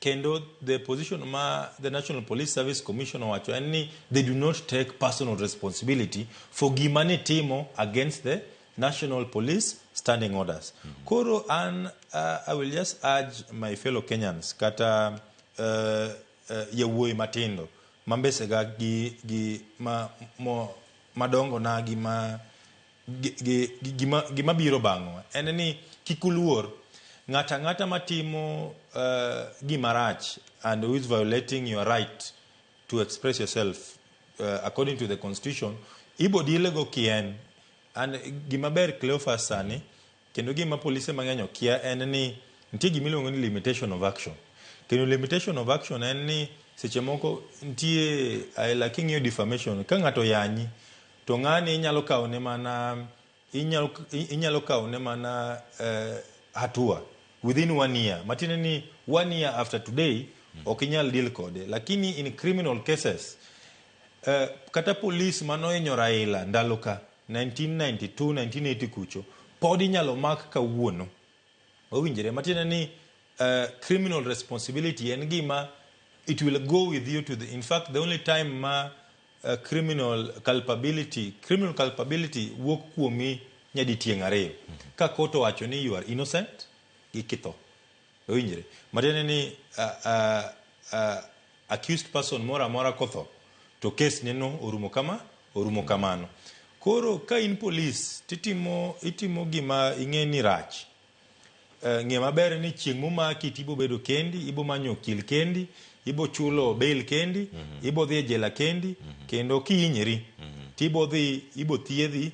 Kendo the position ma the National Police Service Commission wacho en ni they do not take personal responsibility for gima ne timo against the National Police standing orders. Koro I will just urge my fellow Kenyans kata yawuoyi matindo mambesega gi madongo na gima biro bang'wa en ni kikuluor ng'ata matimo gimarach and who is violating your right to express yourself according to the constitution ibo dilego kien. And gimaber Cleophas sani kendo gima polise mang'eny okia en ni nitie gimiluongo ni limitation of action. Kendo limitation of action en ni seche moko nitie aila king'iyo defamation ka ng'ato yanyi to ng'ani inyalo kawne mana hatua within 1 year. Matine ni 1 year after today ok inyal deal kode. Lakini in criminal cases kata police manohinyo Raila ndalo ka 1992 1980 kucho pod inyalo mak kawuono. Owinjore matine ni criminal responsibility en gima it will go with you to the in fact the only time ma criminal culpability wuok kuomi nyadi tieng' ariyo ka koto wacho ni you are innocent gi kitho. Owinjore matine ni accused person mora kotho to case neno orumo kamano. Koro ka in police itimo gima ing'e ni rach ng'e maber ni chieng' momaki tibo bedo kendi ibo manyo okil kendi ibo chulo bail kendi ibo dhi e jela kendi kendo kihinyri tibo dhi ibo thiedhi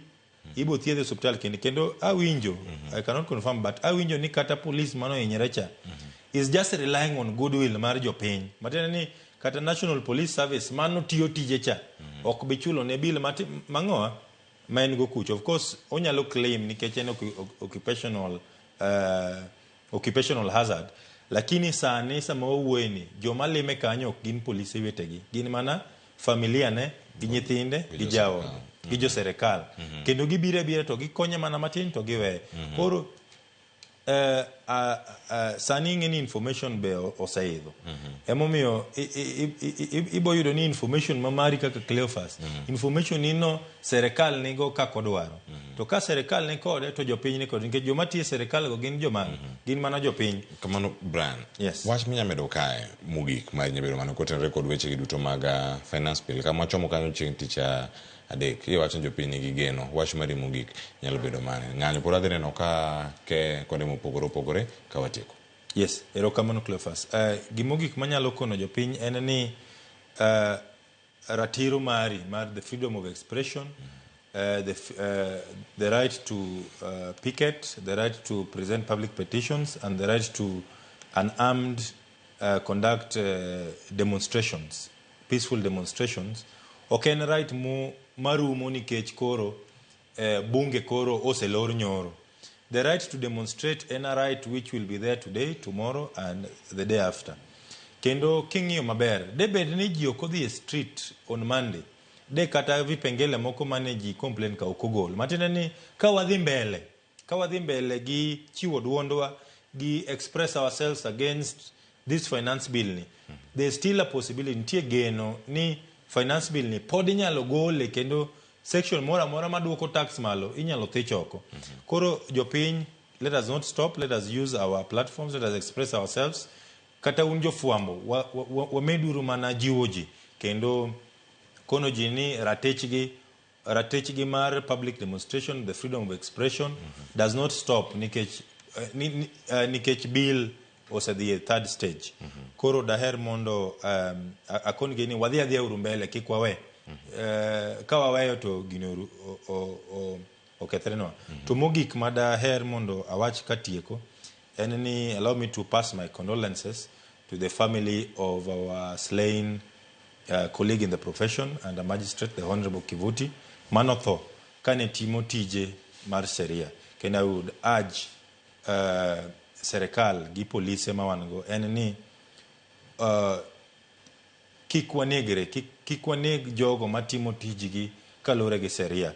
hospital kendi. Kendo awinjo I cannot confirm but awinjo ni kata police mano hinyre cha is just relying on goodwill mar jopiny. Matiende ni kata National Police Service mano tiyo tije cha ok bi chulo ne bill mangoa ma en go kuch. Of course onyalo claim nikech en occupational hazard, lakini sani sama owuoyeni joma lime kanyo ok gin polise wetegi, gin mana familia ne gi nyithinde gi jawo gi jo serikal kendo gibire to gikonye mana matin to giwe. Koro sani ng'eni information be oseidho. Emomiyo iboyudo ni information mamari kaka Cleophas, information nino serikal nigo kako dwaro. To ka serikal ni kode to jopiny ni kode, nikech joma tiyo serikal go gin joma gin mana jopiny. Kamano Brian, yes. Wach minyamedo kae mogik mar nyabedo mano kotenre kod weche gi duto mag finance bill kama chomo kanyo chieng' tich adek. Iwacho jopiny nigi geno, wach mari mogik nyalo bedo mane? Ng'anyo pod adhi neno ka ke kode mopogore opogore ka watieko. Yes, erokamano Cleophas. Gimogik manyalo kono jopiny en ni ratiro mari mar the freedom of expression, the right to picket, the right to present public petitions, and the right to unarmed conduct demonstrations, peaceful demonstrations. Ok en right marumo nikech koro bunge koro oselor nyoro. The right to demonstrate en a right which will be there today, tomorrow, and the day after. Kendo king'iyo maber, debed ni ji ok odhi e street on Monday, de kata vipengele moko mane ji complain ka ok ogol. Matiende ni ka wadhi mbele gi chiwo duondwa gi express ourselves against this finance bill ni, there's still a possibility, nitie geno ni finance bill ni pod inyalo gole kendo section mora maduoko tax malo inyalo thich oko. Koro jopiny, let us not stop, let us use our platforms, let us express ourselves. Kata un jofwambo wameduru mana jiwo ji kendo kono ji ni ratechgi mar public demonstration, the freedom of expression does not stop nikech bill osedhi e third stage. Koro daher mondo akon gini wadhi adhiya uru mbele kik wawe. Ka waweyo to gino okethrenwa. To mogik madaher mondo awach katieko en ni allow me to pass my condolences to the family of our slain colleague in the profession and a magistrate, the Honorable Kivuti, manotho kane timo tije mar sheria. Can I would urge serikal gi polise mawango en ni kik waneg jogo matimo tijigi kalore gi sheria.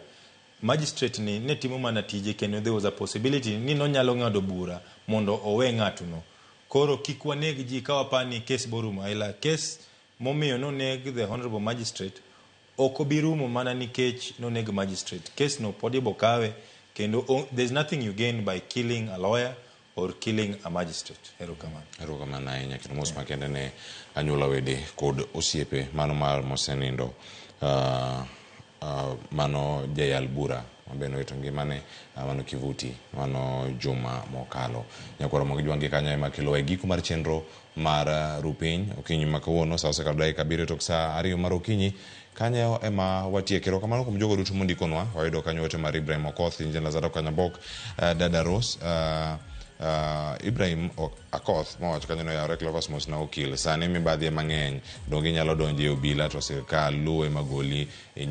Magistrate ni ne timo mana tije kendo there was a possibility ni nonyalo ng'ado bura mondo owe ng'atuno. Koro kik waneg ji ka wapani kes borumo aila kes momiyo noneg the Honorable Magistrate ok obirumo mana nikech noneg magistrate. Kes no podi bokawe kendo there's nothing you gain by killing a lawyer or killing a magistrate. Erokamano ahinya kendo mos makende ne anyuola wede kod osiepe mano mar mosenindo mano jayal bura mabeno wito ngimane mano Kivuti mano juma mokalo. Nyakwaro mag jwangi kanya ema kelo e giko mar chenro mar Rupiny okinyi makawuono saa 7:07 tok saa 2 mar okinyi. Kanyo ema watiekero kamano kuom jogo duto mondikonwa wayudo kanyo wote mar Ibrahim Okoth, Injin Lazaro Kanyabok, Dada Rose, Ibrahim Akoth mawacho kanyo no yawre Cleophas Mos na okil sani mibadhi mang'eny dongi nyalo donje obila to sirkal luwe magoli e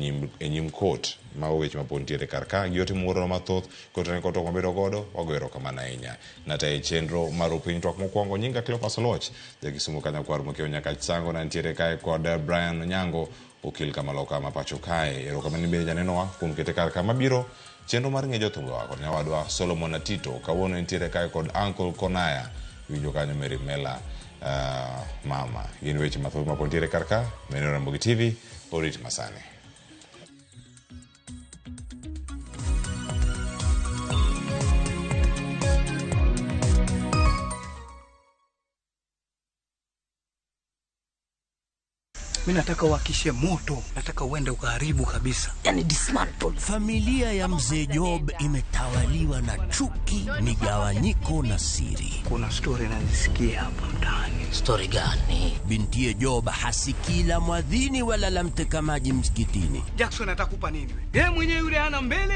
nyim court ma weche mapontiere karka giote muoro mathoth kotene koto kombedo godo wagoero kamana ahinya nata e chenro mar Rupiny twak mokwongo nyinga Cleophas Loch Kisumu Kanyakwar mokeo nyaka Chisango na ntiere kae kod Brian Nyango okil kamaloka mapacho kae. Erokamano bende janenowa kuom kete karka mabiro chenro mar ng'ejo thumwa kod nyawadwa Solomon Atito kawuono entiere kae kod Uncle Konaya winjo kanyo Mary Mela mama. Gin weche mathoth mapontiere karka meno Ramogi TV orit masane. Mimi nataka uwakishe moto, nataka uende ukaharibu kabisa. Yani dismantle. Familia ya mzee Job imetawaliwa na chuki, migawanyiko na siri. Kuna story nazisikia hapa mtaani. Story gani? Bintiye Job hasikii la mwadhini wala la mteka maji msikitini. Jackson atakupa nini wewe? Yeye mwenyewe yule hana mbele